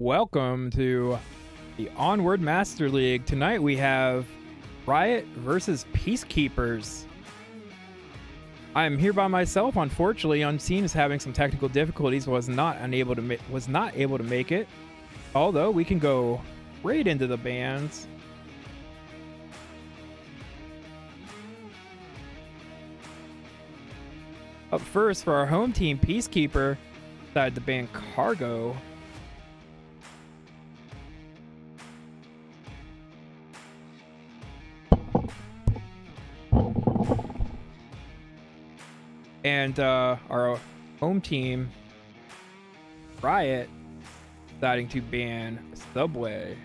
Welcome to the Onward Master League. Tonight we have Riot versus Peacekeepers. I am here by myself. Unfortunately, Unseen is having some technical difficulties. Was not able to make it. Although we can go right into the bans. Up first for our home team, Peacekeeper decided to ban Cargo. And our home team, Riot, deciding to ban Subway.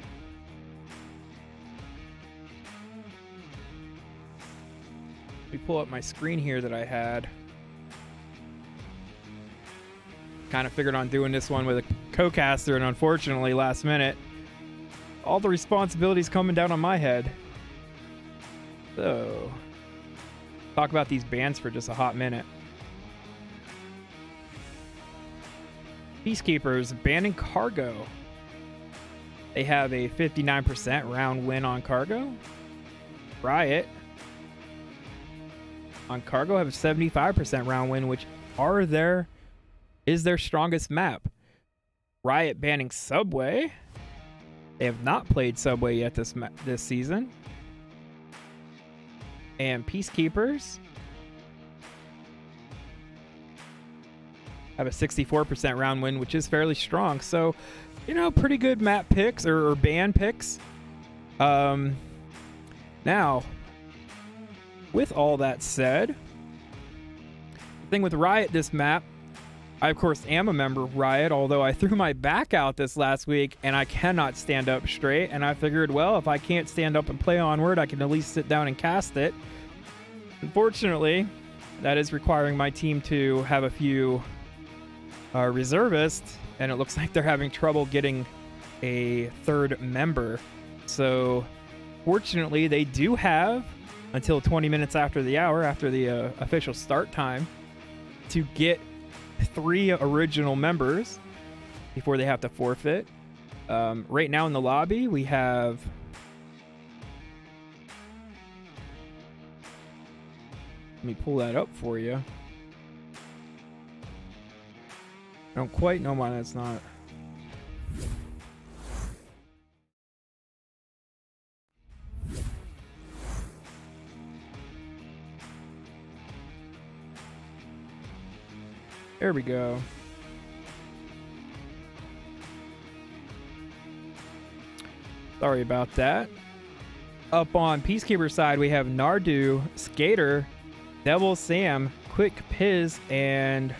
Let me pull up my screen here that I had. Kind of figured on doing this one with a co-caster, and unfortunately, last minute, all the responsibilities coming down on my head. So, talk about these bans for just a hot minute. Peacekeepers banning Cargo. They have a 59% round win on Cargo. Riot on Cargo have a 75% round win, which is their strongest map. Riot banning Subway. They have not played Subway yet this season. And Peacekeepers have a 64% round win, which is fairly strong. So, you know, pretty good map picks or ban picks. Now, with all that said, the thing with Riot this map, I of course am a member of Riot, although I threw my back out this last week and I cannot stand up straight. And I figured, well, if I can't stand up and play Onward, I can at least sit down and cast it. Unfortunately, that is requiring my team to have a few reservists, and it looks like they're having trouble getting a third member. So fortunately, they do have until 20 minutes after the hour, after the official start time, to get 3 original members before they have to forfeit. Right now in the lobby, we have let me pull that up for you. I don't quite know why that's not. There we go. Sorry about that. Up on Peacekeeper side, we have Nardu, Skater, Devil Sam, Quick Piz, and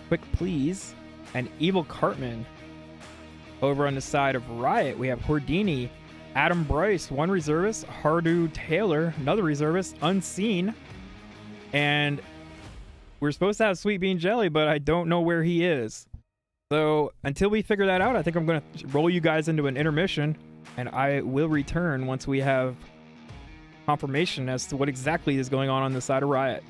Quick Please, and Evil Cartman. Over on the side of Riot, we have Hordini, Adam Bryce, one reservist, Hardu Taylor, another reservist, Unseen, and we're supposed to have Sweet Bean Jelly, but I don't know where he is. So until we figure that out, I think I'm going to roll you guys into an intermission, and I will return once we have confirmation as to what exactly is going on the side of Riot.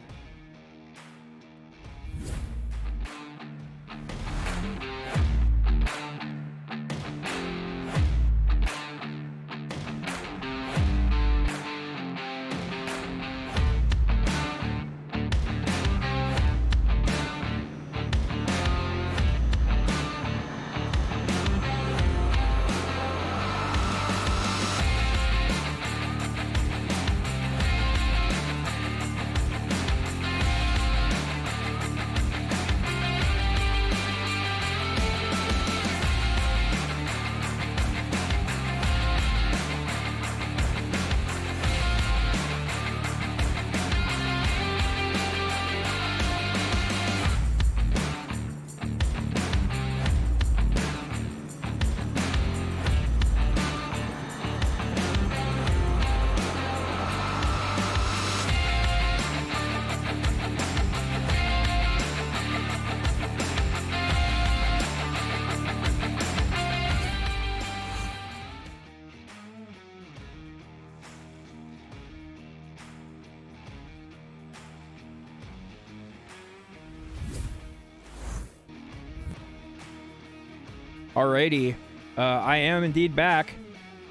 Alrighty, I am indeed back,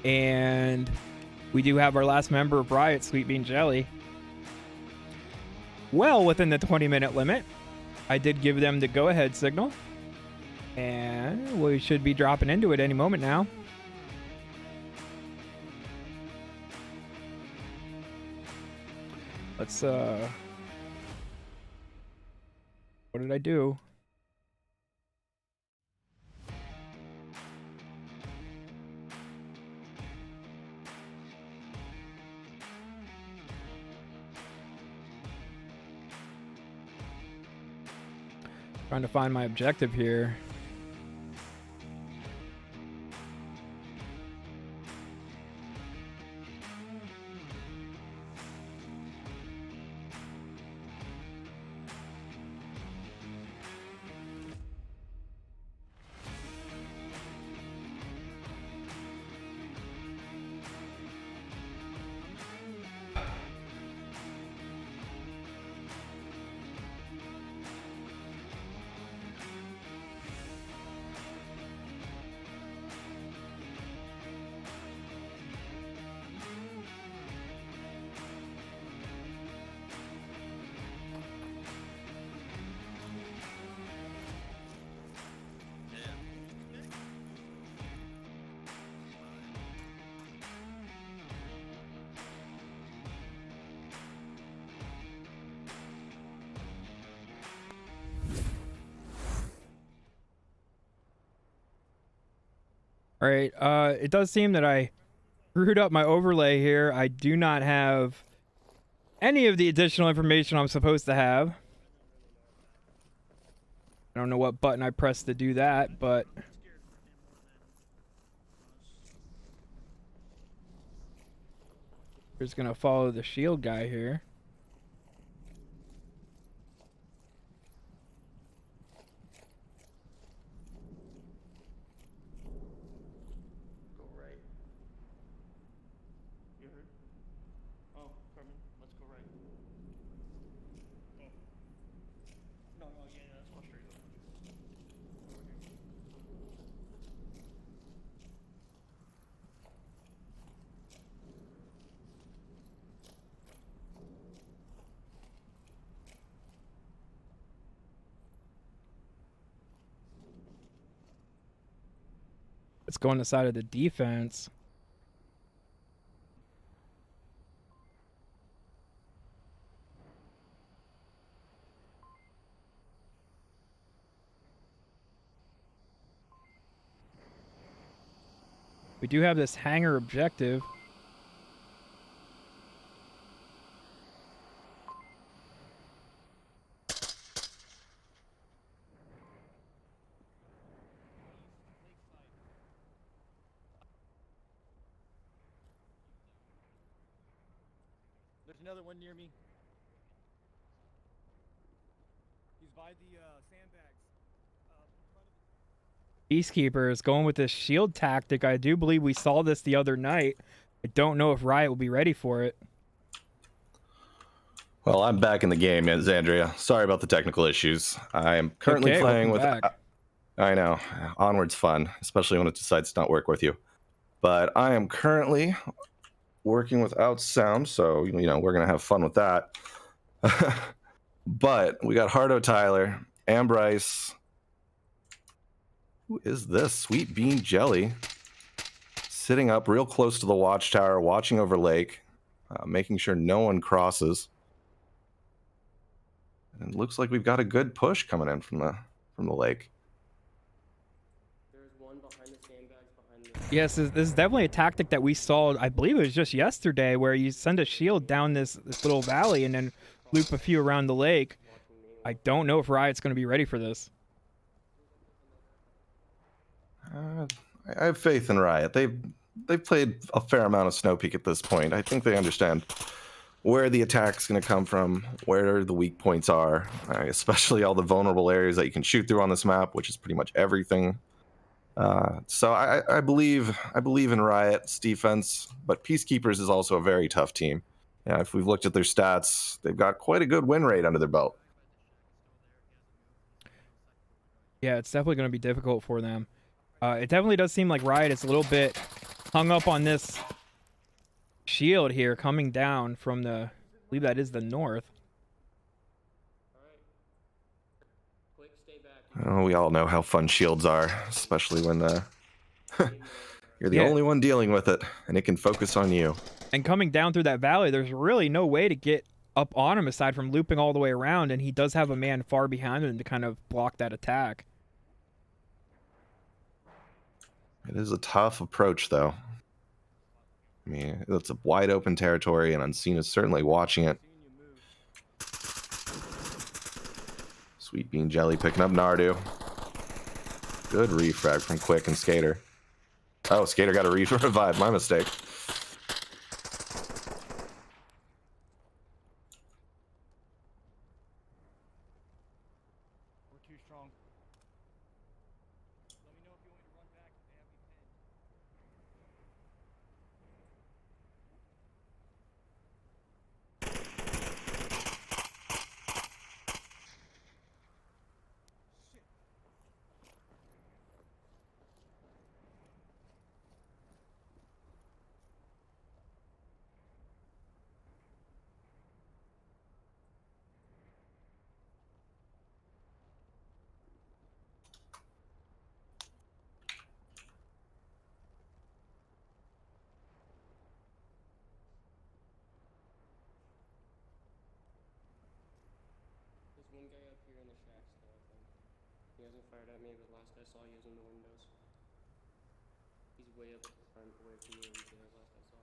and we do have our last member of Riot, Sweet Bean Jelly. Well within the 20-minute limit. I did give them the go-ahead signal, and we should be dropping into it any moment now. Let's, what did I do? Trying to find my objective here. All right, it does seem that I screwed up my overlay here. I do not have any of the additional information I'm supposed to have. I don't know what button I pressed to do that, but we're just gonna follow the shield guy here. Let's go on the side of the defense. We do have this hangar objective. There's another one near me. He's by the sandbags. Peacekeepers going with this shield tactic. I do believe we saw this the other night. I don't know if Riot will be ready for it. Well, I'm back in the game, Xandria. Sorry about the technical issues. I am currently playing with... I know. Onward's fun, especially when it decides to not work with you. But I am currently working without sound, so, you know, we're going to have fun with that. But we got Hardo Tyler, Ambryce. Who is this? Sweet Bean Jelly. Sitting up real close to the watchtower, watching over lake, making sure no one crosses. And it looks like we've got a good push coming in from the lake. There's one behind the sandbags behind the... Yes, this is definitely a tactic that we saw. I believe it was just yesterday, where you send a shield down this little valley and then loop a few around the lake. I don't know if Riot's going to be ready for this. I have faith in Riot. They've played a fair amount of Snow Peak at this point. I think they understand where the attack's going to come from, where the weak points are, especially all the vulnerable areas that you can shoot through on this map, which is pretty much everything. So I believe in Riot's defense, but Peacekeepers is also a very tough team. Yeah, if we've looked at their stats, they've got quite a good win rate under their belt. Yeah, it's definitely going to be difficult for them. It definitely does seem like Riot is a little bit hung up on this shield here coming down from the, I believe that is the north. Alright. Quick, stay back. Oh, we all know how fun shields are, especially when you're the Yeah. only one dealing with it, and it can focus on you. And coming down through that valley, there's really no way to get up on him aside from looping all the way around, and he does have a man far behind him to kind of block that attack. It is a tough approach, though. I mean, it's a wide open territory, and Unseen is certainly watching it. Sweet Bean Jelly picking up Nardu. Good refrag from Quick and Skater. Oh, Skater got a revive. My mistake. We're too strong. Let me know if you want me to run back if they have me pinned. There's one guy up here in the shack still, I think. He hasn't fired at me, but last I saw he was in the windows. He's way up at the front, away from me, last I saw.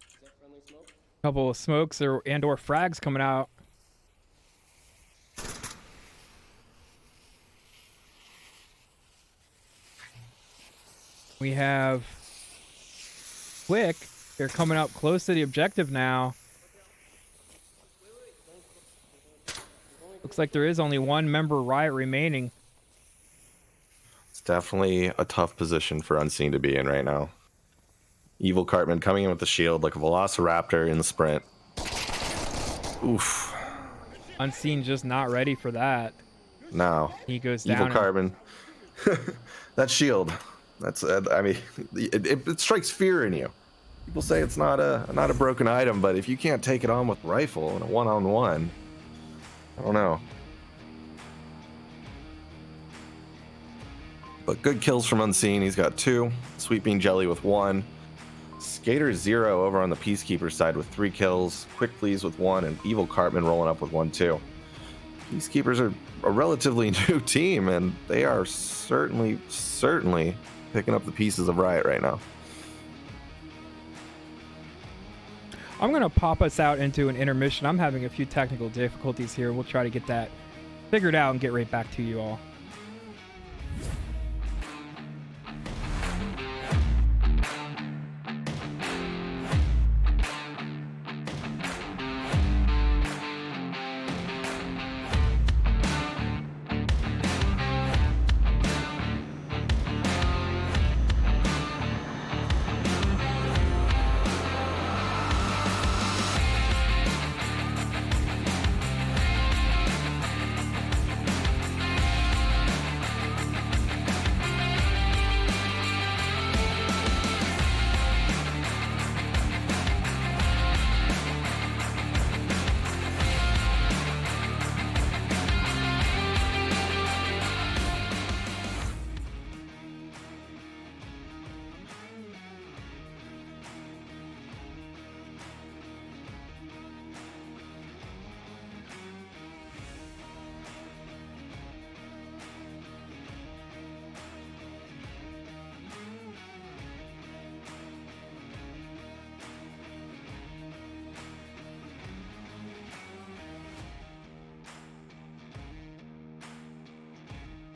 Is that friendly smoke? Couple of smokes and/or frags coming out. We have Quick. They're coming up close to the objective now. Looks like there is only one member Riot remaining. It's definitely a tough position for Unseen to be in right now. Evil Cartman coming in with the shield like a velociraptor in the sprint. Oof. Unseen just not ready for that. No. He goes down. Evil and- Cartman. That shield. That's I mean, it strikes fear in you. People say it's not a broken item, but if you can't take it on with rifle in a one-on-one, I don't know. But good kills from Unseen. He's got 2. Sweet Bean Jelly with 1. Skater 0 over on the Peacekeepers side with 3 kills. Quick Please with 1, and Evil Cartman rolling up with 1 too. Peacekeepers are a relatively new team, and they are certainly picking up the pieces of Riot right now. I'm going to pop us out into an intermission. I'm having a few technical difficulties here. We'll try to get that figured out and get right back to you all.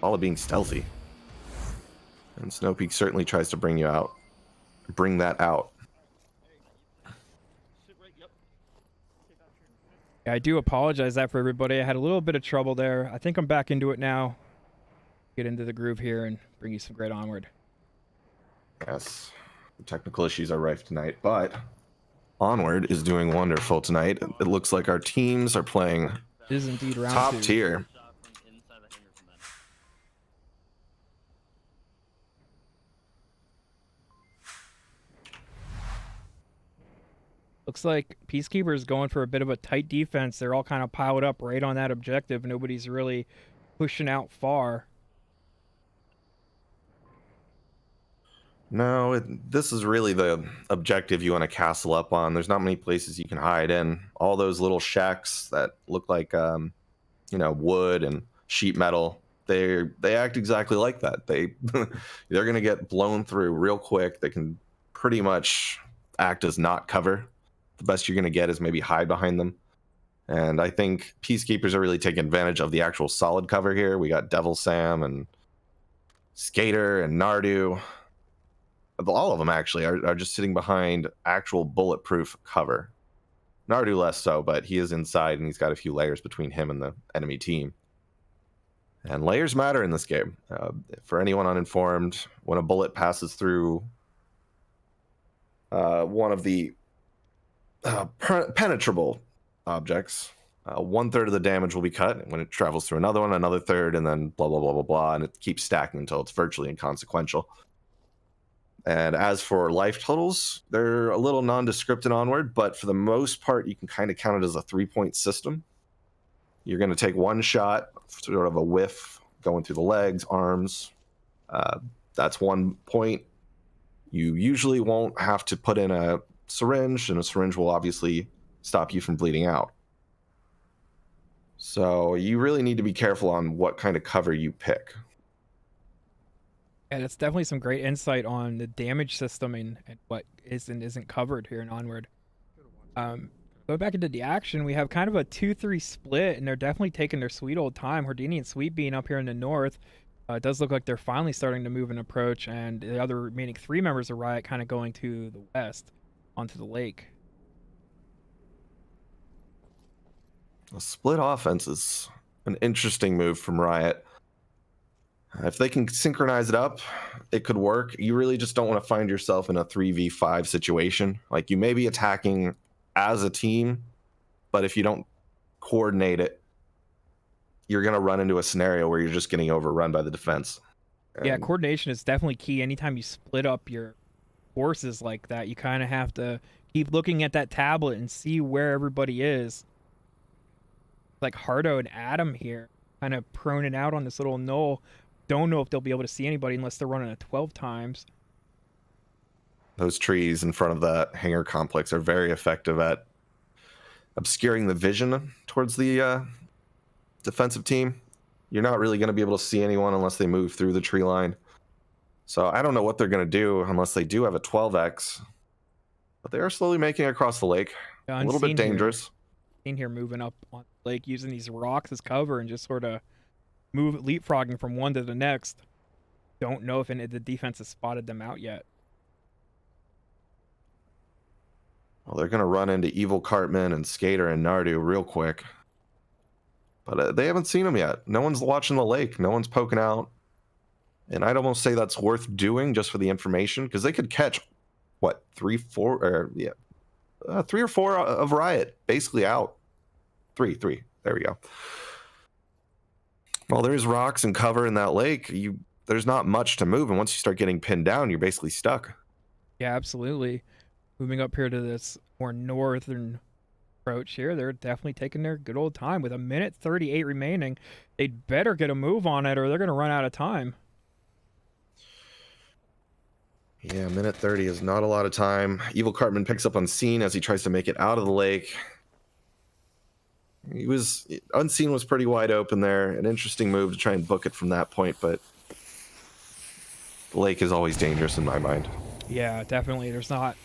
All of being stealthy. And Snowpeak certainly tries to bring that out. Yeah, I do apologize that for everybody. I had a little bit of trouble there. I think I'm back into it now. Get into the groove here and bring you some great Onward. Yes, the technical issues are rife tonight, but Onward is doing wonderful tonight. It looks like our teams are playing It is indeed round top 2. tier. Looks like Peacekeepers going for a bit of a tight defense. They're all kind of piled up right on that objective. Nobody's really pushing out far. No, this is really the objective you want to castle up on. There's not many places you can hide in. All those little shacks that look like, wood and sheet metal. They act exactly like that. They're gonna get blown through real quick. They can pretty much act as not cover. The best you're gonna get is maybe hide behind them. And I think Peacekeepers are really taking advantage of the actual solid cover here. We got Devil Sam and Skater and Nardu. All of them actually are just sitting behind actual bulletproof cover. Nardu less so, but he is inside and he's got a few layers between him and the enemy team. And layers matter in this game. For anyone uninformed, when a bullet passes through one of the penetrable objects, 1/3 of the damage will be cut. When it travels through another one, another third, and then blah, blah, blah, blah, blah, and it keeps stacking until it's virtually inconsequential. And as for life totals, they're a little nondescript in Onward, but for the most part, you can kind of count it as a 3-point system. You're going to take one shot, sort of a whiff, going through the legs, arms. That's 1 point. You usually won't have to put in a syringe, and a syringe will obviously stop you from bleeding out. So you really need to be careful on what kind of cover you pick. And it's definitely some great insight on the damage system and what is and isn't covered here in Onward. Going back into the action, we have kind of a 2-3 split, and they're definitely taking their sweet old time. Houdini and Sweet Bean up here in the north. It does look like they're finally starting to move and approach, and the other remaining 3 members of Riot kind of going to the west, onto the lake. A split offense is an interesting move from Riot. If they can synchronize it up, it could work. You really just don't want to find yourself in a 3v5 situation. Like, you may be attacking as a team, but if you don't coordinate it, you're going to run into a scenario where you're just getting overrun by the defense. Yeah, coordination is definitely key. Anytime you split up your forces like that, you kind of have to keep looking at that tablet and see where everybody is. Like Hardo and Adam here, kind of proning out on this little knoll. Don't know if they'll be able to see anybody unless they're running at 12 times. Those trees in front of that hangar complex are very effective at obscuring the vision towards the defensive team. You're not really going to be able to see anyone unless they move through the tree line. So I don't know what they're going to do unless they do have a 12x. But they are slowly making it across the lake. A little bit dangerous. Seen here moving up on the lake, using these rocks as cover and just sort of leapfrogging from one to the next. Don't know if any of the defense has spotted them out yet. Well, they're going to run into Evil Cartman and Skater and Nardu real quick. But they haven't seen them yet. No one's watching the lake. No one's poking out. And I'd almost say that's worth doing just for the information, because they could catch, what, 3 or 4 of Riot basically out. 3. There we go. Well, there's rocks and cover in that lake. There's not much to move, and once you start getting pinned down, you're basically stuck. Yeah, absolutely. Moving up here to this more northern approach here, they're definitely taking their good old time. With 1:38 remaining, they'd better get a move on it or they're going to run out of time. Yeah, 1:30 is not a lot of time. Evil Cartman picks up Unseen as he tries to make it out of the lake. Unseen was pretty wide open there. An interesting move to try and book it from that point, but the lake is always dangerous in my mind. Yeah, definitely. There's not,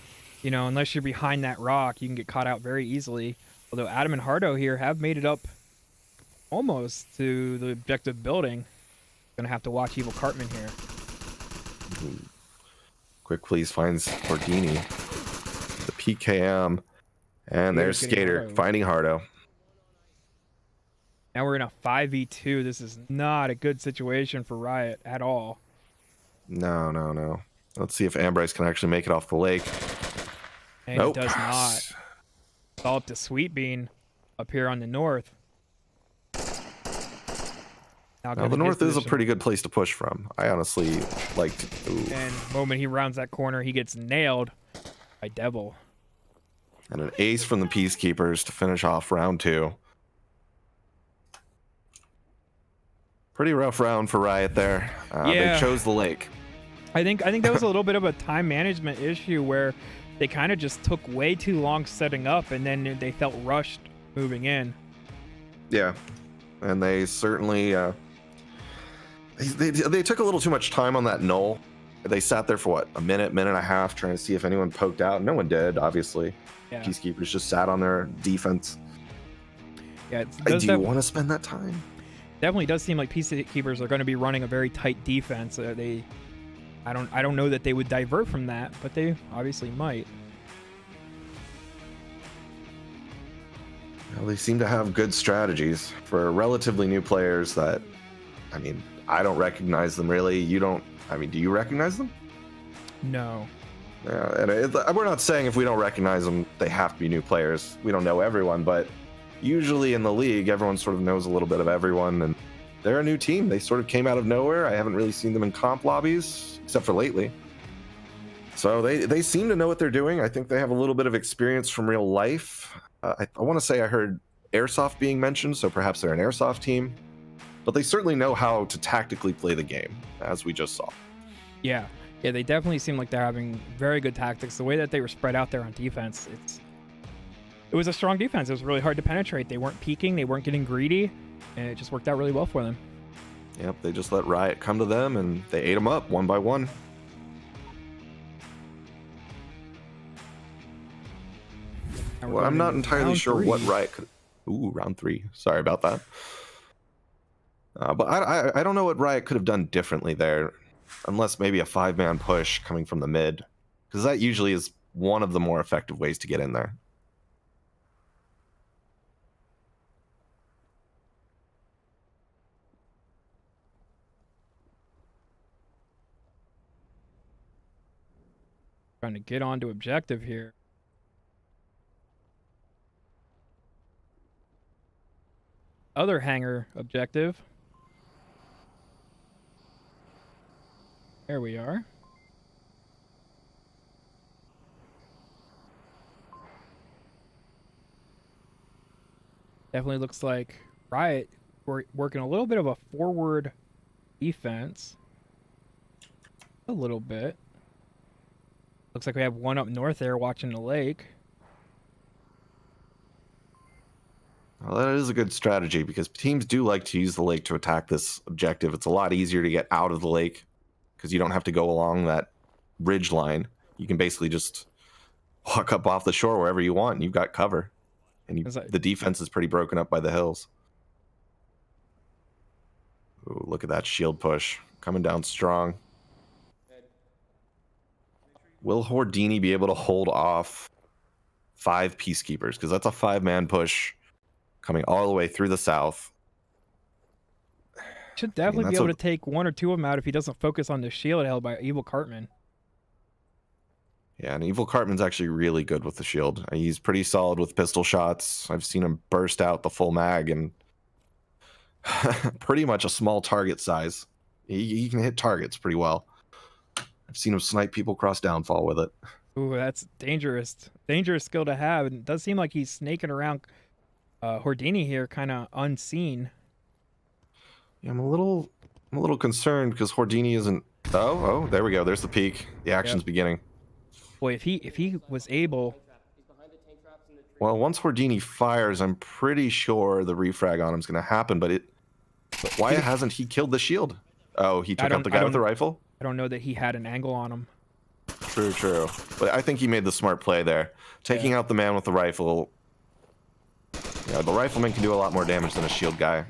unless you're behind that rock, you can get caught out very easily. Although Adam and Hardo here have made it up almost to the objective building. Gonna have to watch Evil Cartman here. Quick Please finds Houdini, the PKM, and there's Skater finding Hardo. Now we're in a 5v2. This is not a good situation for Riot at all. No. Let's see if Ambryce can actually make it off the lake. And nope. It does not. It's all up to Sweet Bean up here on the north. Now the north is a pretty good place to push from. I honestly like to... And the moment he rounds that corner, he gets nailed by Devil. And an ace from the Peacekeepers to finish off round 2. Pretty rough round for Riot there. Yeah. They chose the lake. I think that was a little bit of a time management issue where they kind of just took way too long setting up, and then they felt rushed moving in. Yeah, and they certainly they took a little too much time on that null. They sat there for what, a minute and a half, trying to see if anyone poked out. No one did, obviously. Yeah. Peacekeepers just sat on their defense. Yeah, Do you want to spend that time? Definitely does seem like Peacekeepers are going to be running a very tight defense. I don't know that they would divert from that, but they obviously might. Well, they seem to have good strategies for relatively new players that, I mean, I don't recognize them really. You don't, I mean, do you recognize them? No. Yeah, and we're not saying if we don't recognize them, they have to be new players. We don't know everyone, but usually in the league, everyone sort of knows a little bit of everyone, and they're a new team. They sort of came out of nowhere. I haven't really seen them in comp lobbies, except for lately. So they seem to know what they're doing. I think they have a little bit of experience from real life. I want to say I heard Airsoft being mentioned, so perhaps they're an Airsoft team. But they certainly know how to tactically play the game, as we just saw. Yeah, they definitely seem like they're having very good tactics. The way that they were spread out there on defense, it was a strong defense. It was really hard to penetrate. They weren't peeking, they weren't getting greedy, and it just worked out really well for them. Yep, they just let Riot come to them, and they ate them up one by one. Well, I'm not entirely sure what Riot could... Ooh, round 3. Sorry about that. But I don't know what Riot could have done differently there, unless maybe a 5-man push coming from the mid, because that usually is one of the more effective ways to get in there. Trying to get onto objective here. Other hangar objective. There we are. Definitely looks like Riot working a little bit of a forward defense. A little bit. Looks like we have one up north there watching the lake. Well, that is a good strategy because teams do like to use the lake to attack this objective. It's a lot easier to get out of the lake because you don't have to go along that ridge line. You can basically just walk up off the shore wherever you want and you've got cover. And the defense is pretty broken up by the hills. Ooh, look at that shield push coming down strong. Will Hordini be able to hold off 5 Peacekeepers? Because that's a 5-man push coming all the way through the south. Should definitely be able to take 1 or 2 of them out if he doesn't focus on the shield held by Evil Cartman. Yeah, and Evil Cartman's actually really good with the shield. He's pretty solid with pistol shots. I've seen him burst out the full mag and pretty much a small target size. He can hit targets pretty well. I've seen him snipe people cross downfall with it. Ooh, that's dangerous. Dangerous skill to have. And it does seem like he's snaking around Hordini here, kind of unseen. Yeah, I'm a little concerned because Hordini isn't... Oh, there we go. There's the peak. The action's beginning. Boy, if he was able... Well, once Hordini fires, I'm pretty sure the refrag on him is going to happen, but why hasn't he killed the shield? Oh, he took out the guy with the rifle? I don't know that he had an angle on him. True. But I think he made the smart play there. Taking out the man with the rifle. Yeah, the rifleman can do a lot more damage than a shield guy.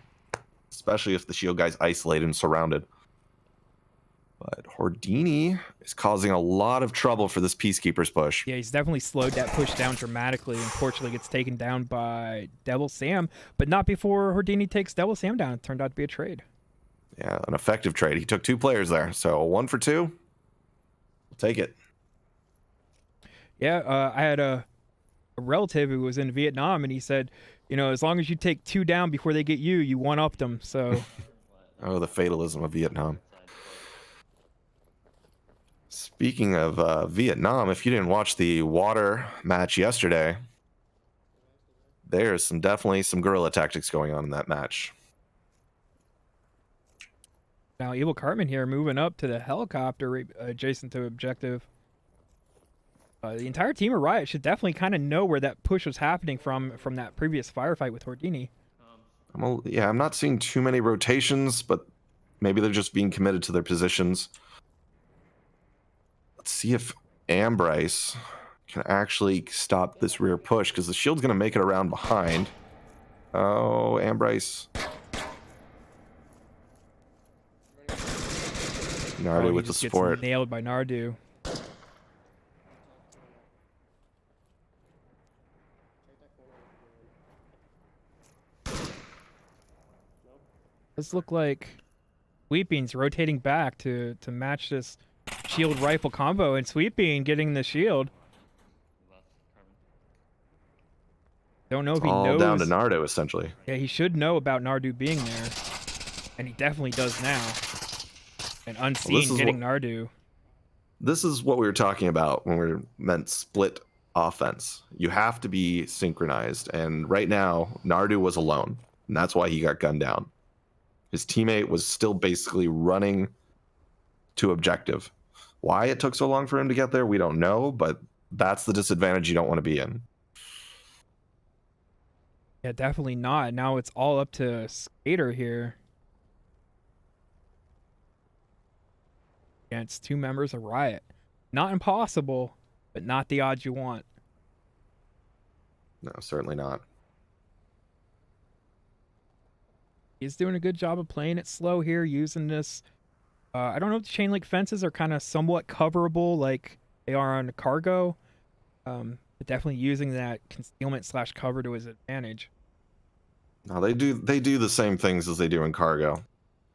Especially if the shield guy's isolated and surrounded. But Hordini is causing a lot of trouble for this Peacekeepers push. Yeah, he's definitely slowed that push down dramatically. Unfortunately, gets taken down by Devil Sam, but not before Hordini takes Devil Sam down. It turned out to be a trade. Yeah, an effective trade. He took 2 players there, so 1 for 2. We'll take it. Yeah, I had a relative who was in Vietnam, and he said, you know, as long as you take 2 down before they get you, you one-upped them. So, oh, the fatalism of Vietnam. Speaking of Vietnam, if you didn't watch the water match yesterday, there's definitely some guerrilla tactics going on in that match. Now, Evil Cartman here moving up to the helicopter adjacent to objective. The entire team of Riot should definitely kind of know where that push was happening from that previous firefight with Hordini. Yeah, I'm not seeing too many rotations, but maybe they're just being committed to their positions. Let's see if Ambrice can actually stop this rear push, because the shield's going to make it around behind. Oh, Ambrice. Nardu He with the just gets support. nailed by Nardu. Does look like Sweeping's rotating back to match this shield rifle combo, and Sweeping getting the shield. Don't know if he All knows. down to Nardu, essentially. Yeah, he should know about Nardu being there, and he definitely does now. And Unseen getting Nardu. This is what we were talking about when we meant split offense. You have to be synchronized, and right now Nardu was alone, and that's why he got gunned down. His teammate was still basically running to objective. Why it took so long for him to get there, we don't know, but that's the disadvantage you don't want to be in. Yeah, definitely not. Now it's all up to Skater here. Against two members of Riot. Not impossible, but not the odds you want. No, certainly not. He's doing a good job of playing it slow here, using this. I don't know if the chain link fences are kind of somewhat coverable like they are on the cargo. But definitely using that concealment / cover to his advantage. No, they do the same things as they do in cargo.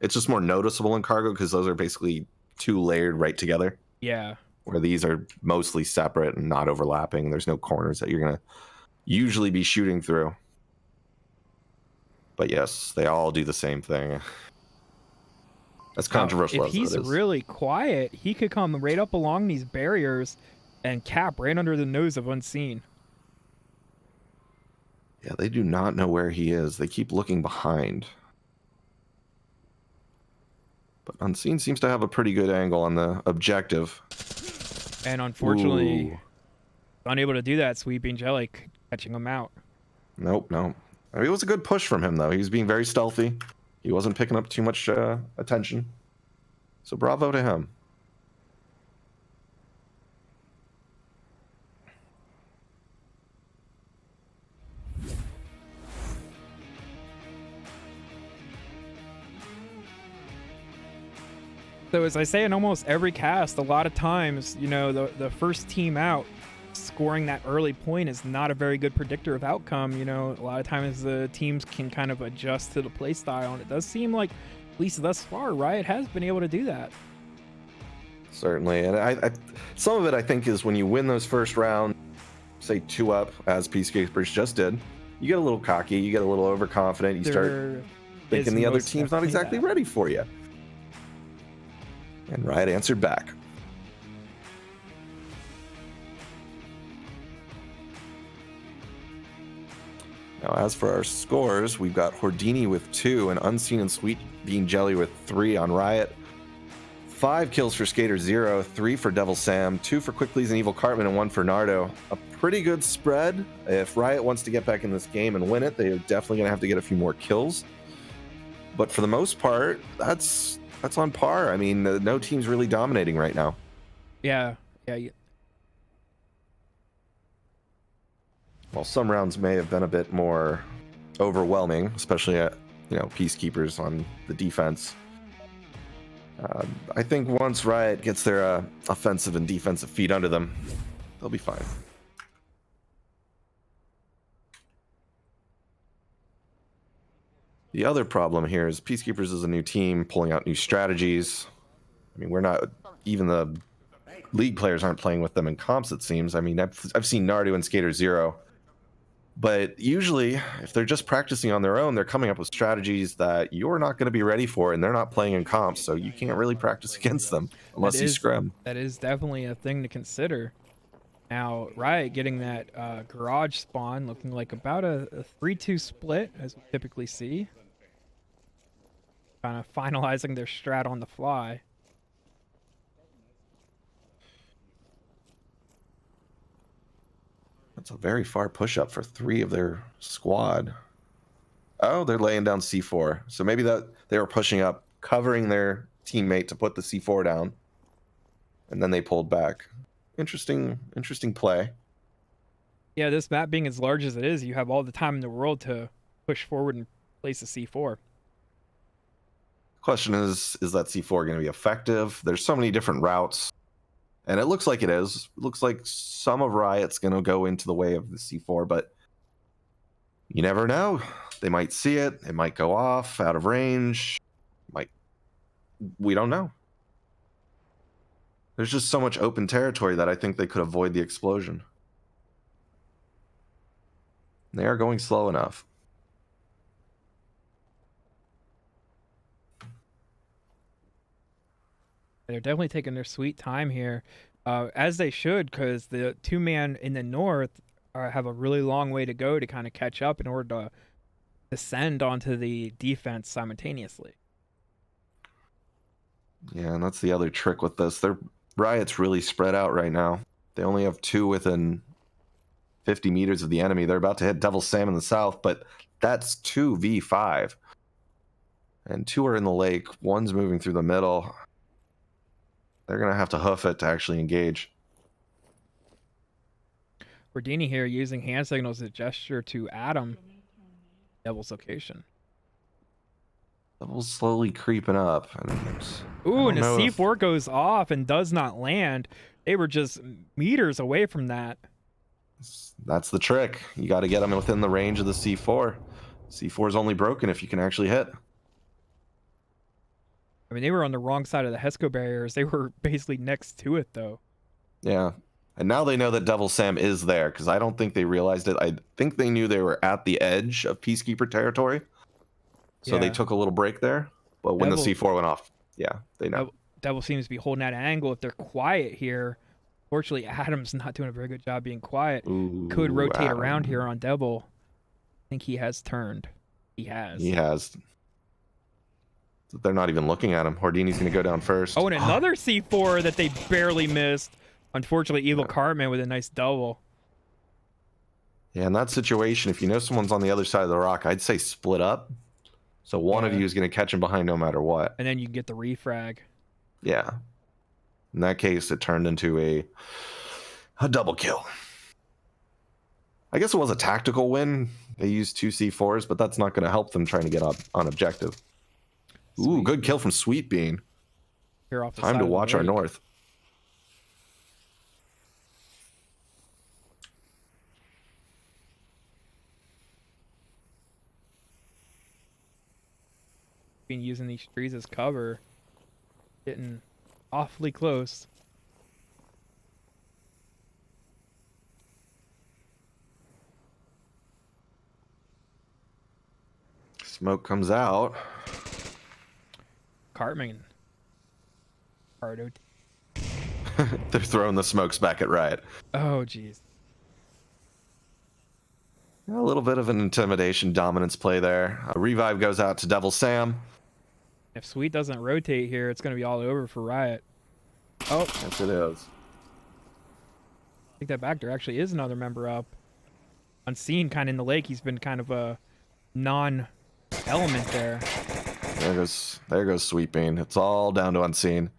It's just more noticeable in cargo because those are basically two layered right together. Yeah. Where these are mostly separate and not overlapping. There's no corners that you're gonna usually be shooting through. But yes, they all do the same thing. That's controversial. If he's really quiet, he could come right up along these barriers and cap right under the nose of Unseen. Yeah, they do not know where he is. They keep looking behind. But Unseen seems to have a pretty good angle on the objective. And unfortunately, Ooh. unable to do that, Sweeping Jelly catching him out. Nope. I mean, it was a good push from him, though. He was being very stealthy. He wasn't picking up too much attention. So bravo to him. So as I say in almost every cast, a lot of times, you know, the first team out scoring that early point is not a very good predictor of outcome. You know, a lot of times the teams can kind of adjust to the play style, and it does seem like, at least thus far, Riot has been able to do that. Certainly, and I some of it I think is when you win those first round, say 2-up, as Peacekeepers just did, you get a little cocky, you get a little overconfident, you start thinking the other team's not exactly ready for you. And Riot answered back. Now, as for our scores, we've got Hordini with 2 and Unseen and Sweet Bean Jelly with 3 on Riot. 5 kills for Skater 0, 3 for Devil Sam, 2 for Quicklies and Evil Cartman, and 1 for Nardo. A pretty good spread. If Riot wants to get back in this game and win it, they're definitely going to have to get a few more kills. But for the most part, that's on par. I mean, no team's really dominating right now. Yeah. While some rounds may have been a bit more overwhelming, especially at Peacekeepers on the defense. I think once Riot gets their offensive and defensive feet under them, they'll be fine. The other problem here is Peacekeepers is a new team pulling out new strategies. I mean, we're not, even the league players aren't playing with them in comps, it seems. I mean, I've seen Nardu and Skater 0. But usually, if they're just practicing on their own, they're coming up with strategies that you're not going to be ready for, and they're not playing in comps, so you can't really practice against them unless you scrim. That is definitely a thing to consider. Now, Riot getting that garage spawn, looking like about a 3-2 split, as we typically see. Kind of finalizing their strat on the fly. That's a very far push-up for 3 of their squad. Oh, they're laying down C4. So maybe that they were pushing up, covering their teammate to put the C4 down, and then they pulled back. Interesting play. Yeah, this map being as large as it is, you have all the time in the world to push forward and place a C4. Question is that C4 going to be effective? There's so many different routes, and it looks like it is. It looks like some of Riot's going to go into the way of the C4, but you never know. They might see it. It might go off out of range. We don't know. There's just so much open territory that I think they could avoid the explosion. They are going slow enough. They're definitely taking their sweet time here, as they should, because the 2-man in the north have a really long way to go to kind of catch up in order to descend onto the defense simultaneously. Yeah, and that's the other trick with this. Their Riot's really spread out right now. They only have 2 within 50 meters of the enemy. They're about to hit Devil Sam in the south, but that's 2v5. And 2 are in the lake. 1's moving through the middle. They're going to have to hoof it to actually engage. Verdini here using hand signals as a gesture to Adam, Devil's location. Devil's slowly creeping up. Ooh, and a C4 goes off and does not land. They were just meters away from that. That's the trick. You got to get them within the range of the C4. C4 is only broken if you can actually hit. I mean, they were on the wrong side of the Hesco barriers. They were basically next to it, though. Yeah. And now they know that Devil Sam is there, because I don't think they realized it. I think they knew they were at the edge of Peacekeeper territory. So they took a little break there. But when the C4 went off, yeah, they know. Devil seems to be holding that angle. If they're quiet here, fortunately, Adam's not doing a very good job being quiet. Ooh, Could rotate Adam. around here on Devil. I think he has turned. He has. They're not even looking at him. Hordini's going to go down first. Oh, and another C4 that they barely missed. Unfortunately, Evil Cartman with a nice double. Yeah, in that situation, if you know someone's on the other side of the rock, I'd say split up. So one of you is going to catch him behind no matter what. And then you can get the refrag. Yeah. In that case, it turned into a double kill. I guess it was a tactical win. They used 2 C4s, but that's not going to help them trying to get on objective. Ooh, good kill from Sweet Bean. Here off the Time side to of the watch our lake. north. Been using these trees as cover. Getting awfully close. Smoke comes out. Cartman. Cardo. They're throwing the smokes back at Riot. Oh, jeez. A little bit of an intimidation dominance play there. A revive goes out to Devil Sam. If Sweet doesn't rotate here, it's going to be all over for Riot. Oh, Yes, it is. take that back. There actually is another member up. Unseen, kind of in the lake. He's been kind of a non-element there. There goes Sweet Bean. It's all down to Unseen.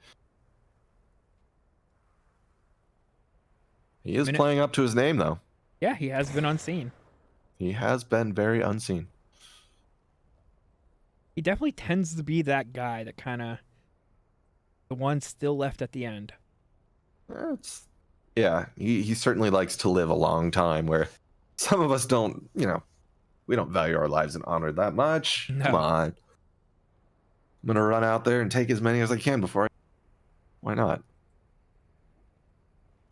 He is playing up to his name, though. Yeah, he has been unseen. He has been very unseen. He definitely tends to be that guy that kind of the one still left at the end. Yeah, he certainly likes to live a long time, where some of us don't, we don't value our lives and honor that much. No. Come on. I'm going to run out there and take as many as I can before Why not?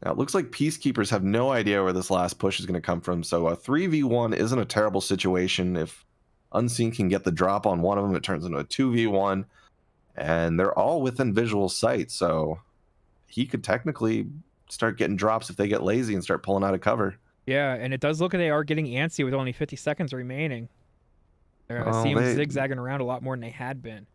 Now, it looks like Peacekeepers have no idea where this last push is going to come from, so a 3v1 isn't a terrible situation. If Unseen can get the drop on one of them, it turns into a 2v1, and they're all within visual sight, so he could technically start getting drops if they get lazy and start pulling out of cover. Yeah, and it does look like they are getting antsy with only 50 seconds remaining. I see them zigzagging around a lot more than they had been.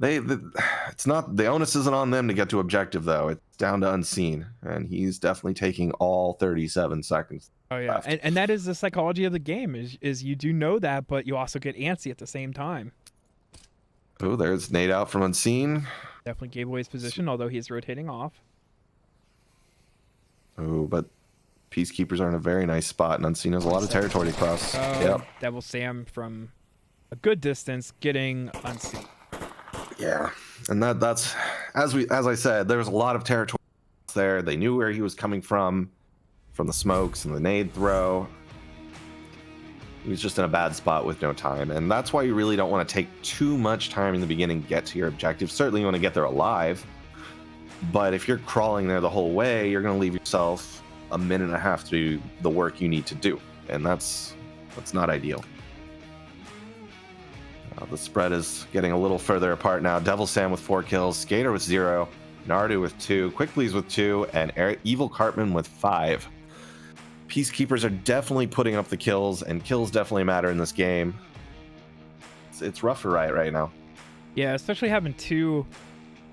It's not, the onus isn't on them to get to objective though. It's down to Unseen, and he's definitely taking all 37 seconds. Oh yeah, and that is the psychology of the game. Is you do know that, but you also get antsy at the same time. Oh, there's nade out from Unseen. Definitely gave away his position, although he's rotating off. Oh, but Peacekeepers are in a very nice spot, and Unseen has a lot of territory to cross. Yep. Devil Sam from a good distance getting Unseen. Yeah, and that's as I said, there was a lot of territory there. They knew where he was coming from the smokes and the nade throw. He was just in a bad spot with no time, and that's why you really don't want to take too much time in the beginning to get to your objective. Certainly you want to get there alive, but if you're crawling there the whole way, you're going to leave yourself a minute and a half to do the work you need to do, and that's not ideal. The spread is getting a little further apart now. Devil Sam with 4 kills, Skater with 0, Nardu with 2, Quickbleeze with 2, and Evil Cartman with 5. Peacekeepers are definitely putting up the kills, and kills definitely matter in this game. It's rough for Riot right now. Yeah, especially having 2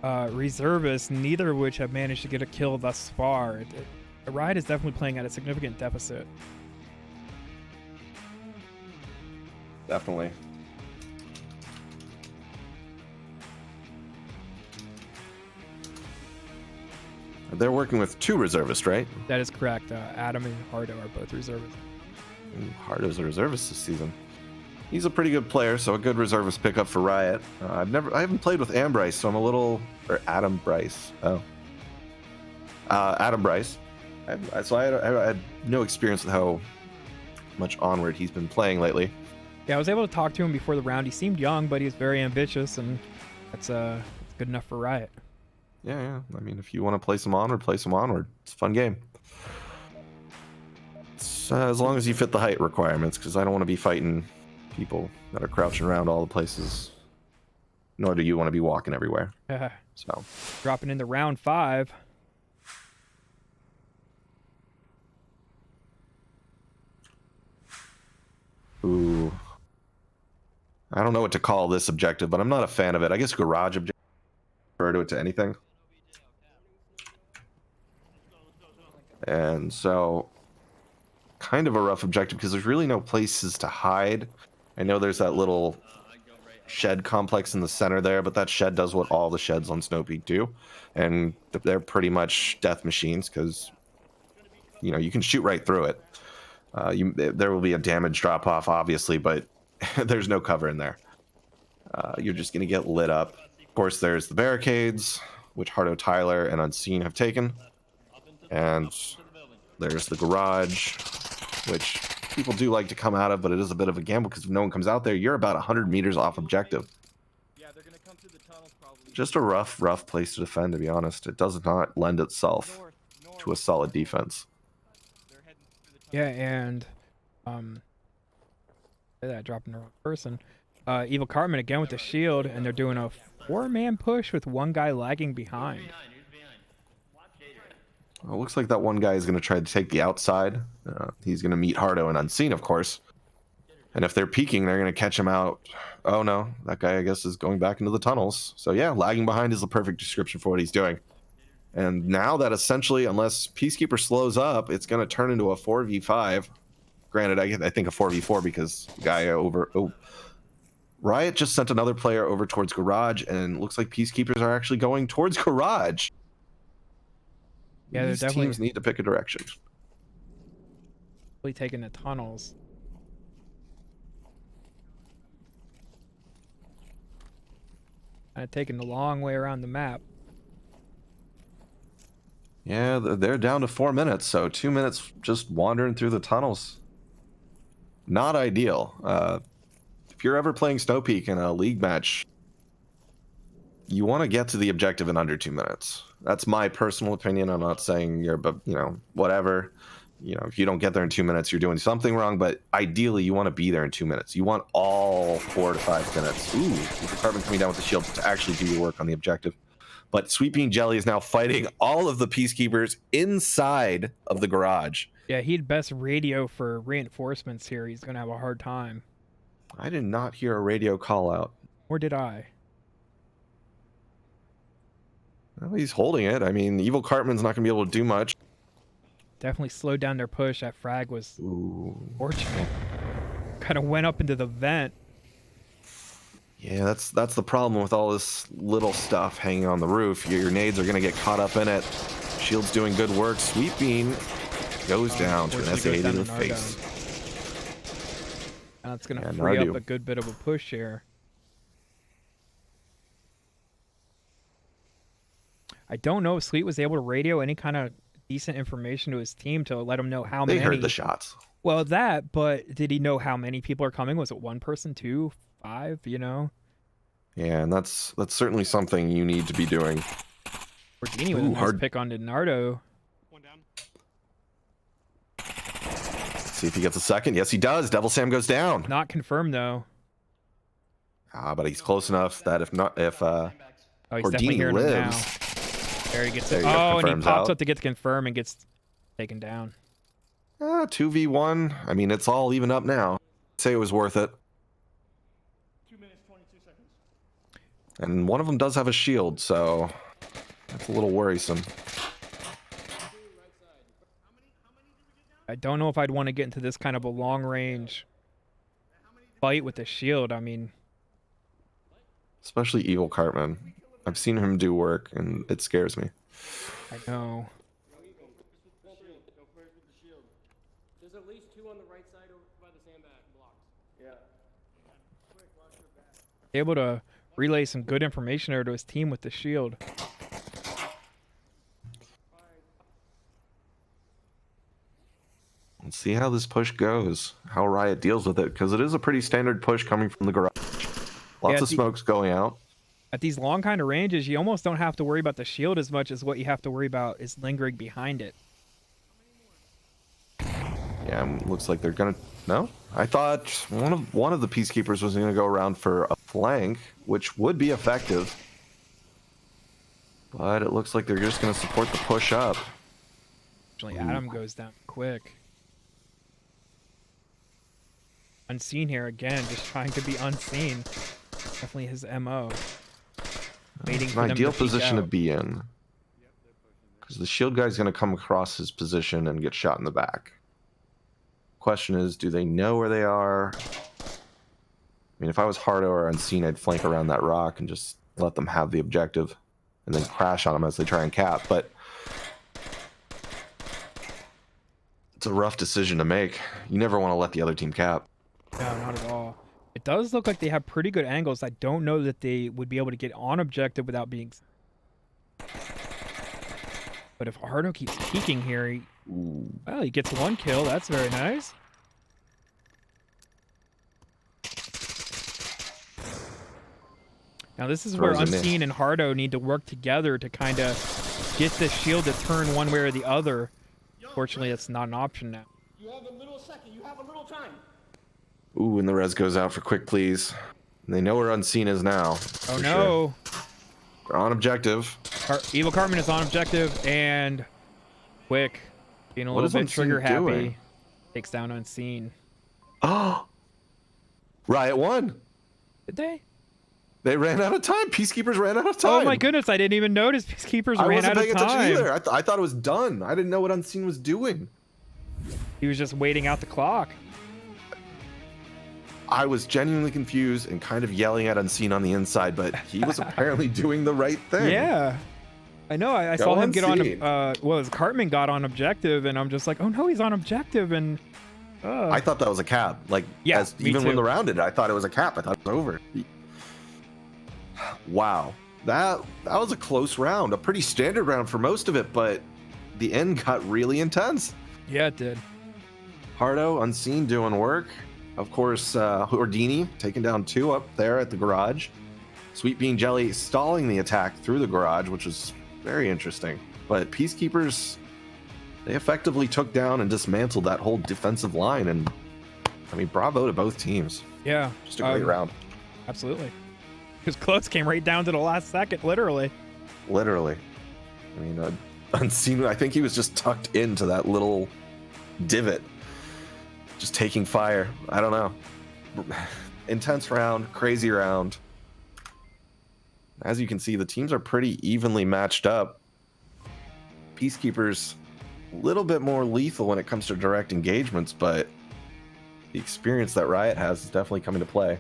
reservists, neither of which have managed to get a kill thus far. Riot is definitely playing at a significant deficit. Definitely. They're working with 2 reservists, right? That is correct. Adam and Hardo are both reservists. Hardo's a reservist this season. He's a pretty good player, so a good reservist pickup for Riot. I haven't played with Ambryce, so I'm a little, or Adam Bryce. Oh, Adam Bryce. I had no experience with how much Onward he's been playing lately. Yeah, I was able to talk to him before the round. He seemed young, but he was very ambitious, and that's good enough for Riot. Yeah. I mean, if you want to play some Onward, play some Onward. It's a fun game. It's, as long as you fit the height requirements, because I don't want to be fighting people that are crouching around all the places. Nor do you want to be walking everywhere. So, dropping into round 5. Ooh. I don't know what to call this objective, but I'm not a fan of it. I guess garage objective. Refer to it to anything. And so, kind of a rough objective because there's really no places to hide. I know there's that little shed complex in the center there, but that shed does what all the sheds on Snowpeak do, and they're pretty much death machines because you can shoot right through it. There will be a damage drop off, obviously, but there's no cover in there. You're just gonna get lit up. Of course, there's the barricades, which Hardo, Tyler, and Unseen have taken. And there's the garage, which people do like to come out of, but it is a bit of a gamble because if no one comes out there, you're about 100 meters off objective. Yeah, they're gonna come through the tunnels probably. Just a rough place to defend, to be honest. It does not lend itself to a solid defense. Yeah, and that dropping the wrong person. Evil Cartman again with the shield, and they're doing a 4-man push with one guy lagging behind. Well, it looks like that one guy is going to try to take the outside. He's going to meet Hardo and Unseen, of course. And if they're peeking, they're going to catch him out. Oh no, that guy, I guess, is going back into the tunnels. So yeah, lagging behind is the perfect description for what he's doing. And now that essentially, unless Peacekeeper slows up, it's going to turn into a 4v5. Granted, I think a 4v4 because the guy over... Oh, Riot just sent another player over towards Garage, and it looks like Peacekeepers are actually going towards Garage. Yeah, these teams need to pick a direction. Really taking the tunnels. Kind of taking the long way around the map. Yeah, they're down to 4 minutes, so 2 minutes just wandering through the tunnels. Not ideal. If you're ever playing Snowpeak in a league match, you want to get to the objective in under 2 minutes. That's my personal opinion. I'm not saying you're, whatever. If you don't get there in 2 minutes, you're doing something wrong. But ideally, you want to be there in 2 minutes. You want all 4 to 5 minutes. Ooh, the Carbon coming down with the shield to actually do your work on the objective. But Sweet Bean Jelly is now fighting all of the Peacekeepers inside of the garage. Yeah, he'd best radio for reinforcements here. He's going to have a hard time. I did not hear a radio call out. Or did I? Well, he's holding it. I mean, Evil Cartman's not going to be able to do much. Definitely slowed down their push. That frag was fortunate. Kind of went up into the vent. Yeah, that's the problem with all this little stuff hanging on the roof. Your nades are going to get caught up in it. Shield's doing good work. Sweet Bean goes down to an SA to the face. And that's going to free up a good bit of a push here. I don't know if Sweet was able to radio any kind of decent information to his team to let him know how many. They heard the shots. Well, that, but did he know how many people are coming? Was it one person, 2, 5, you know? Yeah, and that's certainly something you need to be doing. Ordini with a nice pick on Nardo. One down. See if he gets a second. Yes, he does. Devil Sam goes down. Not confirmed, though. But he's close enough that if oh, he's definitely hearing him now. There he gets it. Oh, and he pops up to get confirmed and gets taken down. 2v1. I mean, it's all even up now. I'd say it was worth it. 2 minutes, 22 seconds. And one of them does have a shield, so that's a little worrisome. I don't know if I'd want to get into this kind of a long-range fight with the shield. I mean, especially Evil Cartman. I've seen him do work, and it scares me. I know. There's at least 2 on the right side over by the sandbag blocks. Yeah. Able to relay some good information there to his team with the shield. Let's see how this push goes, how Riot deals with it, because it is a pretty standard push coming from the garage. Lots of smokes going out. At these long kind of ranges, you almost don't have to worry about the shield as much as what you have to worry about is lingering behind it. Yeah, looks like they're gonna. No, I thought one of the Peacekeepers was gonna go around for a flank, which would be effective. But it looks like they're just gonna support the push up. Actually, Adam goes down quick. Unseen here again, just trying to be unseen. Definitely his MO. Waiting It's for an them ideal to peek position to out. be in. Because the shield guy's going to come across his position and get shot in the back. Question is, do they know where they are? I mean, if I was Hardo or Unseen, I'd flank around that rock and just let them have the objective. And then crash on them as they try and cap. But it's a rough decision to make. You never want to let the other team cap. No, not at all. It does look like they have pretty good angles. I don't know that they would be able to get on objective without being... But if Hardo keeps peeking here, well, he gets 1 kill. That's very nice. Now this is where Unseen and Hardo need to work together to kind of get the shield to turn one way or the other. Fortunately, that's not an option now. You have a little second. You have a little time. Ooh, and the res goes out for quick, please. And they know where Unseen is now. Oh no! Sure. They're on objective. Evil Cartman is on objective, and Quick, being a little bit trigger happy, doing? takes down Unseen. Oh! Riot won! Did they? They ran out of time. Peacekeepers ran out of time. Oh my goodness, I didn't even notice Peacekeepers ran out of time. I wasn't paying attention either. I thought it was done. I didn't know what Unseen was doing. He was just waiting out the clock. I was genuinely confused and kind of yelling at Unseen on the inside, but he was apparently doing the right thing. Yeah. I know. I saw him get on. Cartman got on objective, and I'm just like, oh no, he's on objective, and. I thought that was a cap. Like, yeah, even when the round ended, I thought it was a cap. I thought it was over. Wow, that was a close round, a pretty standard round for most of it, but the end got really intense. Yeah, it did. Hardo, Unseen doing work. Of course, Ordini taking down 2 up there at the garage. Sweet Bean Jelly stalling the attack through the garage, which was very interesting. But Peacekeepers, they effectively took down and dismantled that whole defensive line. And, I mean, bravo to both teams. Yeah. Just a great round. Absolutely. Because close came right down to the last second, literally. Literally. I mean, unseen. I think he was just tucked into that little divot, just taking fire. I don't know. Intense round, crazy round. As you can see, the teams are pretty evenly matched up. Peacekeepers, a little bit more lethal when it comes to direct engagements, but the experience that Riot has is definitely coming to play.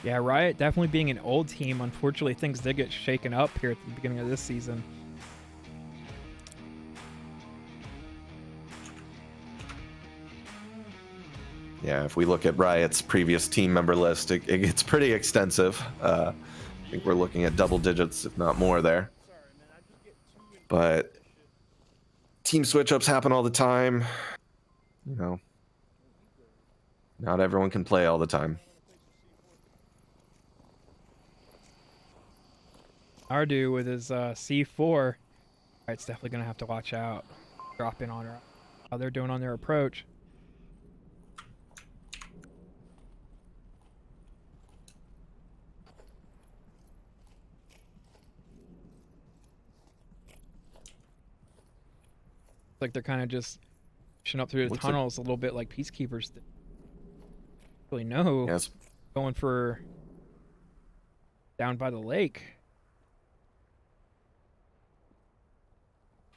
Yeah, Riot definitely being an old team. Unfortunately, things did get shaken up here at the beginning of this season. Yeah, if we look at Riot's previous team member list, it gets pretty extensive. I think we're looking at double digits, if not more there. But team switch-ups happen all the time. You know, not everyone can play all the time. Ardu with his C4. It's definitely going to have to watch out. Drop in on her. How they're doing on their approach. Like they're kind of just pushing up through the Looks tunnels a little bit like Peacekeepers did. Really no. Yes. Going for down by the lake.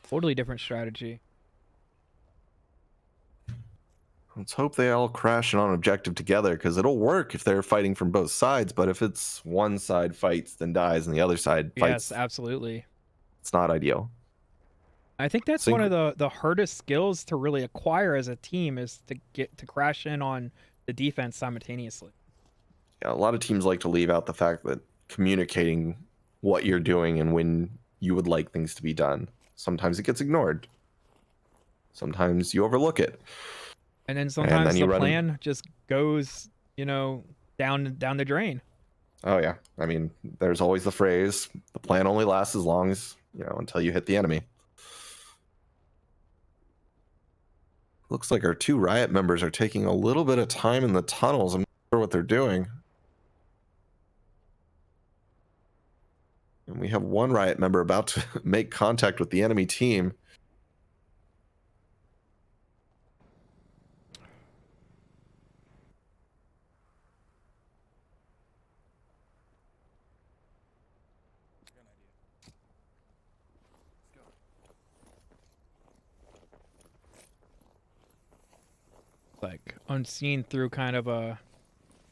Totally different strategy. Let's hope they all crash on objective together, because it'll work if they're fighting from both sides. But if it's one side fights then dies and the other side fights, Yes, absolutely. it's not ideal. I think that's one of the hardest skills to really acquire as a team, is to get to crash in on the defense simultaneously. Yeah, a lot of teams like to leave out the fact that communicating what you're doing and when you would like things to be done. Sometimes it gets ignored. Sometimes you overlook it. And then sometimes you the run plan just goes, you know, down the drain. Oh yeah, I mean, there's always the phrase, the plan only lasts as long as, you know, until you hit the enemy. Looks like our two Riot members are taking a little bit of time in the tunnels. I'm not sure what they're doing. And we have one Riot member about to make contact with the enemy team. Like unseen through kind of a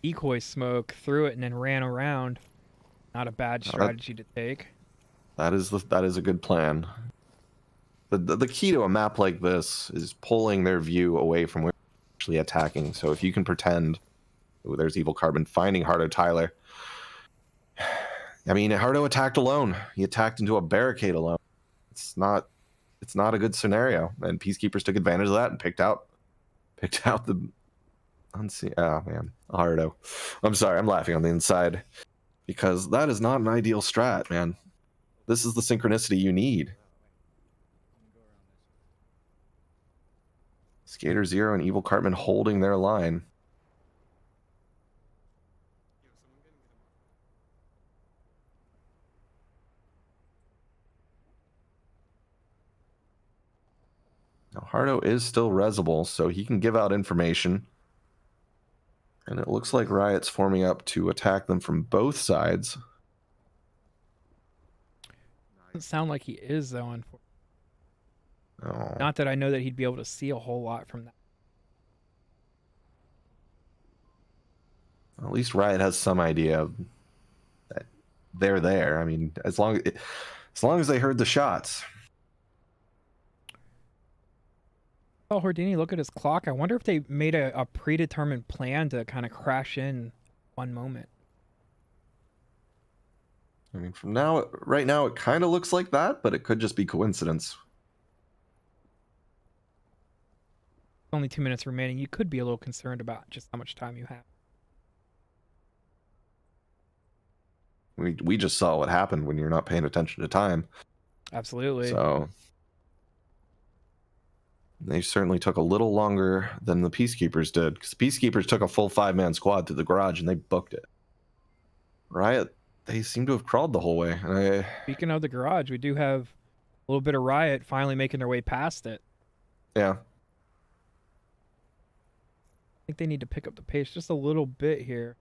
decoy smoke through it and then ran around. Not a bad strategy to take. That is a good plan. The key to a map like this is pulling their view away from where they're actually attacking. So if you can pretend, oh, there's Evil Carbon finding Hardo Tyler. I mean, Hardo attacked alone. He attacked into a barricade alone. It's not a good scenario. And Peacekeepers took advantage of that and picked out the unseen. Oh man, Hardo. I'm sorry, I'm laughing on the inside because that is not an ideal strat, man. This is the synchronicity you need. Skater Zero and Evil Cartman holding their line. Now, Hardo is still resible, so he can give out information. And it looks like Riot's forming up to attack them from both sides. Doesn't sound like he is, though. Oh. Not that I know that he'd be able to see a whole lot from that. At least Riot has some idea that they're there. I mean, as long as they heard the shots. Oh, Houdini, look at his clock. I wonder if they made a predetermined plan to kind of crash in one moment. I mean, right now, it kind of looks like that, but it could just be coincidence. Only 2 minutes remaining. You could be a little concerned about just how much time you have. We just saw what happened when you're not paying attention to time. Absolutely. So they certainly took a little longer than the Peacekeepers did, because the Peacekeepers took a full 5-man squad to the garage and they booked it. Riot, they seem to have crawled the whole way. And Speaking of the garage, we do have a little bit of Riot finally making their way past it. yeah. I think they need to pick up the pace just a little bit here.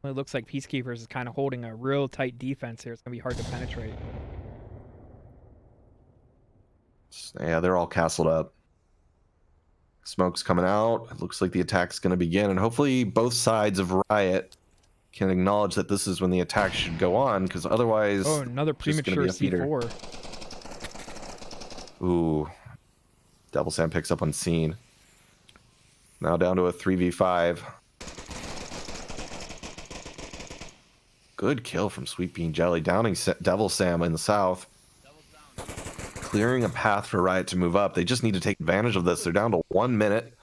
It looks like Peacekeepers is kind of holding a real tight defense here. It's going to be hard to penetrate. Yeah, they're all castled up. Smoke's coming out. It looks like the attack's going to begin, and hopefully both sides of Riot can acknowledge that this is when the attack should go on, because otherwise... Oh, another premature C4. Ooh. Devil Sam picks up unseen. Now down to a 3v5. Good kill from Sweet Bean Jelly, downing Devil Sam in the south. Clearing a path for Riot to move up. They just need to take advantage of this. They're down to 1 minute.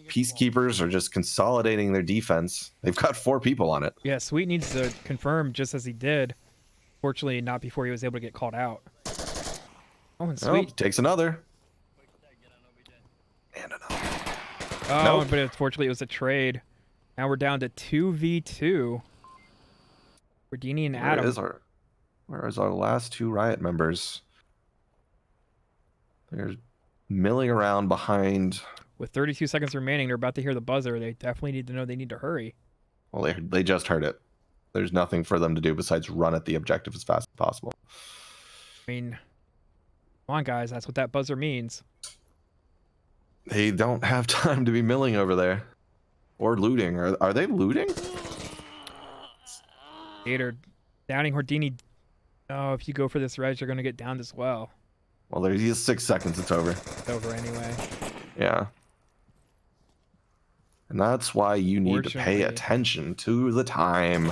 Peacekeepers are just consolidating their defense. They've got 4 people on it. Yeah, Sweet needs to confirm just as he did. Fortunately, not before he was able to get called out. Oh, and Sweet takes another. And another. Oh, Nope. but unfortunately, it was a trade. Now we're down to 2v2. Houdini and Adam. Where is our last 2 Riot members? They're milling around behind. With 32 seconds remaining, they're about to hear the buzzer. They definitely need to know they need to hurry. Well, they just heard it. There's nothing for them to do besides run at the objective as fast as possible. I mean, come on, guys. That's what that buzzer means. They don't have time to be milling over there. Or looting. Are they looting? Gator downing Houdini. Oh, if you go for this res, you're going to get downed as well. Well, there's 6 seconds. It's over. It's over anyway. Yeah. And that's why you need to pay Fortunately. attention to the time.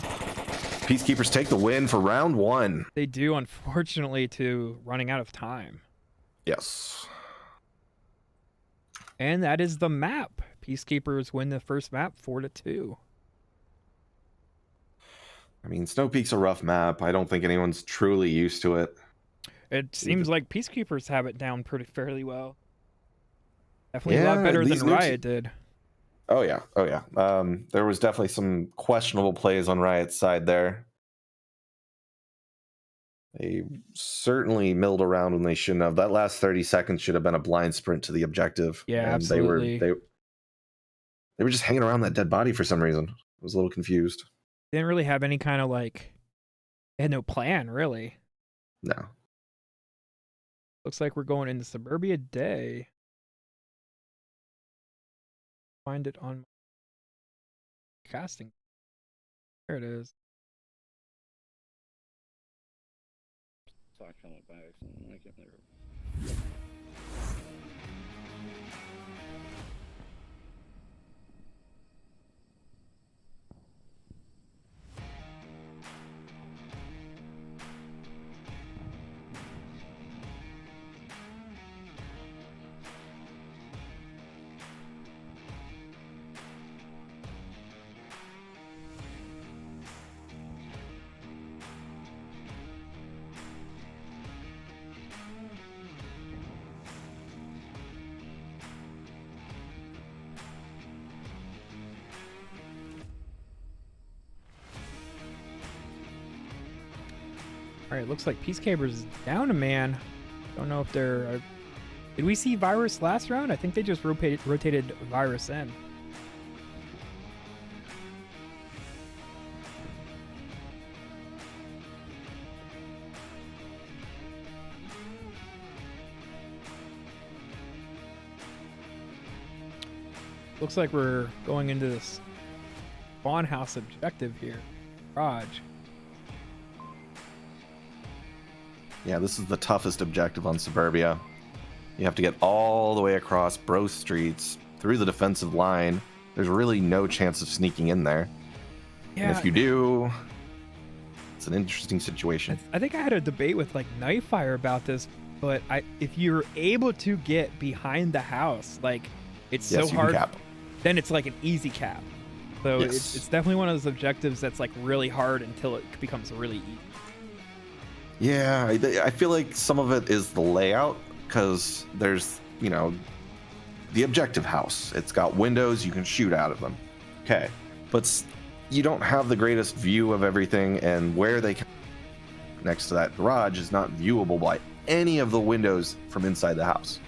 Peacekeepers take the win for round 1. They do, unfortunately, to running out of time. Yes. And that is the map. Peacekeepers win the first map 4-2. I mean, Snow Peak's a rough map. I don't think anyone's truly used to it. It seems like Peacekeepers have it down pretty fairly well. Definitely a lot better than Riot did. Oh yeah, oh yeah. There was definitely some questionable plays on Riot's side there. They certainly milled around when they shouldn't have. That last 30 seconds should have been a blind sprint to the objective. Yeah, and absolutely. They were just hanging around that dead body for some reason. I was a little confused. They didn't really have any kind of like. They had no plan, really. No. Looks like we're going into Suburbia Day. Find it on casting. There it is. Talking by accident. I can't remember. All right, looks like Peacekeepers is down a man. Don't know if they're. Did we see Virus last round? I think they just rotated Virus in. Looks like we're going into this spawn house objective here. Raj. Yeah, this is the toughest objective on Suburbia. You have to get all the way across Bro Streets through the defensive line. There's really no chance of sneaking in there. Yeah. And if you do, it's an interesting situation. I think I had a debate with like Knifefire about this, but if you're able to get behind the house, like it's Yes, so you can hard, cap. then it's like an easy cap. So Yes. it's definitely one of those objectives that's like really hard until it becomes really easy. Yeah, I feel like some of it is the layout, because there's, you know, the objective house. It's got windows, you can shoot out of them. Okay. But you don't have the greatest view of everything, and where they can next to that garage is not viewable by any of the windows from inside the house.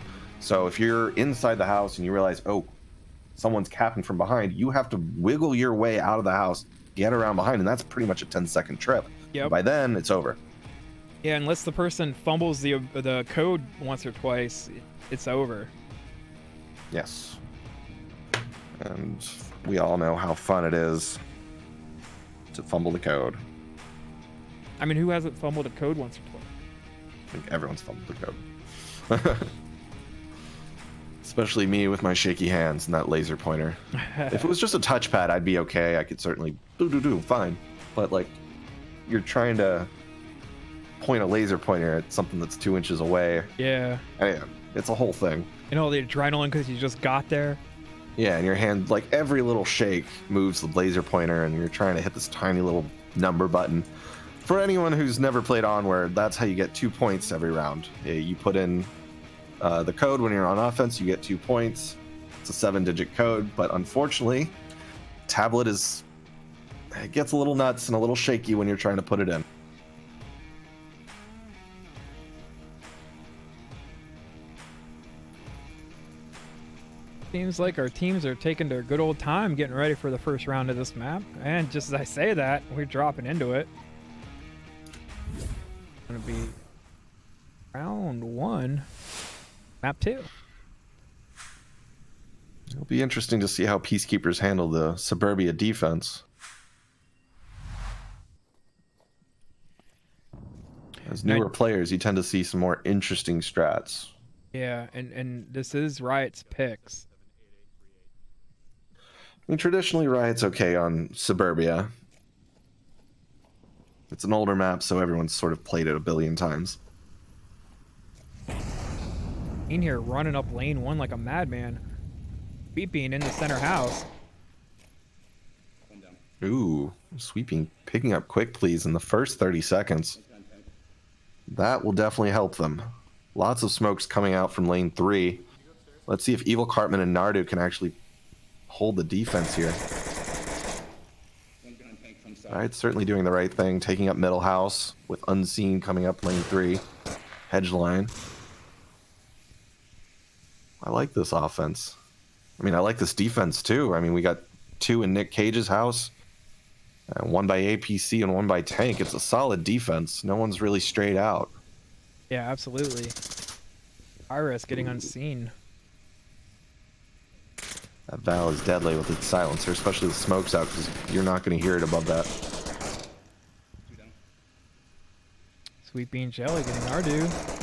So if you're inside the house and you realize, oh, someone's capping from behind, you have to wiggle your way out of the house, get around behind, and that's pretty much a 10-second trip. Yep. By then, it's over. Yeah, unless the person fumbles the code once or twice, it's over. Yes. And we all know how fun it is to fumble the code. I mean, who hasn't fumbled a code once or twice? I think everyone's fumbled the code. Especially me with my shaky hands and that laser pointer. If it was just a touchpad, I'd be okay. I could certainly do fine. But like, you're trying to point a laser pointer at something that's 2 inches away. Yeah. It's a whole thing. And all the adrenaline because you just got there. Yeah, and your hand, like every little shake moves the laser pointer, and you're trying to hit this tiny little number button. For anyone who's never played Onward, that's how you get 2 points every round. You put in the code when you're on offense, you get 2 points. It's a 7-digit code, but unfortunately, tablet it gets a little nuts and a little shaky when you're trying to put it in. Seems like our teams are taking their good old time getting ready for the first round of this map. And just as I say that, we're dropping into it. It's gonna be round 1, map 2. It'll be interesting to see how Peacekeepers handle the Suburbia defense. As newer players, you tend to see some more interesting strats. Yeah, and this is Riot's picks. I mean, traditionally, Riot's okay on Suburbia. It's an older map, so everyone's sort of played it a billion times. In here, running up lane 1 like a madman. Beeping in the center house. One down. Ooh, sweeping, picking up quick, please, in the first 30 seconds. That will definitely help them. Lots of smokes coming out from lane 3. Let's see if Evil Cartman and Nardu can actually hold the defense here. One behind tank from side. All right, certainly doing the right thing, taking up middle house with Unseen coming up lane 3. Hedge line. I like this offense. I mean, I like this defense too. I mean, we got 2 in Nick Cage's house, 1 by APC and 1 by tank. It's a solid defense. No one's really strayed out. Yeah, absolutely. Iris getting unseen. That Val is deadly with its silencer, especially the smokes out, because you're not going to hear it above that. 2 down. Sweet Bean Jelly getting Nardu.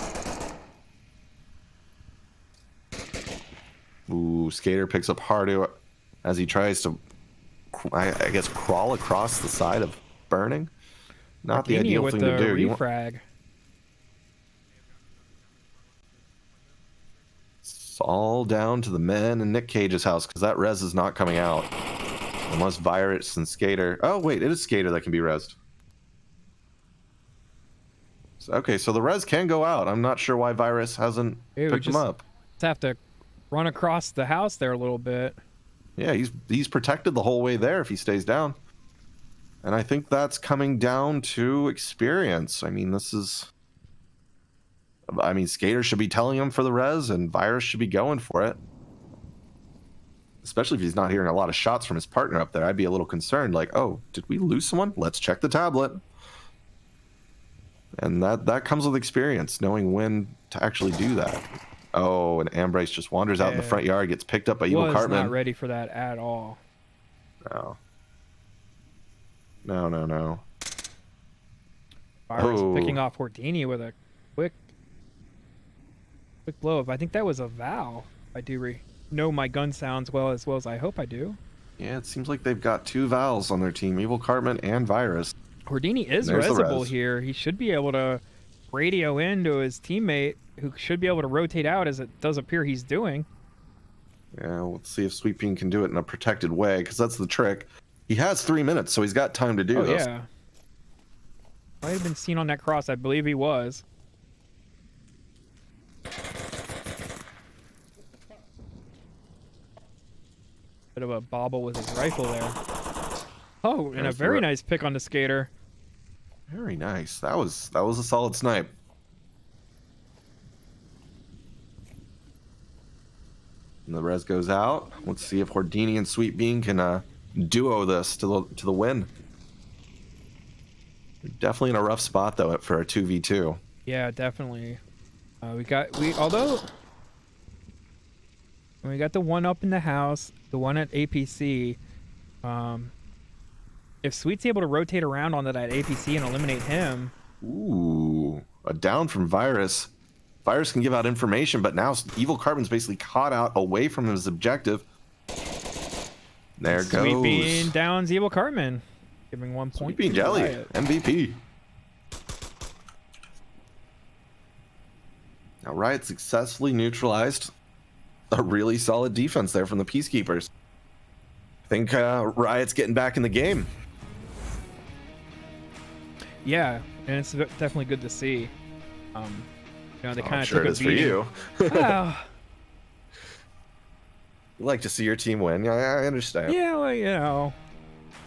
Ooh, Skater picks up Hardu as he tries to, I guess, crawl across the side of Burning. Not the ideal with thing the to do. You want- refrag. It's all down to the men in Nick Cage's house, because that res is not coming out. Unless Virus and Skater... Oh, wait, it is Skater that can be resed. Okay, so the res can go out. I'm not sure why Virus hasn't Hey, we picked him just- up. Just have to run across the house there a little bit. Yeah, he's protected the whole way there if he stays down. And I think that's coming down to experience. I mean, Skater should be telling him for the res, and Virus should be going for it. Especially if he's not hearing a lot of shots from his partner up there. I'd be a little concerned, like, oh, did we lose someone? Let's check the tablet. And that comes with experience, knowing when to actually do that. Oh, and Ambrice just wanders out in the front yard, gets picked up by Evil Was Cartman. not ready for that at all. No. Virus Oh. picking off Hordini with a quick blow. I think that was a Val. I do know my gun sounds well as I hope I do. Yeah, it seems like they've got 2 Vals on their team, Evil Cartman and Virus. Hordini is There's the resable res. here. He should be able to radio into his teammate, who should be able to rotate out, as it does appear he's doing. Yeah, let's see if Sweet Bean can do it in a protected way, because that's the trick. He has 3 minutes, so he's got time to do this. Yeah. Might have been seen on that cross. I believe he was. Bit of a bobble with his rifle there. Oh, and a There's the very ro- nice pick on the skater. Very nice. That was a solid snipe. And the res goes out. Let's see if Hordini and Sweet Bean can duo this to the win. We're definitely in a rough spot though for a 2v2. Yeah, definitely. We got the one up in the house, the one at APC. If Sweet's able to rotate around onto that APC and eliminate him. Ooh, a down from Virus. Virus can give out information, but now Evil Carbon's basically caught out away from his objective. There goes. Sweet Bean downs Evil Cartman, giving 1 point. Sweet Bean Jelly, Riot. MVP. Now Riot successfully neutralized a really solid defense there from the Peacekeepers. I think Riot's getting back in the game. Yeah, and it's definitely good to see. They kind I'm of sure took it a is for beating. you. Well, You like to see your team win. Yeah, I understand. yeah, well,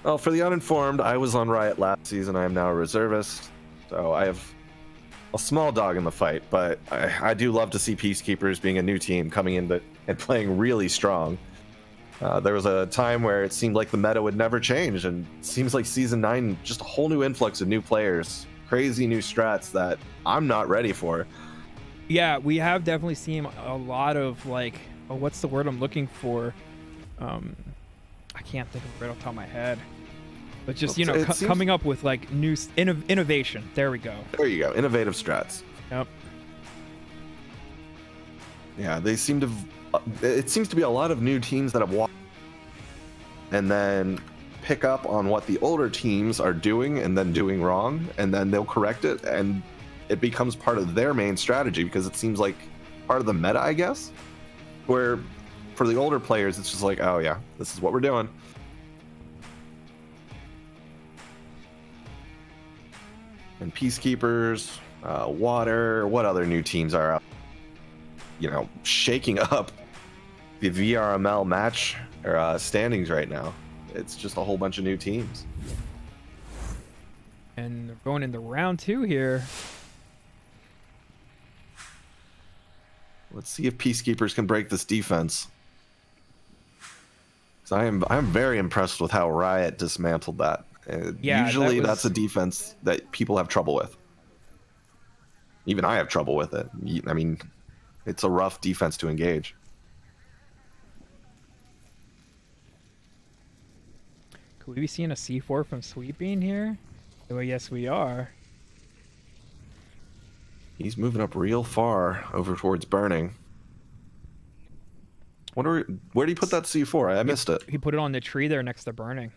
Well, for the uninformed, I was on Riot last season. I am now a reservist, so I have a small dog in the fight. But I do love to see Peacekeepers being a new team coming in and playing really strong. There was a time where it seemed like the meta would never change, and it seems like Season 9, just a whole new influx of new players, crazy new strats that I'm not ready for. yeah, we have definitely seen a lot of what's the word I'm looking for? I can't think of it right off the top of my head. But just Well, it seems- coming up with new innovation. There we go. There you go, innovative strats. Yep. Yeah, they seem to. It seems to be a lot of new teams that have walked and then pick up on what the older teams are doing and then doing wrong, and then they'll correct it, and it becomes part of their main strategy because it seems like part of the meta, I guess. Where for the older players, it's just like, oh yeah, this is what we're doing. And Peacekeepers, Water, what other new teams are out? Shaking up the VRML match or standings right now. It's just a whole bunch of new teams. And they're going into round 2 here. Let's see if Peacekeepers can break this defense. 'Cause I'm very impressed with how Riot dismantled that. Yeah, Usually that was- that's a defense that people have trouble with. Even I have trouble with it. I mean, it's a rough defense to engage. Could we be seeing a C4 from Sweet Bean here? Well, yes, we are. He's moving up real far over towards Burning. Where do you put that C4? I missed it. He put it on the tree there next to Burning.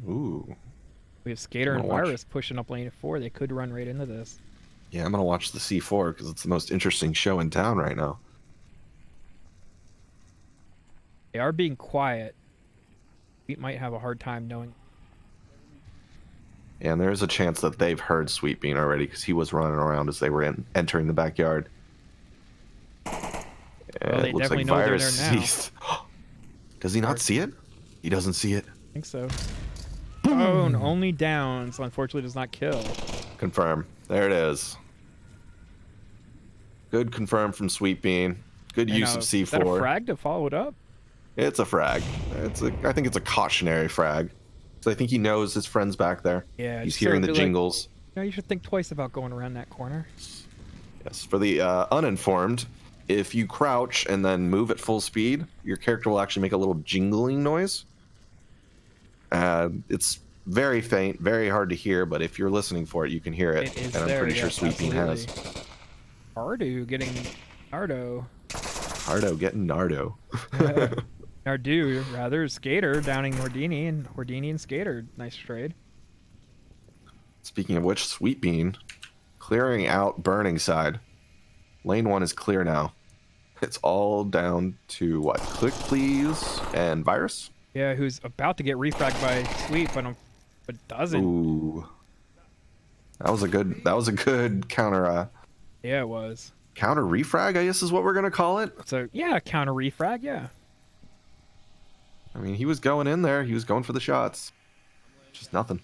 Ooh. We have Skater I'm and gonna watch. Virus pushing up lane 4. They could run right into this. Yeah, I'm going to watch the C4 because it's the most interesting show in town right now. They are being quiet. We might have a hard time knowing. And there's a chance that they've heard Sweet Bean already because he was running around as they were entering the backyard. Well, they definitely know they're there now. sees. Does he not see it? He doesn't see it. I think so. Oh, and only downs. Unfortunately, does not kill. Confirm. There it is. Good confirm from Sweet Bean. Good use of Is that a C4. frag to follow it up? It's a frag. I think it's a cautionary frag. So I think he knows his friend's back there. Yeah, He's just hearing so the it'd be like- jingles. You should think twice about going around that corner. Yes. For the uninformed, if you crouch and then move at full speed, your character will actually make a little jingling noise. It's very faint, very hard to hear, but if you're listening for it, you can hear it. It is and I'm there, pretty sure yes, Sweet Bean has. absolutely. Ardu getting Nardo. Nardo getting Nardo. Nardu, rather, Skater downing Hordini, and Hordini and Skater. Nice trade. Speaking of which, Sweet Bean clearing out Burning side. Lane 1 is clear now. It's all down to what? Click Please and Virus? Yeah, who's about to get refragged by Sweet, but doesn't. Ooh. That was a good counter Yeah, it was. counter refrag, I guess is what we're gonna call it. So, yeah, counter refrag, yeah. I mean, he was going in there. He was going for the shots. Just nothing.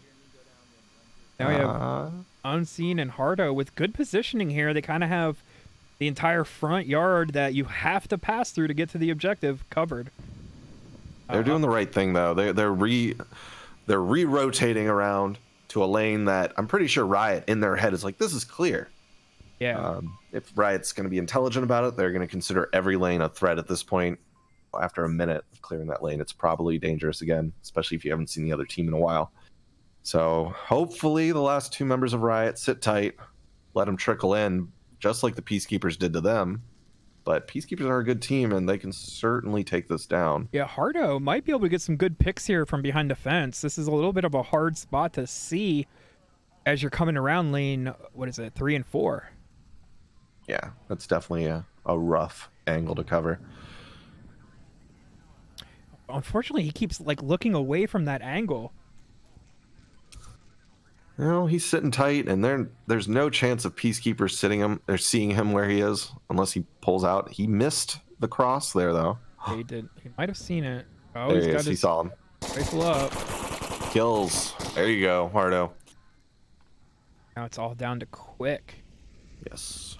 Now we have Unseen and Hardo with good positioning here. They kind of have the entire front yard that you have to pass through to get to the objective covered. They're doing the right thing though. They're re-rotating around to a lane that I'm pretty sure Riot in their head is like, this is clear. Yeah. If Riot's going to be intelligent about it, they're going to consider every lane a threat at this point. After a minute of clearing that lane, it's probably dangerous again, especially if you haven't seen the other team in a while. So hopefully the last two members of Riot sit tight, let them trickle in, just like the Peacekeepers did to them. But Peacekeepers are a good team, and they can certainly take this down. Yeah, Hardo might be able to get some good picks here from behind the fence. This is a little bit of a hard spot to see as you're coming around lane, 3 and 4? Yeah, that's definitely a rough angle to cover. Unfortunately, he keeps like looking away from that angle. You know, he's sitting tight, and there's no chance of Peacekeepers sitting him or seeing him where he is unless he pulls out. He missed the cross there, though. Yeah, he did. He might have seen it. Oh, There he's he got is. his He saw him. rifle up. Kills. There you go, Hardo. Now it's all down to Quick. Yes.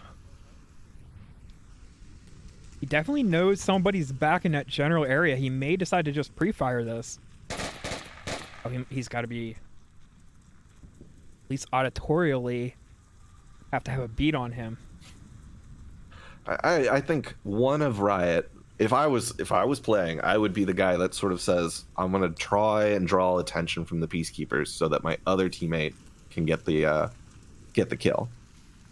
He definitely knows somebody's back in that general area. He may decide to just pre-fire this. Oh, he's got to be, at least auditorially, have to have a beat on him. I think one of Riot, if I was playing, I would be the guy that sort of says, I'm going to try and draw attention from the Peacekeepers so that my other teammate can get the kill.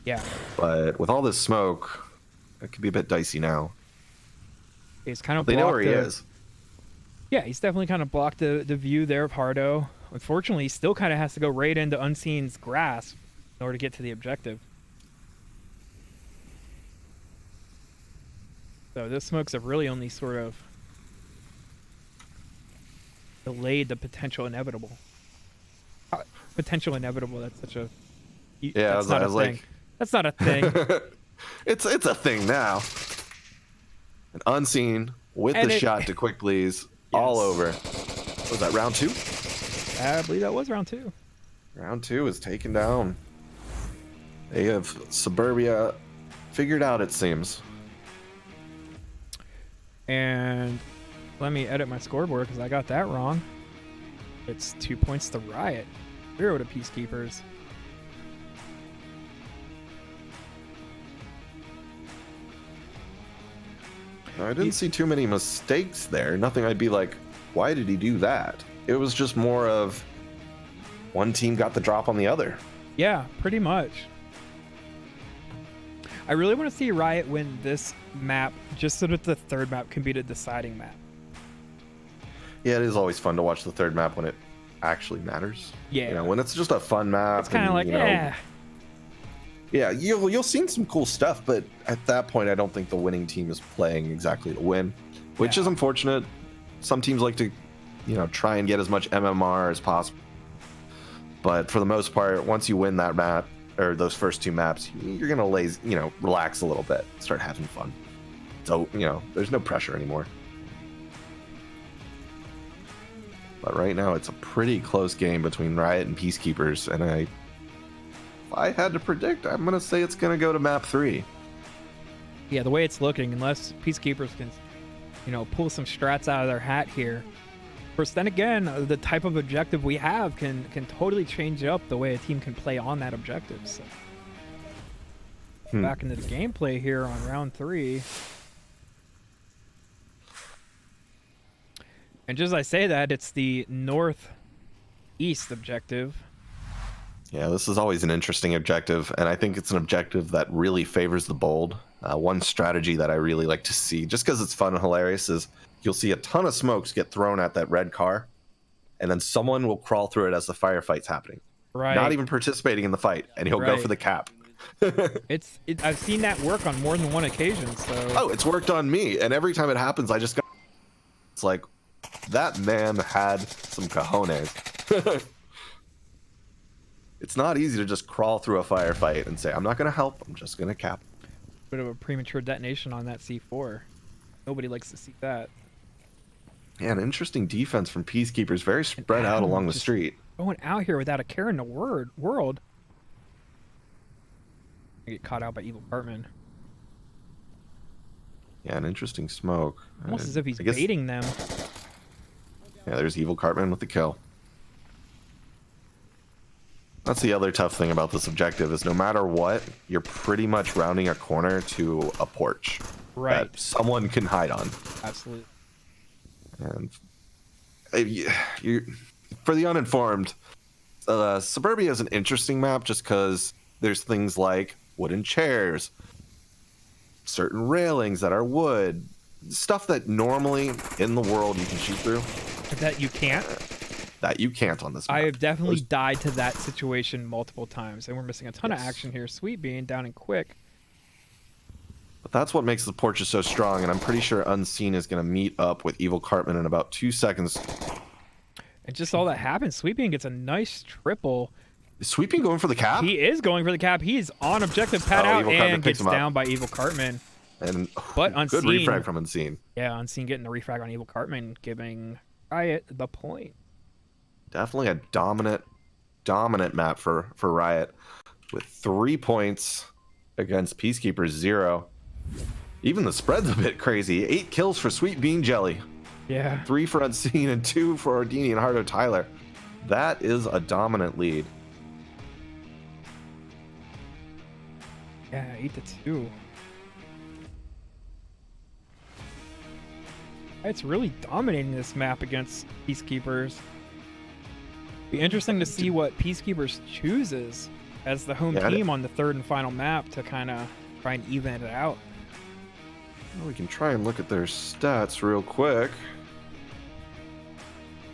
Yeah. But with all this smoke, it could be a bit dicey now. He's kind of They know where he is. Yeah, he's definitely kind of blocked the view there of Hardo. Unfortunately, he still kind of has to go right into Unseen's grasp in order to get to the objective. So those smokes have really only sort of delayed the potential inevitable. Potential inevitable, that's such a... Yeah, that's not a thing. That's not a thing. It's a thing now. An Unseen with And the it- shot to Quick Please all over. What was that, round 2? I believe that was round 2. Round 2 is taken down. They have Suburbia figured out, it seems. And let me edit my scoreboard because I got that wrong. It's 2 points to Riot, 0 to Peacekeepers. I didn't see too many mistakes there. Nothing I'd be like, why did he do that? It was just more of one team got the drop on the other. Yeah, pretty much. I really want to see Riot win this map just so that the third map can be the deciding map. Yeah, it is always fun to watch the third map when it actually matters. Yeah. You know, when it's just a fun map. It's kind of and, like, you know, yeah. Yeah, you'll see some cool stuff, but at that point, I don't think the winning team is playing exactly to win, which is unfortunate. Some teams like to, you know, try and get as much MMR as possible. But for the most part, once you win that map or those first two maps, you're gonna relax a little bit, start having fun. So there's no pressure anymore. But right now, it's a pretty close game between Riot and Peacekeepers, and if I had to predict, I'm gonna say it's gonna go to map 3. Yeah, the way it's looking, unless Peacekeepers can, pull some strats out of their hat here. Of course, then again, the type of objective we have can totally change up the way a team can play on that objective. So, back into the gameplay here on round 3. And just as I say that, it's the northeast objective. Yeah, this is always an interesting objective, and I think it's an objective that really favors the bold. One strategy that I really like to see, just because it's fun and hilarious, is you'll see a ton of smokes get thrown at that red car, and then someone will crawl through it as the firefight's happening. Right. Not even participating in the fight, and he'll go Right. for the cap. I've seen that work on more than one occasion. So. Oh, it's worked on me, and every time it happens, I just go. It's like, that man had some cojones. It's not easy to just crawl through a firefight and say, I'm not going to help, I'm just going to cap. Bit of a premature detonation on that C4. Nobody likes to see that. Yeah, an interesting defense from Peacekeepers, very spread out Adam along the just street. Going out here without a care in the world. I get caught out by Evil Cartman. Yeah, an interesting smoke. Almost as if he's I guess- baiting them. Yeah, there's Evil Cartman with the kill. That's the other tough thing about this objective is no matter what, you're pretty much rounding a corner to a porch Right. that someone can hide on. Absolutely. And for the uninformed, Suburbia is an interesting map just because there's things like wooden chairs, certain railings that are wood, stuff that normally in the world you can shoot through That you can't. that you can't on this map. I have definitely died to that situation multiple times, and we're missing a ton of Yes. action here. Sweet Bean down and quick. But that's what makes the porches so strong, and I'm pretty sure Unseen is going to meet up with Evil Cartman in about 2 seconds. And just all that happens. Sweet Bean gets a nice triple. Is Sweeping going for the cap? He is going for the cap. He's on objective, pad Oh, out, Evil Cartman and picks gets him up. down by Evil Cartman. And But good Unseen. refrag from Unseen. Yeah, Unseen getting the refrag on Evil Cartman, giving Riot the point. Definitely a dominant map for Riot with 3 points against Peacekeepers 0. Even the spread's a bit crazy. 8 kills for Sweet Bean Jelly, Yeah. 3 for Unseen, and 2 for Ordini and Hardo Tyler. That is a dominant lead. Yeah, 8-2. It's really dominating this map against Peacekeepers. Be interesting to see what Peacekeepers chooses as the home Yeah, team on the third and final map to kind of try and even it out. Well, we can try and look at their stats real quick.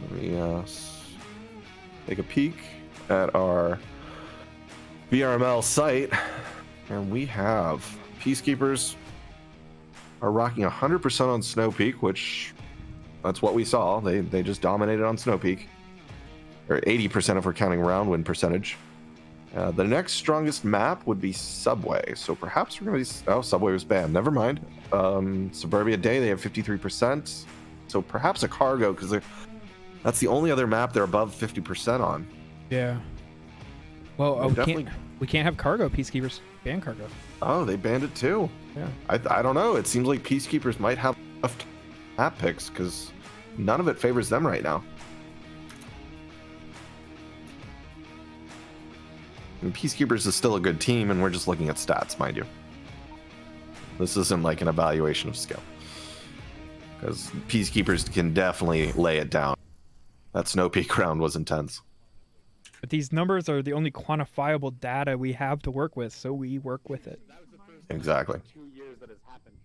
Let me take a peek at our VRML site, and we have Peacekeepers are rocking 100% on Snow Peak, which that's what we saw. They just dominated on Snow Peak, or 80% if we're counting round win percentage. The next strongest map would be Subway, so perhaps we're going to be... Oh, Subway was banned. Never mind. Suburbia Day, they have 53%, so perhaps a Cargo, because that's the only other map they're above 50% on. Yeah. Well, Well, definitely- we can't have Cargo. Peacekeepers ban Cargo. Oh, they banned it too. Yeah. I don't know. It seems like Peacekeepers might have left map picks because none of it favors them right now. And Peacekeepers is still a good team, and we're just looking at stats, mind you. This isn't like an evaluation of skill. Because Peacekeepers can definitely lay it down. That Snow Peak round was intense. But these numbers are the only quantifiable data we have to work with, so we work with it. Exactly. 2 years that has happened.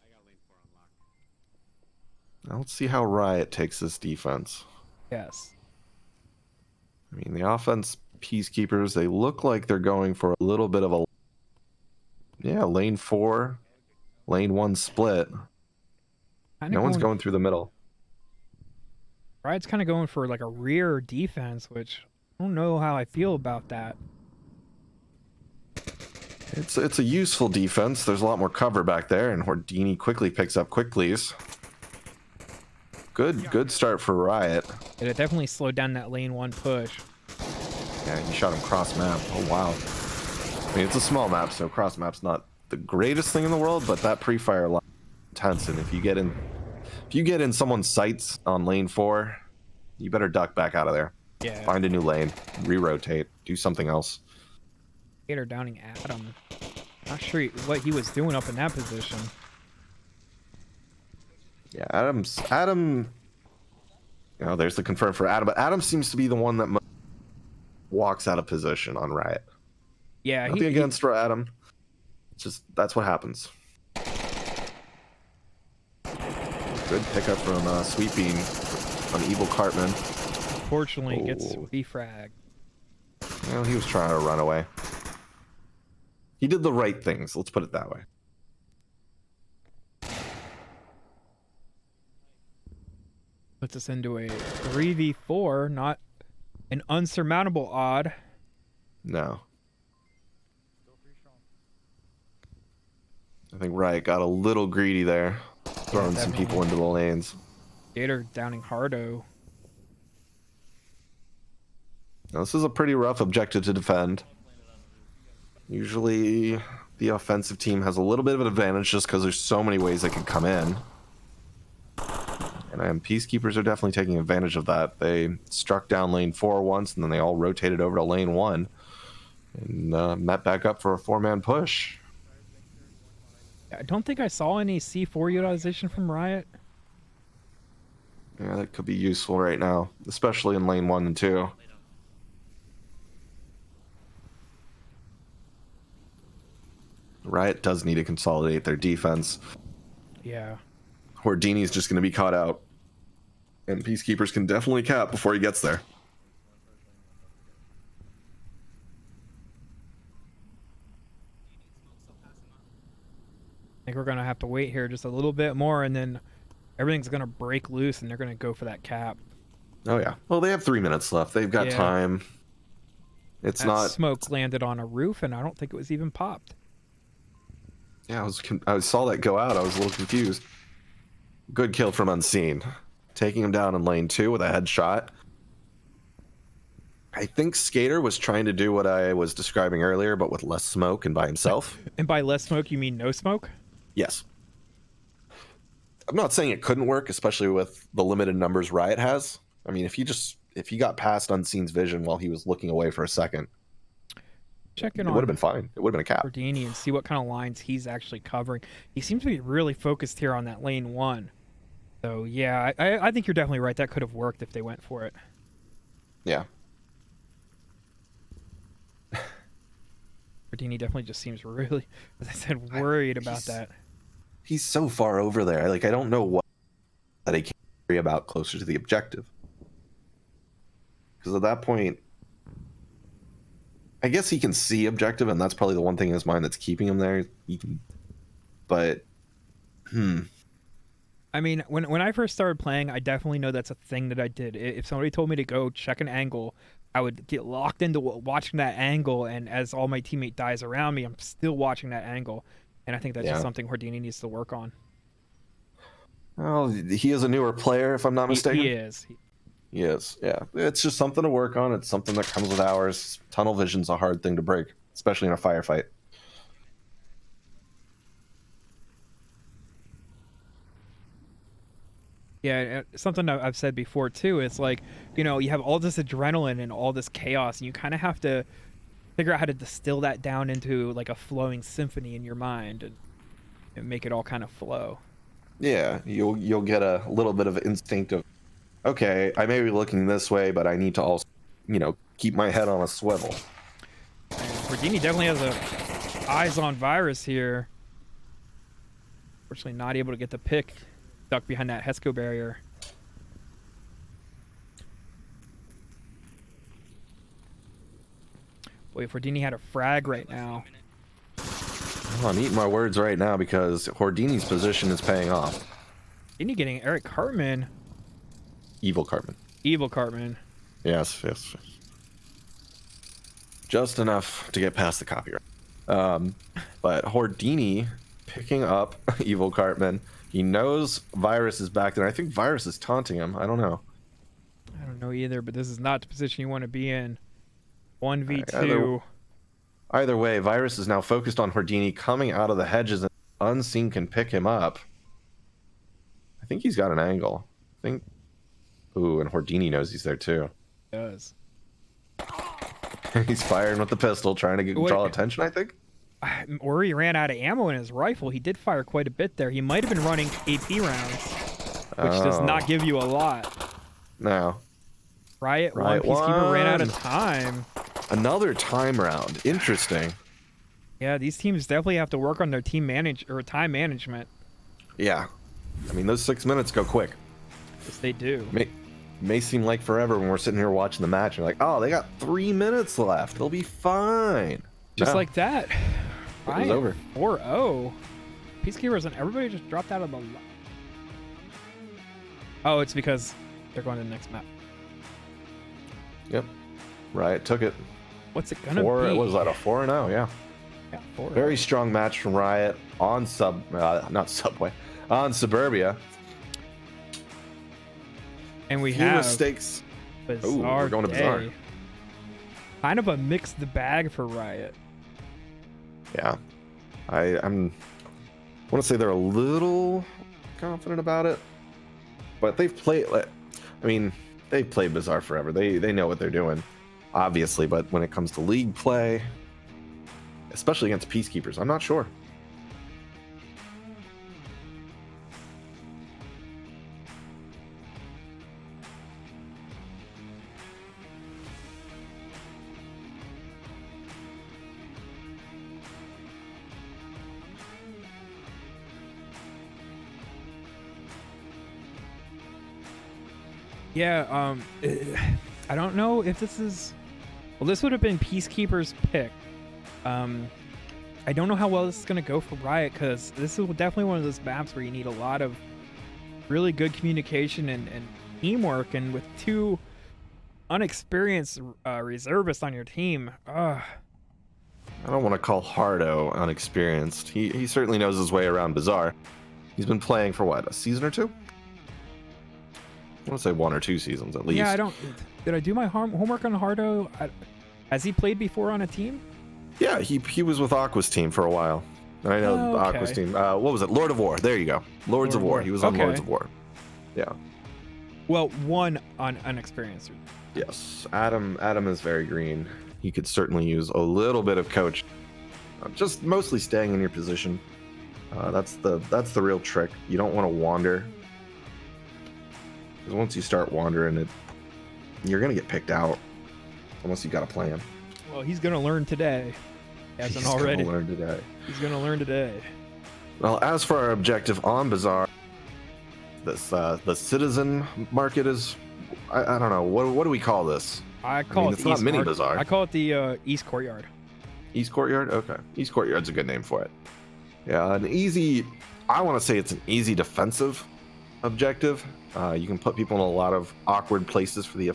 Alright, I got lane 4 unlocked. Now let's see how Riot takes this defense. Yes. I mean, the offense, Peacekeepers, they look like they're going for a little bit of a... Yeah, lane 4, lane 1 split. No one's going through the middle. Riot's kind of going for like a rear defense, which I don't know how I feel about that. It's a useful defense. There's a lot more cover back there, and Hordini quickly picks up quicklies. Good start for Riot. And it definitely slowed down that lane 1 push. Yeah, he shot him cross map. Oh wow. I mean, it's a small map, so cross map's not the greatest thing in the world, but that pre-fire line is intense, and if you get in someone's sights on lane 4, you better duck back out of there. Yeah. Find a new lane, re-rotate, do something else. Gator downing Adam. Not sure what he was doing up in that position. Yeah, Adam. You know, there's the confirm for Adam, but Adam seems to be the one that walks out of position on Riot. Yeah, Nothing against Adam. It's just that's what happens. Good pickup from Sweet Bean on Evil Cartman. unfortunately gets Oh. refrag. Well, he was trying to run away. He did the right things. Let's put it that way. Puts us into a 3v4, not an unsurmountable odd. No. I think Riot got a little greedy there. throwing some people into the lanes. Gator downing Hardo. Now, this is a pretty rough objective to defend. Usually the offensive team has a little bit of an advantage just because there's so many ways they can come in. And Peacekeepers are definitely taking advantage of that. They struck down lane 4 once, and then they all rotated over to lane 1 and met back up for a 4-man push. I don't think I saw any C4 utilization from Riot. Yeah, that could be useful right now, especially in lane 1 and 2. Riot does need to consolidate their defense. Yeah. Hordini's just going to be caught out. And Peacekeepers can definitely cap before he gets there. I think we're going to have to wait here just a little bit more, and then everything's going to break loose, and they're going to go for that cap. Oh, yeah. Well, they have 3 minutes left. They've got time. It's that not... smoke landed on a roof, and I don't think it was even popped. Yeah, I saw that go out. I was a little confused. Good kill from Unseen. Taking him down in lane 2 with a headshot. I think Skater was trying to do what I was describing earlier, but with less smoke and by himself. And by less smoke, you mean no smoke? Yes. I'm not saying it couldn't work, especially with the limited numbers Riot has. I mean, if he got past Unseen's vision while he was looking away for a second, check in it on would have been fine. It would have been a cap. Hordini and see what kind of lines he's actually covering. He seems to be really focused here on that lane 1. So yeah, I think you're definitely right. That could have worked if they went for it. Yeah. Hordini definitely just seems really, as I said, worried about that. He's so far over there. Like, I don't know what that he can worry about closer to the objective. Because at that point, I guess he can see objective, and that's probably the one thing in his mind that's keeping him there. He can, but, I mean, when I first started playing, I definitely know that's a thing that I did. If somebody told me to go check an angle, I would get locked into watching that angle, and as all my teammate dies around me, I'm still watching that angle. And I think that's just something Hordini needs to work on. Well, he is a newer player, if I'm not mistaken. He is. He is, yeah. It's just something to work on. It's something that comes with hours. Tunnel vision's a hard thing to break, especially in a firefight. Yeah, something I've said before too. It's like, you know, you have all this adrenaline and all this chaos, and you kind of have to figure out how to distill that down into like a flowing symphony in your mind and make it all kind of flow. Yeah, you'll get a little bit of instinct of, okay, I may be looking this way, but I need to also, you know, keep my head on a swivel. And Hordini definitely has a eyes on Virus here. Fortunately, not able to get the pick. Stuck behind that Hesco barrier. Boy, if Hordini had a frag right now. Well, I'm eating my words right now because Hordini's position is paying off. Hordini getting Eric Cartman. Evil Cartman. Evil Cartman. Yes. Just enough to get past the copyright. But Hordini picking up Evil Cartman. He knows Virus is back there. I think Virus is taunting him. I don't know. I don't know either, but this is not the position you want to be in. 1v2. Either way, Virus is now focused on Hordini coming out of the hedges, and Unseen can pick him up. I think he's got an angle. I think. Ooh, and Hordini knows he's there too. He does. He's firing with the pistol, trying to draw attention, I think. Or he ran out of ammo in his rifle. He did fire quite a bit there. He might have been running AP rounds, which does not give you a lot. No. Riot 1, Peacekeeper ran out of time. Another time round. Interesting. Yeah, these teams definitely have to work on their time management. Yeah. I mean, those 6 minutes go quick. Yes, they do. May seem like forever when we're sitting here watching the match. You're like, oh, they got 3 minutes left. They'll be fine. Just like that. It was over. 4-0. Peacekeepers and everybody just dropped out of the... Oh, it's because they're going to the next map. Yep. Riot took it. What's it gonna be? What was that, a 4-0? Yeah. Yeah, 4-0. Very strong match from Riot on not Subway, On Suburbia, And we few have mistakes. Bizarre we're going to Day. Bizarre. Kind of a mixed bag for Riot. Yeah, I want to say they're a little confident about it, but they've played. I mean, they've played Bizarre forever. They know what they're doing, obviously. But when it comes to league play, especially against Peacekeepers, I'm not sure. Yeah, I don't know if this is... Well, this would have been Peacekeeper's pick. I don't know how well this is going to go for Riot, because this is definitely one of those maps where you need a lot of really good communication and teamwork, and with two unexperienced reservists on your team, I don't want to call Hardo unexperienced. He certainly knows his way around Bizarre. He's been playing for what, a season or two? I want to say 1 or 2 seasons at least. yeah, I don't... Did I do my homework on Hardo? Has he played before on a team? Yeah, he was with Aqua's team for a while. I know Oh, okay. Aqua's team. What was it? Lord of War. There you go. Lords Lord of of War. War. He was on Okay. Lords of War. Yeah. Well, one on unexperienced. Yes. Adam is very green. He could certainly use a little bit of coach. Just mostly staying in your position. That's the real trick. You don't want to wander. Because once you start wandering, you're gonna get picked out. Unless you got a plan. Well, he's going to learn today. Hasn't He's already. gonna learn today. He's going to learn today. Well, as for our objective on Bizarre, this the citizen market is, I don't know, what do we call this? I call it it's the not East mini Court- Bazaar. I call it the East Courtyard. East Courtyard? Okay. East Courtyard's a good name for it. Yeah, I want to say it's an easy defensive objective. You can put people in a lot of awkward places for the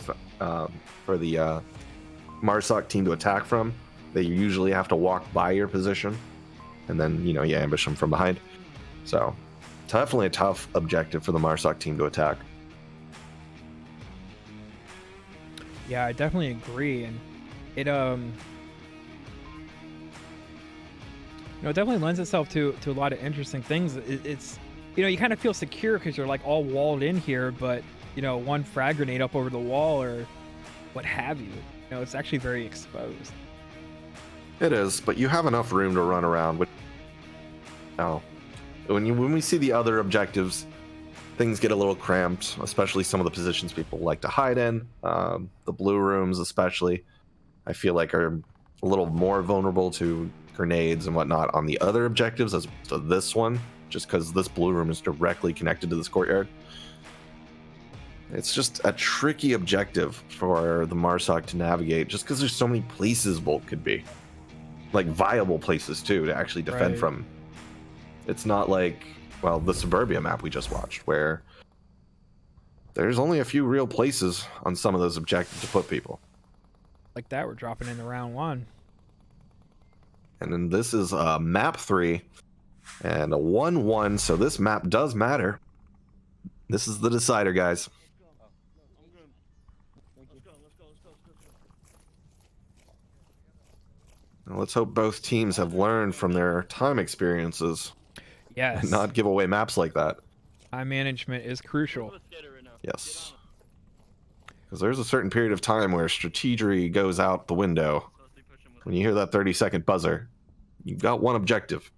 Marsoc team to attack from. They usually have to walk by your position, and then you ambush them from behind. So definitely a tough objective for the Marsoc team to attack. Yeah, I definitely agree, and it it definitely lends itself to a lot of interesting things. It's you kind of feel secure because you're like all walled in here, but one frag grenade up over the wall or what have you, it's actually very exposed. It is, but you have enough room to run around. Now, when we see the other objectives, things get a little cramped, especially some of the positions people like to hide in. The blue rooms, especially, I feel like are a little more vulnerable to grenades and whatnot on the other objectives as opposed to this one, just because this blue room is directly connected to this courtyard. It's just a tricky objective for the Marsoc to navigate, just because there's so many places Volt could be. Like, viable places, too, to actually defend Right. from. It's not like, well, the Suburbia map we just watched, where there's only a few real places on some of those objectives to put people. Like that, we're dropping into round 1. And then this is map 3 and a 1-1, so this map does matter. This is the decider, guys. I'm good. Let's go. Now, let's hope both teams have learned from their time experiences Yes, and not give away maps like that. time management is crucial. Yes. Because there's a certain period of time where strategy goes out the window. When you hear that 30-second buzzer, you've got one objective.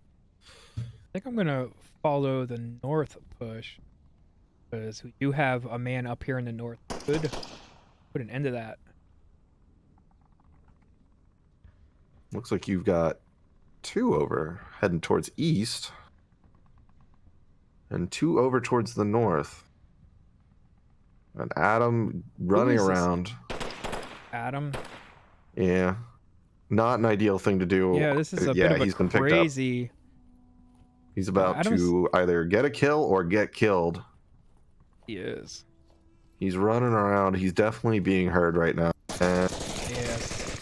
I think I'm gonna follow the north push because we do have a man up here in the north. Could put an end to that. Looks like you've got 2 over heading towards east and 2 over towards the north. And Adam running is this? around. Adam. Yeah. Not an ideal thing to do. Yeah, this is a Yeah, bit of he's a been picked up. crazy. He's about Adam's- to either get a kill or get killed. He is. He's running around. He's definitely being heard right now. And Yes.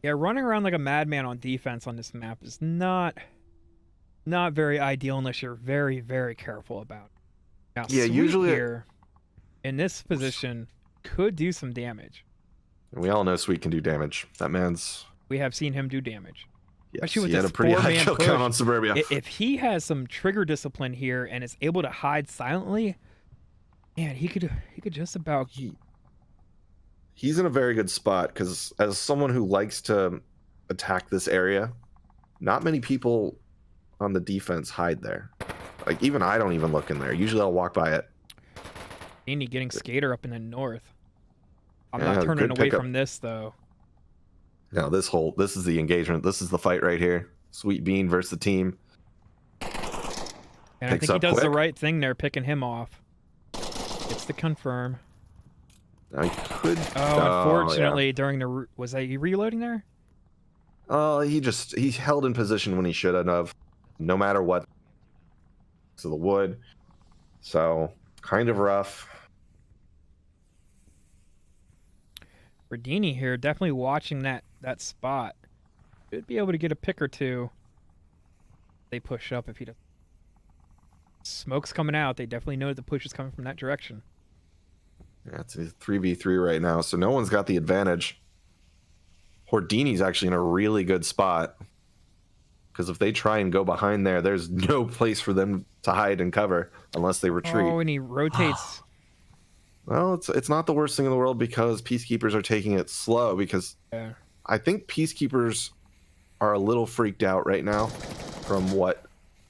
Yeah, running around like a madman on defense on this map is not not very ideal unless you're very, very careful about it. Now, Yeah, Sweet usually here in this position could do some damage. We all know Sweet can do damage. That man's... We have seen him do damage. Yes, Especially with he had a this pretty high four-man kill push. count on Suburbia. If he has some trigger discipline here and is able to hide silently, man, he could just about... He's in a very good spot because as someone who likes to attack this area, not many people on the defense hide there. Like, even I don't even look in there. Usually I'll walk by it. Andy getting Skater up in the north. I'm Yeah, not turning good away pickup. from this, though. No, this is the engagement. This is the fight right here. Sweet Bean versus the team. And I Picks think he up does the quick. right thing there, picking him off. Gets to confirm. I could... Unfortunately, during the... Was he reloading there? He held in position when he shouldn't have. No matter what. To the wood. So, kind of rough. Verdini here, definitely watching that spot. Should be able to get a pick or two. They push up if he does. Smoke's coming out. They definitely know that the push is coming from that direction. Yeah, it's a 3v3 right now, so no one's got the advantage. Hordini's actually in a really good spot. Because if they try and go behind there, there's no place for them to hide and cover unless they retreat. Oh, and he rotates. Well, it's not the worst thing in the world because Peacekeepers are taking it slow because Yeah. I think Peacekeepers are a little freaked out right now from what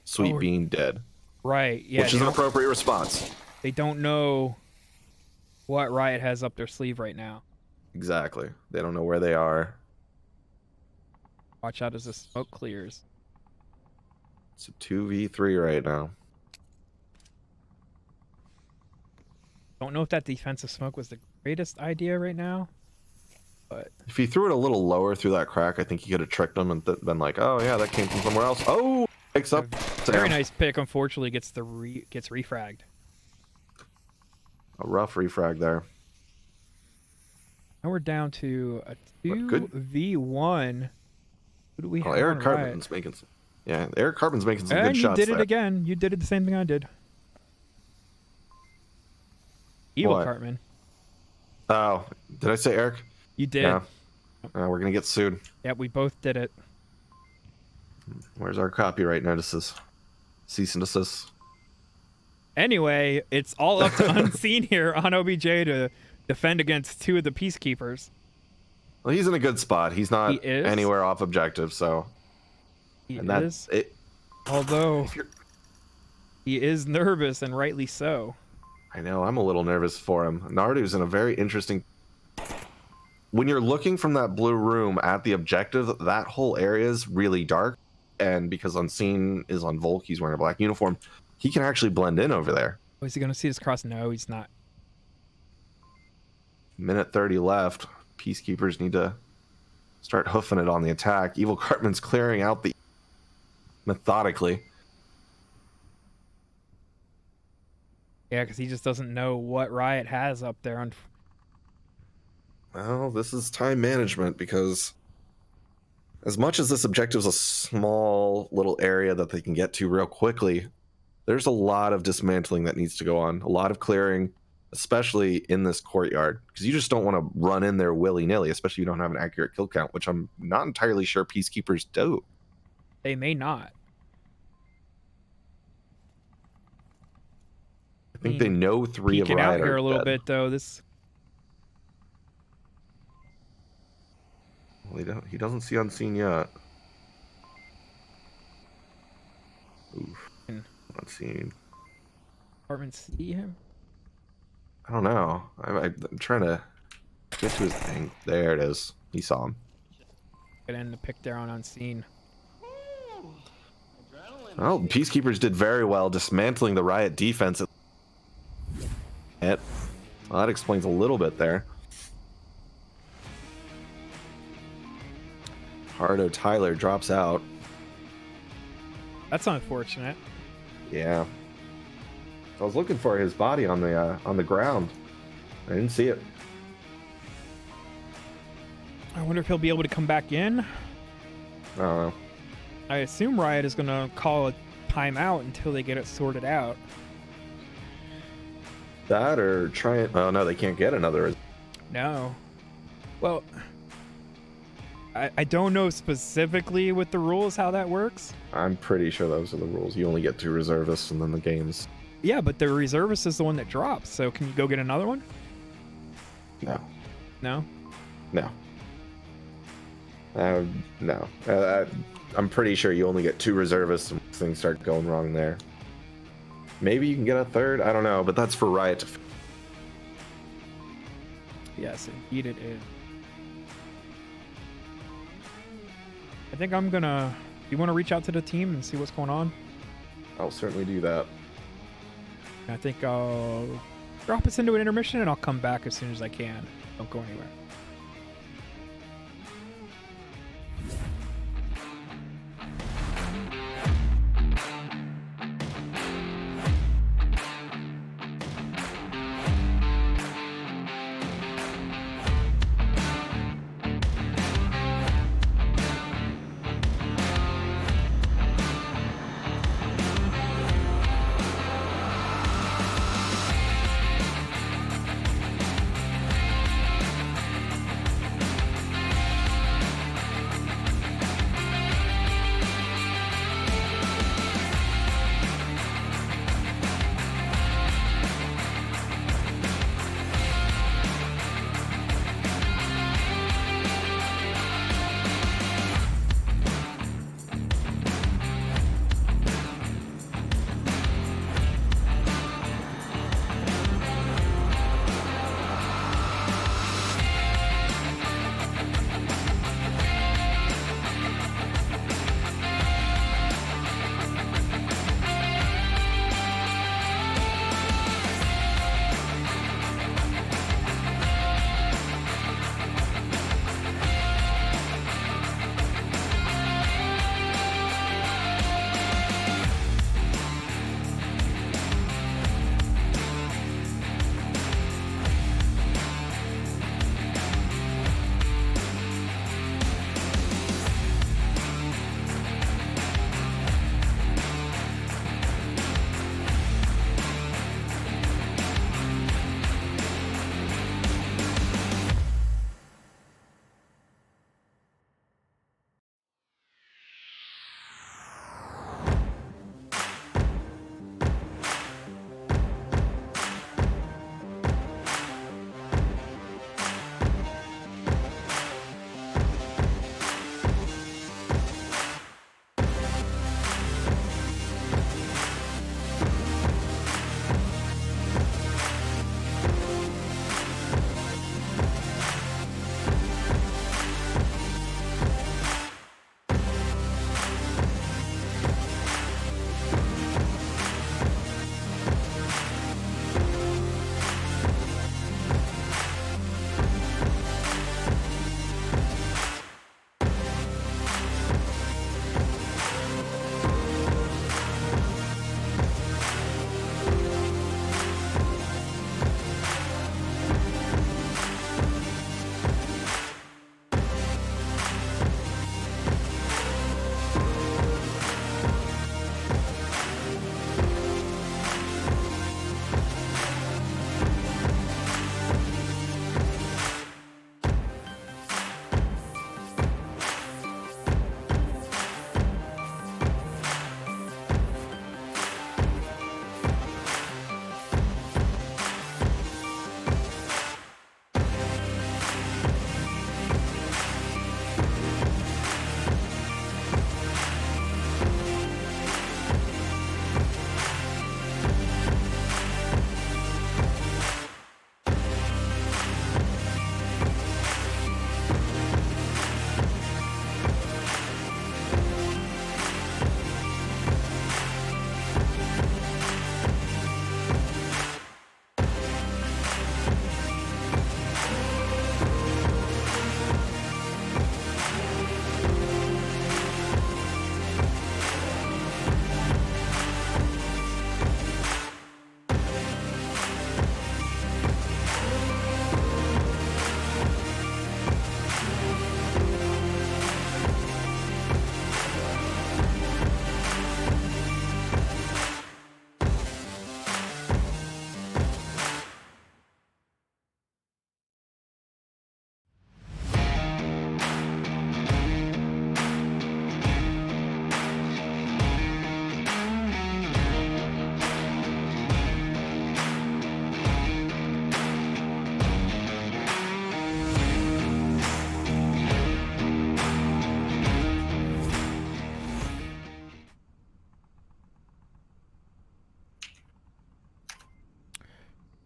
Sweet Oh, Bean did. Right, yeah. Which is an appropriate response. They don't know what Riot has up their sleeve right now. Exactly. They don't know where they are. Watch out as the smoke clears. It's a 2v3 right now. Don't know if that defensive smoke was the greatest idea right now, but If he threw it a little lower through that crack, I think he could have tricked them and been like, "Oh yeah, that came from somewhere else." Oh, picks up. very Sam. nice pick. Unfortunately, gets refragged. A rough refrag there. Now we're down to a But good. 2v1. Who do we have? Oh, Eric on Riot? Cartman's making some. Yeah, Eric Cartman's making some And good you shots did it there. again. You did it the same thing I did. Evil What? Cartman. Oh, did I say Eric? You did. Yeah. We're gonna get sued. Yeah, we both did it. Where's our copyright notices? Cease and desist. Anyway, it's all up to Unseen here on OBJ to defend against two of the Peacekeepers. Well, he's in a good spot. He's not He is? anywhere off objective, so. He And is, that's it. although If you're- he is nervous and rightly so. I know, I'm a little nervous for him. Nardu's in a very interesting... When you're looking from that blue room at the objective, that whole area is really dark. And because Unseen is on Volk, he's wearing a black uniform, he can actually blend in over there. Oh, is he going to see us cross? No, he's not. Minute 30 left. Peacekeepers need to start hoofing it on the attack. Evil Cartman's clearing out the... methodically. Yeah, because he just doesn't know what Riot has up there. Well, this is time management because as much as this objective is a small little area that they can get to real quickly, there's a lot of dismantling that needs to go on. A lot of clearing, especially in this courtyard, because you just don't want to run in there willy-nilly, especially if you don't have an accurate kill count, which I'm not entirely sure Peacekeepers do. They may not. I think they know three of Peeking Riot out here are a little dead. bit, though. This Well, he doesn't see Unseen yet. Oof. Unseen. apartment see him. I don't know. I'm trying to get to his thing. There it is. He saw him. Get in the pick there on Unseen. Adrenaline. Well, Peacekeepers did very well dismantling the Riot defense. Well, that explains a little bit there. Hardo Tyler drops out. That's unfortunate. Yeah. I was looking for his body on the ground. I didn't see it. I wonder if he'll be able to come back in. I don't know. I assume Riot is going to call a timeout until they get it sorted out. That or try it. Oh no, they can't get another. No. Well, I don't know specifically with the rules how that works. I'm pretty sure those are the rules. You only get 2 reservists and then the games. Yeah, but the reservist is the one that drops. So can you go get another one? No. No? No. No. I'm pretty sure you only get 2 reservists and things start going wrong there. Maybe you can get a third. I don't know, but that's for Riot to. Yes, indeed it is. I think I'm gonna. You want to reach out to the team and see what's going on? I'll certainly do that. I think I'll drop us into an intermission and I'll come back as soon as I can. Don't go anywhere.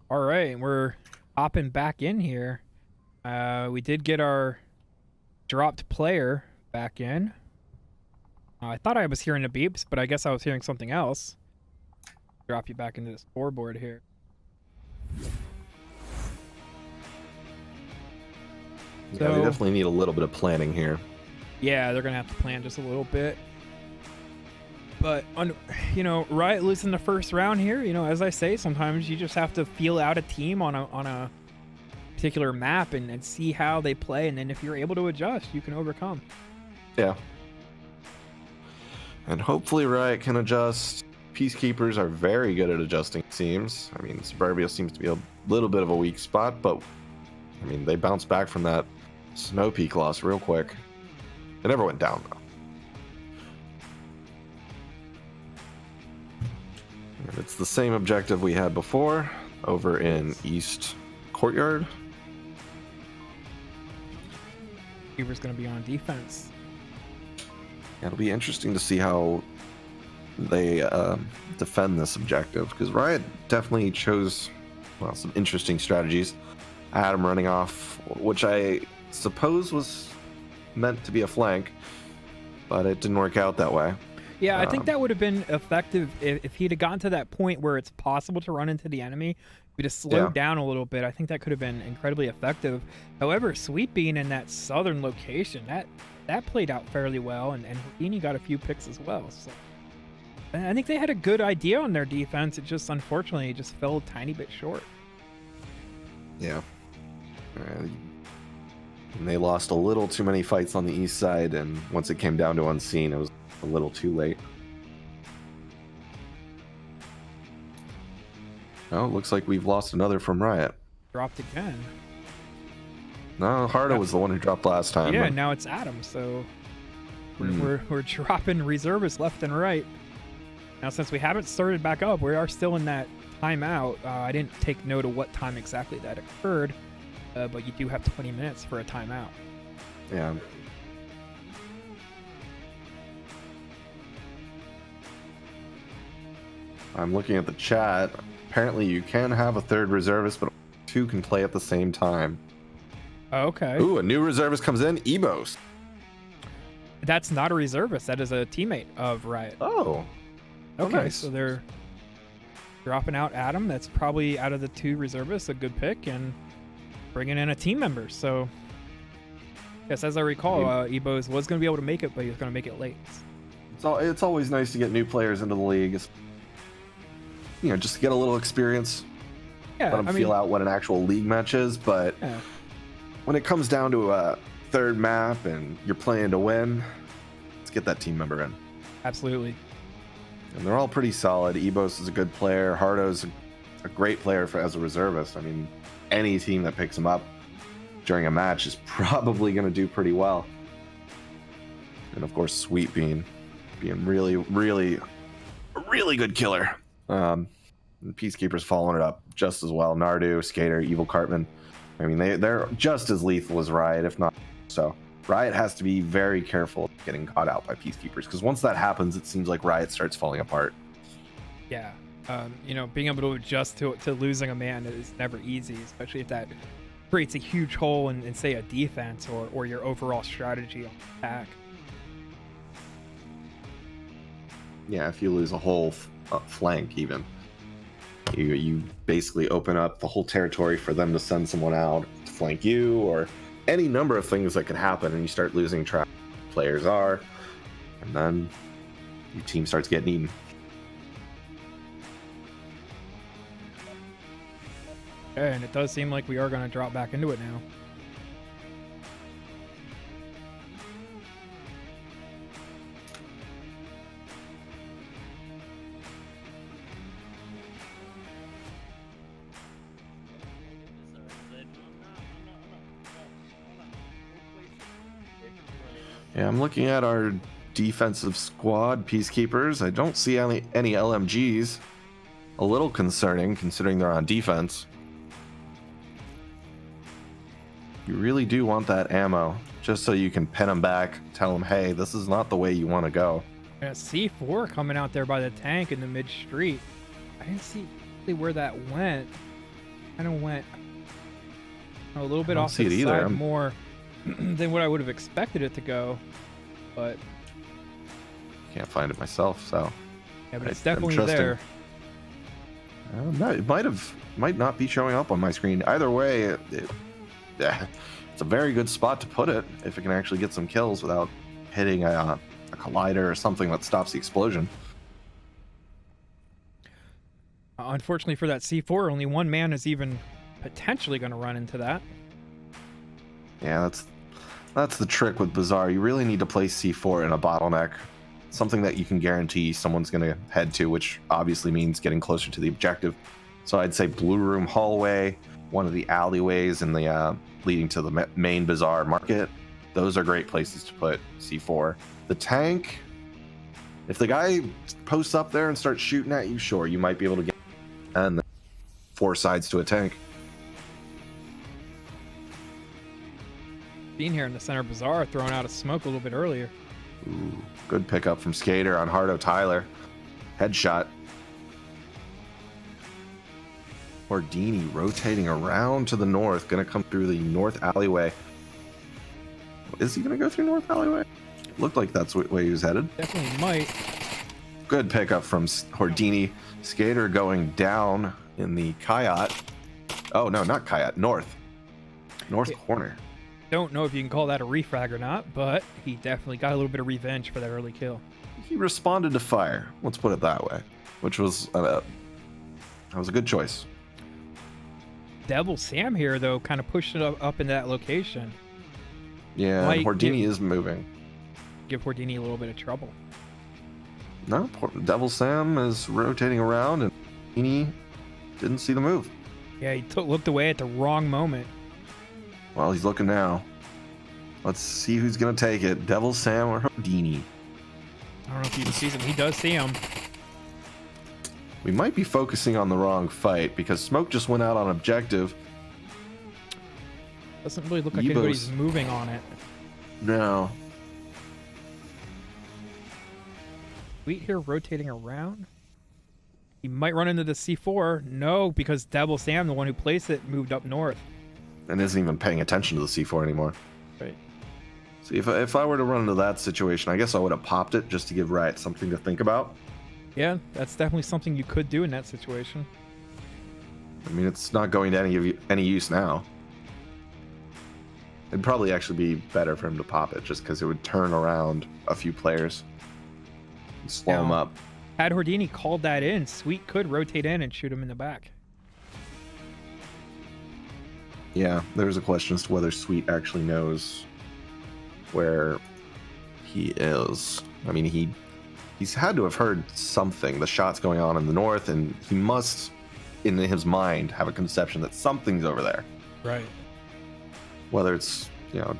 All right, we're hopping back in here. We did get our dropped player back in. I thought I was hearing the beeps, but I guess I was hearing something else. Drop you back into the scoreboard here. Yeah, So- they definitely need a little bit of planning here. Yeah, they're gonna have to plan just a little bit. But Riot losing the first round here. As I say, sometimes you just have to feel out a team on a particular map and see how they play, and then if you're able to adjust, you can overcome. Yeah. And hopefully Riot can adjust. Peacekeepers are very good at adjusting teams. I mean, Suburbia seems to be a little bit of a weak spot, but I mean, they bounced back from that Snow Peak loss real quick. It never went down, though. And it's the same objective we had before over in East Courtyard. Weaver's gonna be on defense. It'll be interesting to see how they defend this objective, because Riot definitely chose some interesting strategies. Adam running off, which I suppose was meant to be a flank, but it didn't work out that way. Yeah, I think that would have been effective if he'd have gotten to that point where it's possible to run into the enemy. We'd have slowed down a little bit. I think that could have been incredibly effective. However, Sweet being in that southern location, that played out fairly well, and Houdini got a few picks as well. So I think they had a good idea on their defense. It just, unfortunately, just fell a tiny bit short. Yeah. And they lost a little too many fights on the east side, and once it came down to unseen, it was a little too late. Oh, it looks like we've lost another from Riot. Dropped again. No, Hardo was the one who dropped last time. Yeah, but- now it's Adam, so we're dropping reservists left and right. Now, since we haven't started back up, we are still in that timeout. I didn't take note of what time exactly that occurred, but you do have 20 minutes for a timeout. Yeah. I'm looking at the chat. Apparently you can have a third reservist, but two can play at the same time. Okay. Ooh, a new reservist comes in, Ebos. That's not a reservist. That is a teammate of Riot. Oh. Okay, nice. so they're dropping out Adam. That's probably, out of the two reservists, a good pick, and bringing in a team member. So, yes, as I recall, Ebos was going to be able to make it, but he was going to make it late. It's always nice to get new players into the league. Just to get a little experience. Yeah, Let them feel out what an actual league match is. But yeah. when it comes down to a third map and you're playing to win, let's get that team member in. Absolutely. And they're all pretty solid. Ebos is a good player. Hardo's a great player as a reservist. I mean, any team that picks him up during a match is probably going to do pretty well. And of course, Sweet being really, really, really good killer. And Peacekeepers following it up just as well. Nardu, Skater, Evil Cartman. I mean, they're just as lethal as Riot, if not so. Riot has to be very careful of getting caught out by Peacekeepers, because once that happens, it seems like Riot starts falling apart. Yeah. Being able to adjust to losing a man is never easy, especially if that creates a huge hole in say, a defense or your overall strategy on attack. Yeah, if you lose a whole flank, even. You basically open up the whole territory for them to send someone out to flank you, or any number of things that can happen, and you start losing track of who players are, and then your team starts getting eaten. And it does seem like we are going to drop back into it now. Yeah, I'm looking at our defensive squad, Peacekeepers. I don't see any LMGs. A little concerning, considering they're on defense. You really do want that ammo, just so you can pin them back, tell them, hey, this is not the way you want to go. Yeah, C4 coming out there by the tank in the mid street. I didn't see where that went. kind of went a little bit don't off see to it the either. side more than what I would have expected it to go. But Can't find it myself, so yeah, but it's I'm definitely trusting. there. No, it might not be showing up on my screen. Either way, yeah, it's a very good spot to put it if it can actually get some kills without hitting a collider or something that stops the explosion. Unfortunately for that C4, only one man is even potentially going to run into that. Yeah, that's the trick with Bazaar. You really need to place C4 in a bottleneck, something that you can guarantee someone's going to head to, which obviously means getting closer to the objective. So I'd say Blue Room hallway, one of the alleyways in the leading to the main Bazaar market. Those are great places to put C4. The tank, if the guy posts up there and starts shooting at you, sure, you might be able to get and 4 sides to a tank. Being here in the center Bazaar, throwing out a smoke a little bit earlier. Ooh, good pickup from Skater on Hardo Tyler. Headshot. Ordini rotating around to the north, gonna come through the north alleyway. Is he gonna go through north alleyway? Looked like that's the way he was headed. Definitely might. Good pickup from Ordini. Skater going down in the Kayat. Oh no, not Kayat, north corner. Don't know if you can call that a refrag or not, but he definitely got a little bit of revenge for that early kill. He responded to fire, let's put it that way, which was that was a good choice. Devil Sam here, though, kind of pushed it up in that location. Yeah, Might Ordini give- is moving. Give Houdini a little bit of trouble. No, Devil Sam is rotating around, and Ordini didn't see the move. Yeah, he looked away at the wrong moment. Well, he's looking now. Let's see who's gonna take it, Devil Sam or Houdini. I don't know if he even sees him. He does see him. We might be focusing on the wrong fight because smoke just went out on objective. Doesn't really look like Evos. anybody's moving on it. No. Sweet here rotating around. He might run into the C4. No, because Devil Sam, the one who placed it, moved up north. And isn't even paying attention to the C4 anymore. Right. See, if I were to run into that situation, I guess I would have popped it just to give Riot something to think about. Yeah, that's definitely something you could do in that situation. I mean, it's not going to any use now. It'd probably actually be better for him to pop it, just because it would turn around a few players and slow him Now, up. Had Houdini called that in, Sweet could rotate in and shoot him in the back. Yeah, there's a question as to whether Sweet actually knows where he is. I mean, he's had to have heard something. The shots going on in the north, and he must, in his mind, have a conception that something's over there. Right. Whether it's,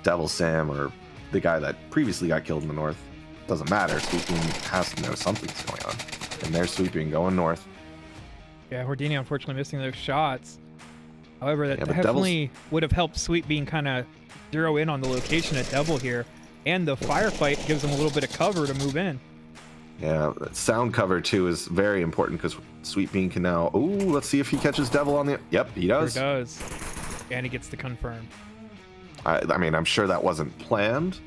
Devil Sam or the guy that previously got killed in the north, doesn't matter. Sweeping has to know something's going on. And they're sweeping, going north. Yeah, Houdini unfortunately missing those shots. However, that Yeah, but definitely would have helped Sweet being kind of zero in on the location at Devil here. And the firefight gives him a little bit of cover to move in. Yeah, sound cover too is very important because Sweet Bean can now. Ooh, let's see if he catches Devil on the. Yep, he does. Sure does. And he gets to confirm. I mean, I'm sure that wasn't planned,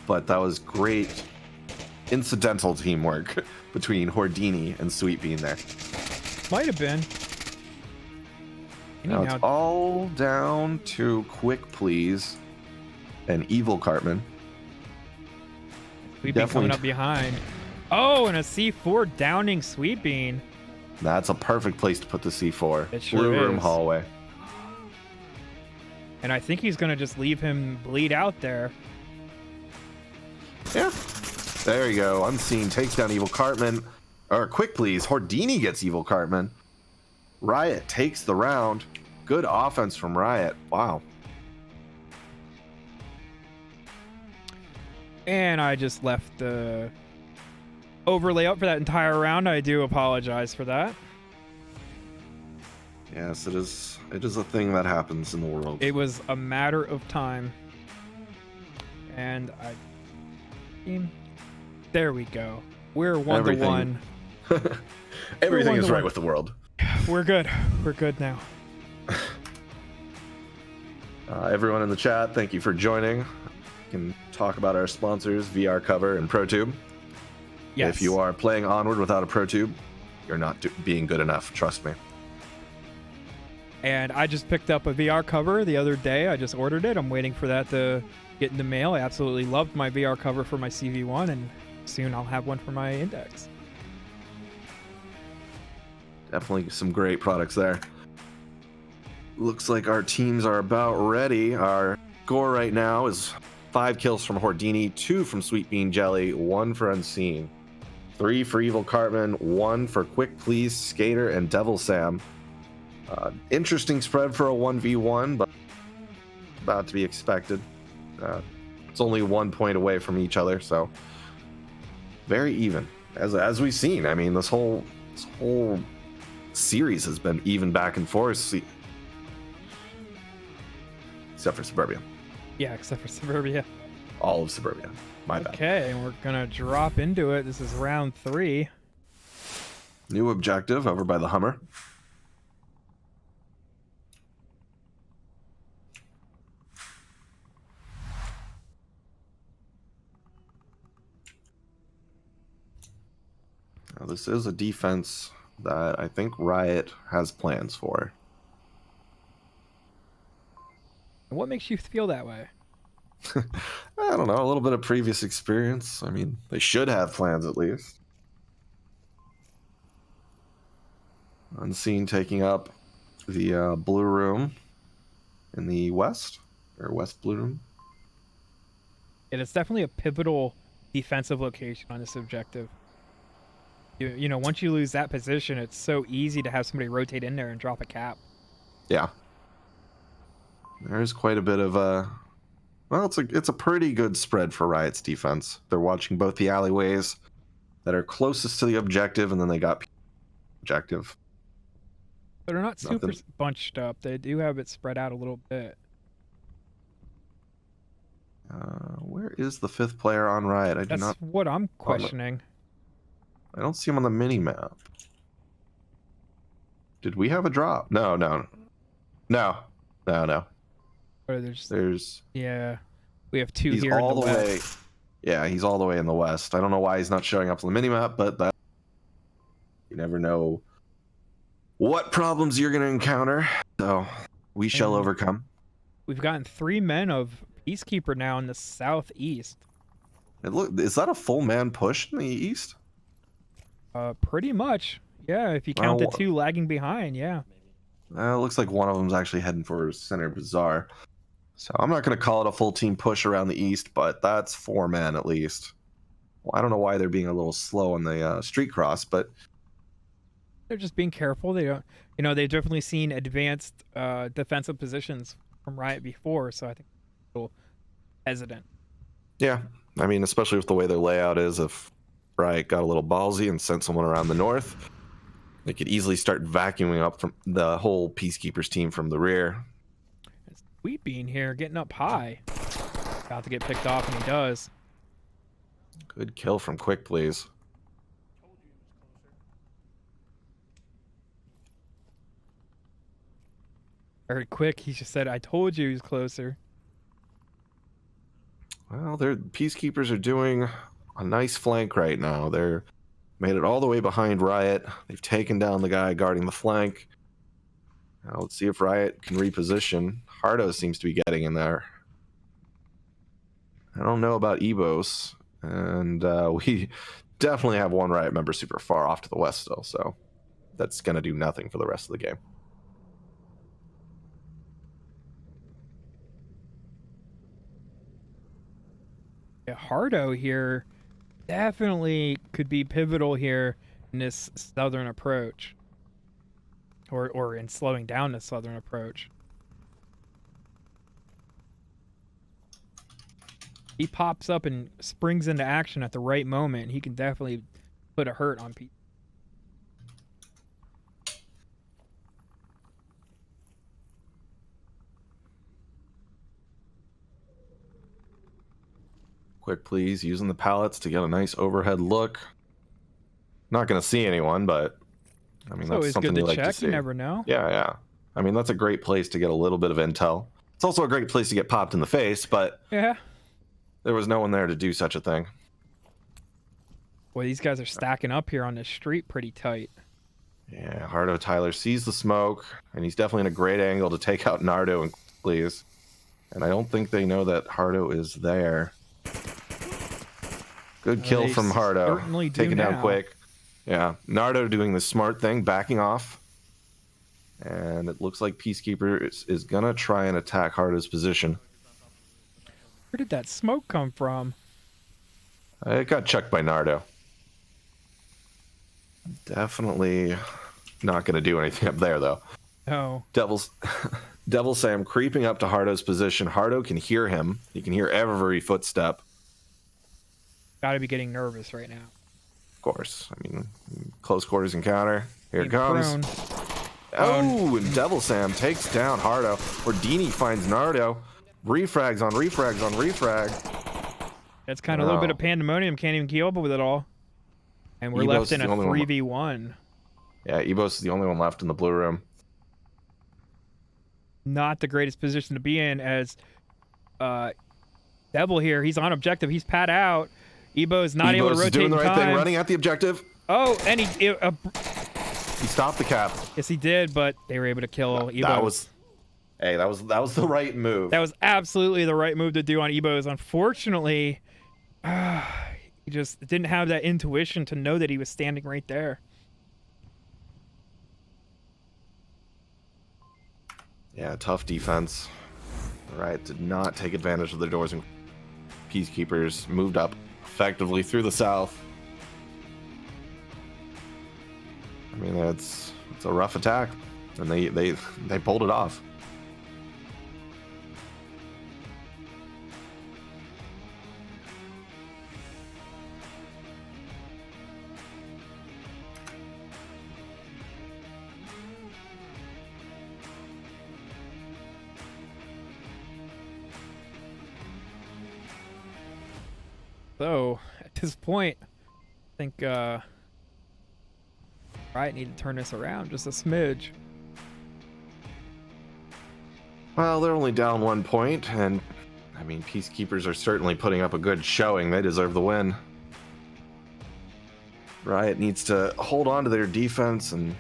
but that was great incidental teamwork between Houdini and Sweet Bean there. Might have been. Now it's all down to Quick Please and Evil Cartman. Sweet Bean coming up behind. Oh, and a C4 downing Sweet Bean. That's a perfect place to put the C4. It sure Blue Room is. hallway. And I think he's going to just leave him bleed out there. Yeah. There you go. Unseen takes down Evil Cartman. Or Quick Please. Houdini gets Evil Cartman. Riot takes the round. Good offense from Riot. Wow. And I just left the overlay up for that entire round. I do apologize for that. Yes, it is. It is a thing that happens in the world. It was a matter of time. And there we go. We're 1-1. Everything is right 1-1. with the world. We're good. We're good now. Everyone in the chat, thank you for joining. We can talk about our sponsors, VR Cover and ProTube. Yes. If you are playing Onward without a ProTube, you're not being good enough, trust me. And I just picked up a VR cover the other day. I just ordered it. I'm waiting for that to get in the mail. I absolutely loved my VR cover for my CV1, and soon I'll have one for my Index. Definitely some great products there. Looks like our teams are about ready. Our score right now is 5 kills from Hordini, 2 from Sweet Bean Jelly, 1 for Unseen, 3 for Evil Cartman, 1 for Quick Please, Skater, and Devil Sam. Interesting spread for a 1v1, but about to be expected. It's only 1 point away from each other, so very even. As we've seen, I mean, this whole series has been even back and forth, except for Suburbia. Yeah, except for Suburbia. All of Suburbia. My bad. Okay, and we're gonna drop into it. This is round 3. New objective over by the Hummer. Now, this is a defense that I think Riot has plans for. What makes you feel that way? I don't know, a little bit of previous experience. I mean, they should have plans at least. Unseen taking up the blue room in the west, or west blue room. And it's definitely a pivotal defensive location on this objective. You know, once you lose that position, it's so easy to have somebody rotate in there and drop a cap. Yeah. There's quite a bit of well, it's a pretty good spread for Riot's defense. They're watching both the alleyways that are closest to the objective, and then they got objective. But they're not super Nothing. bunched up. They do have it spread out a little bit. Where is the 5th player on Riot? That's what I'm questioning. I don't see him on the mini map. Did we have a drop? No. Or There's yeah, we have 2 he's here in all the the way. west. Yeah, he's all the way in the west. I don't know why he's not showing up on the mini map, but that you never know what problems you're going to encounter. So we shall overcome. We've gotten 3 men of Peacekeeper now in the southeast. And look, is that a full man push in the east? Pretty much. Yeah, if you count Well, the 2 lagging behind, yeah. It looks like one of them's actually heading for Center Bazaar. So I'm not going to call it a full team push around the east, but that's 4 men at least. Well, I don't know why they're being a little slow on the street cross, but They're just being careful. They don't, they've definitely seen advanced defensive positions from Riot before, so I think they're a little hesitant. yeah, I mean, especially with the way their layout is, if Riot got a little ballsy and sent someone around the north, they could easily start vacuuming up from the whole Peacekeepers team from the rear. It's Sweet Bean here, getting up high. About to get picked off, and he does. Good kill from Quick, please. I heard Quick, he just said, I told you he was closer. Well, their Peacekeepers are doing a nice flank right now. They're made it all the way behind Riot. They've taken down the guy guarding the flank. Now let's see if Riot can reposition. Hardo seems to be getting in there. I don't know about Ebos, and we definitely have one Riot member super far off to the west still, so that's going to do nothing for the rest of the game. Yeah, Hardo here definitely could be pivotal here in this southern approach. Or in slowing down the southern approach. He pops up and springs into action at the right moment. He can definitely put a hurt on people. Quick, please, using the pallets to get a nice overhead look. Not going to see anyone, but I mean, It's that's always something good you to like to check. see. You never know. Yeah. I mean, that's a great place to get a little bit of intel. It's also a great place to get popped in the face, but Yeah. there was no one there to do such a thing. Boy, these guys are stacking up here on the street pretty tight. Yeah, Hardo Tyler sees the smoke, and he's definitely in a great angle to take out Nardo and please. And I don't think they know that Hardo is there. Good kill They from Hardo. certainly do Taken down now. quick. Yeah, Nardo doing the smart thing, backing off. And it looks like Peacekeeper is going to try and attack Hardo's position. Where did that smoke come from? It got chucked by Nardo. Definitely not going to do anything up there, though. Oh, Devil Sam creeping up to Hardo's position. Hardo can hear him. He can hear every footstep. gotta be getting nervous right now. Of course. I mean, close quarters encounter. Here it Being comes. prone. Oh, and Devil Sam takes down Hardo. Ordini finds Nardo. Refrags on refrags on refrag. That's kind of a little bit Wow. of pandemonium. Can't even keep up with it all. And we're Ebos left is in a the only one- 3v1. Yeah, Ebos is the only one left in the blue room. Not the greatest position to be in as Devil here. He's on objective. He's pat out. Ebo's not able to Ebos is rotate doing the in right thing, time. running at the objective. Oh, and He stopped the cap. yes, he did, but they were able to kill Ebo. That was the right move. That was absolutely the right move to do on Ebos. Unfortunately, he just didn't have that intuition to know that he was standing right there. Yeah, tough defense. Riot did not take advantage of their doors, and Peacekeepers moved up effectively through the south. I mean, it's a rough attack, and they pulled it off. So at this point, I think Riot need to turn this around just a smidge. Well, they're only down 1 point, and I mean, Peacekeepers are certainly putting up a good showing. They deserve the win. Riot needs to hold on to their defense and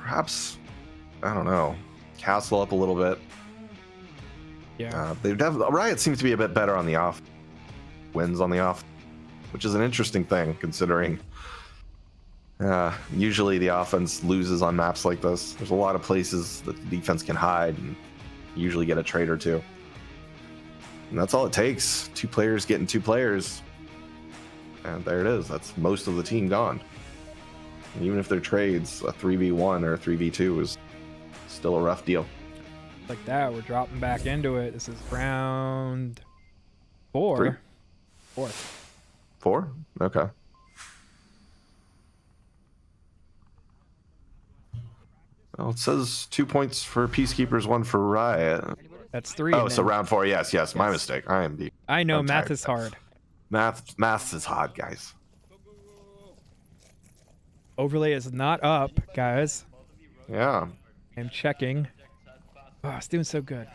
perhaps, I don't know, castle up a little bit. Yeah. Riot seems to be a bit better on the off. Wins on the off, which is an interesting thing considering usually the offense loses on maps like this. There's a lot of places that the defense can hide and usually get a trade or two. And that's all it takes. 2 players getting 2 players. And there it is. That's most of the team gone. And even if they're trades, a 3v1 or a 3v2 is still a rough deal. Like that, we're dropping back into it. This is round 4. Three? 4th. 4? Okay. Well, it says 2 points for Peacekeepers, 1 for Riot. That's 3. Oh, and so then- round 4. Yes. My mistake. I know I'm math tired. is hard. Math is hard, guys. Overlay is not up, guys. Yeah. I'm checking. Oh, it's doing so good.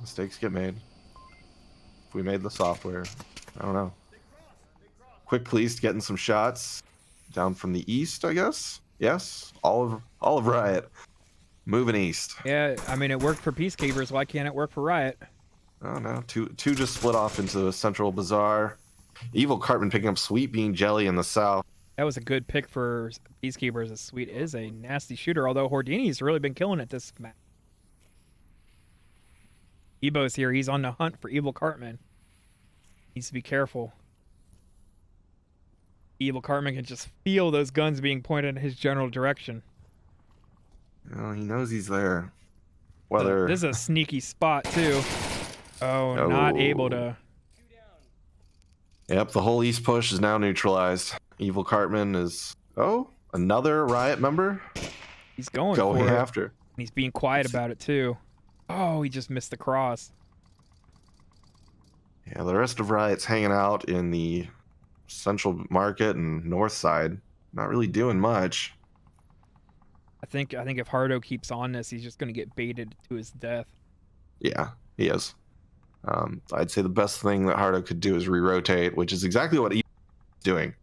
Mistakes get made. If we made the software, I don't know. Quick Police getting some shots down from the east, I guess. Yes, all of Riot moving east. Yeah, I mean, it worked for Peacekeepers. Why can't it work for Riot? Oh no, two just split off into the central bazaar. Evil Cartman picking up Sweet Bean Jelly in the south. That was a good pick for Peacekeepers, as Sweet is a nasty shooter, although Hordini's really been killing it this map. Ebo's here. He's on the hunt for Evil Cartman. Needs to be careful. Evil Cartman can just feel those guns being pointed in his general direction. Oh, he knows he's there. Whether This is a sneaky spot, too. Oh, not able to... Yep, the whole east push is now neutralized. Evil Cartman is another Riot member He's going going for it. after. And he's being quiet about it, too. Oh, he just missed the cross. Yeah, the rest of Riot's hanging out in the central market and north side, not really doing much. I think if Hardo keeps on this, he's just going to get baited to his death. Yeah, he is. I'd say the best thing that Hardo could do is re-rotate, which is exactly what he's doing.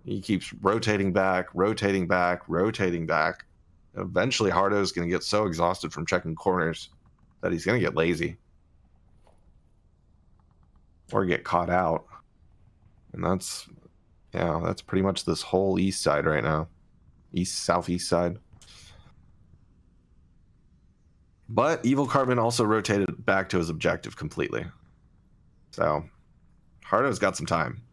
He keeps rotating back, rotating back, rotating back. Eventually, Hardo's going to get so exhausted from checking corners that he's going to get lazy or get caught out. And that's pretty much this whole east side right now. Southeast side. But Evil Cartman also rotated back to his objective completely. So Hardo's got some time.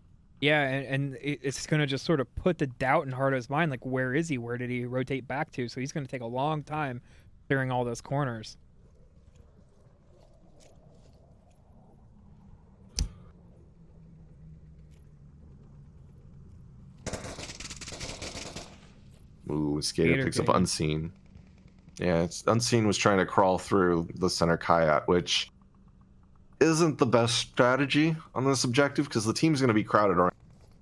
Yeah, and it's going to just sort of put the doubt in Hardo's mind, like, where is he? Where did he rotate back to? So he's going to take a long time clearing all those corners. Ooh, Skater picks up Unseen. Yeah, Unseen was trying to crawl through the center Kayat, which isn't the best strategy on this objective because the team's going to be crowded around.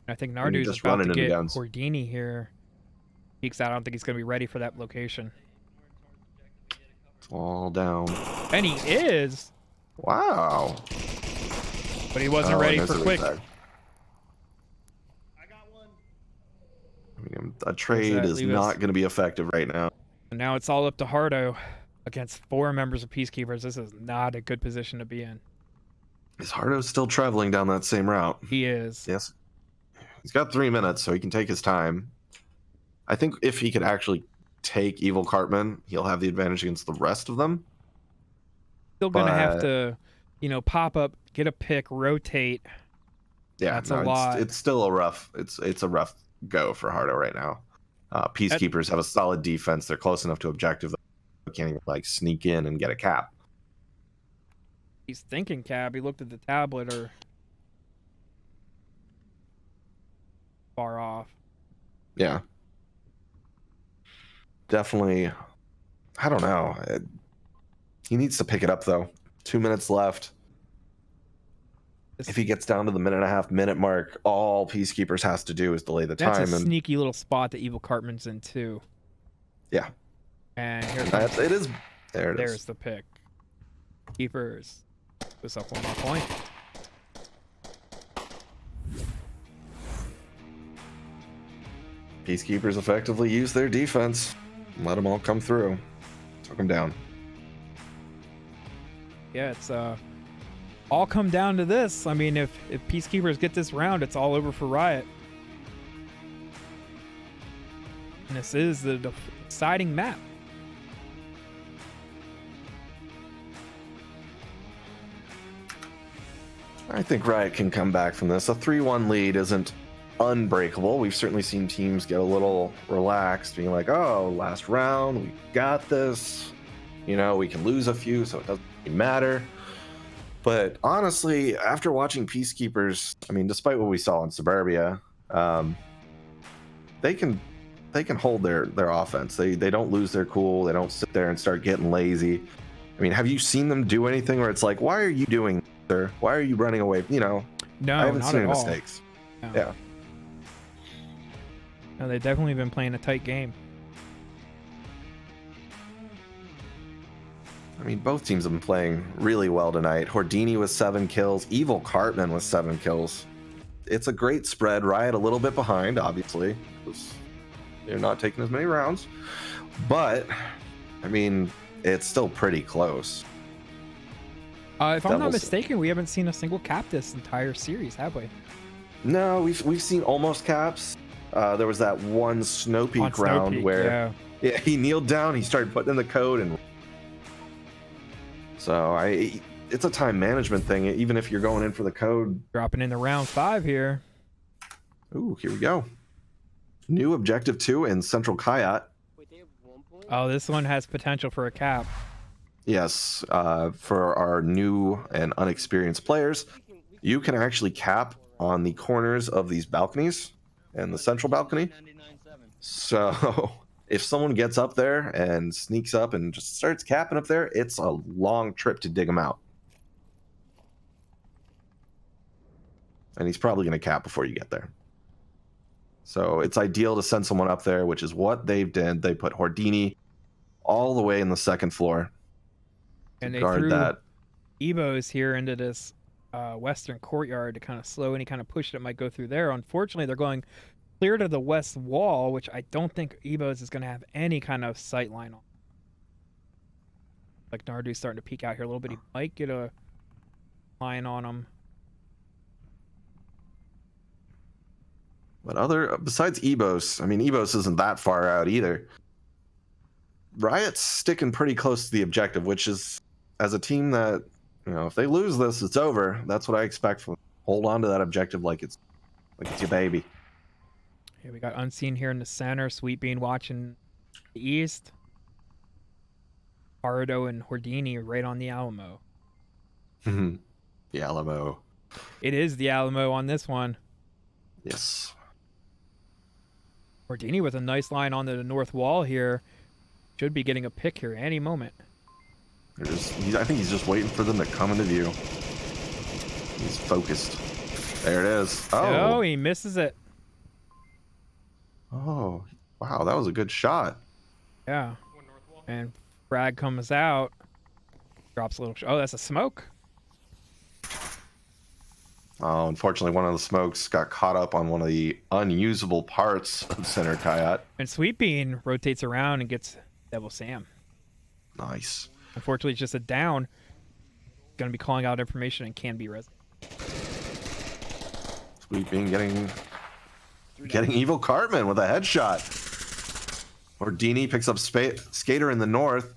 I think Nardu's just about running to into get guns. Hordini here. Peeks out. I don't think he's going to be ready for that location. It's all down. And he is, Wow. but he wasn't ready for quick. I got one. I mean, a trade is leave us? not going to be effective right now. And now it's all up to Hardo against 4 members of Peacekeepers. This is not a good position to be in. Is Hardo still traveling down that same route? He is. Yes. He's got 3 minutes, so he can take his time. I think if he could actually take Evil Cartman, he'll have the advantage against the rest of them. Still going to have to, pop up, get a pick, rotate. Yeah, That's a lot. It's still a rough. It's a rough go for Hardo right now. Peacekeepers have a solid defense. They're close enough to objective. They can't even sneak in and get a cap. He's thinking cab. He looked at the tablet or far off. Yeah. Definitely. I don't know. He needs to pick it up though. 2 minutes left. If he gets down to the 1.5-minute mark, all Peacekeepers has to do is delay the time. That's a sneaky little spot that Evil Cartman's in too. Yeah. And here it is. There it is. There's the pick. Keepers. Puts up one more point. Peacekeepers effectively use their defense. Let them all come through. Took them down. Yeah, it's all come down to this. I mean, if Peacekeepers get this round, it's all over for Riot. And this is the deciding map. I think Riot can come back from this. A 3-1 lead isn't unbreakable. We've certainly seen teams get a little relaxed, being like, oh, last round, we got this. We can lose a few, so it doesn't really matter. But honestly, after watching Peacekeepers, I mean, despite what we saw in Suburbia, they can hold their offense. They don't lose their cool. They don't sit there and start getting lazy. I mean, have you seen them do anything where it's like, why are you doing this, sir? Why are you running away? No, I haven't not seen at any all. mistakes. No. Yeah. No, they've definitely been playing a tight game. I mean, both teams have been playing really well tonight. Hordini with 7 kills. Evil Cartman with 7 kills. It's a great spread. Riot a little bit behind, obviously, because they're not taking as many rounds. But, I mean, it's still pretty close. If I'm not Devils- mistaken, we haven't seen a single cap this entire series, have we? No, we've seen almost caps. There was that one Snow Peak On Snow round Peak, where yeah. he kneeled down, he started putting in the code, and so it's a time management thing. Even if you're going in for the code. Dropping into round 5 here. Ooh, here we go. New objective 2 in Central Kayat. Wait, they have 1 point? Oh, this one has potential for a cap. Yes, for our new and unexperienced players, you can actually cap on the corners of these balconies and the central balcony. 99.7. So if someone gets up there and sneaks up and just starts capping up there, it's a long trip to dig them out. And he's probably going to cap before you get there. So it's ideal to send someone up there, which is what they did. They put Hordini all the way in the second floor. And they guard threw that. Evos here into this western courtyard to kind of slow any kind of push that might go through there. Unfortunately, they're going clear to the west wall, which I don't think Evos is going to have any kind of sight line on. Like Nardu's starting to peek out here a little bit. He might get a line on him. But besides Ebos, I mean, Ebos isn't that far out either. Riot's sticking pretty close to the objective, which is, as a team that, you know, if they lose this, it's over. That's what I expect from them. Hold on to that objective like it's your baby. Yeah, we got Unseen here in the center. Sweet Bean watching the east. Pardo and Hordini right on the Alamo. The Alamo. It is the Alamo on this one. Yes. Hordini with a nice line onto the north wall here. Should be getting a pick here any moment. I think he's just waiting for them to come into view. He's focused. There it is. Oh, he misses it. Oh, wow, that was a good shot. Yeah. And frag comes out. Drops a little. Oh, that's a smoke. Oh, unfortunately, one of the smokes got caught up on one of the unusable parts of Center Kayat. And Sweet Bean rotates around and gets Devil Sam. Nice. Unfortunately, it's just a down. Going to be calling out information and can be res. Sweet Bean getting Evil Cartman with a headshot. Ordini picks up Skater in the north.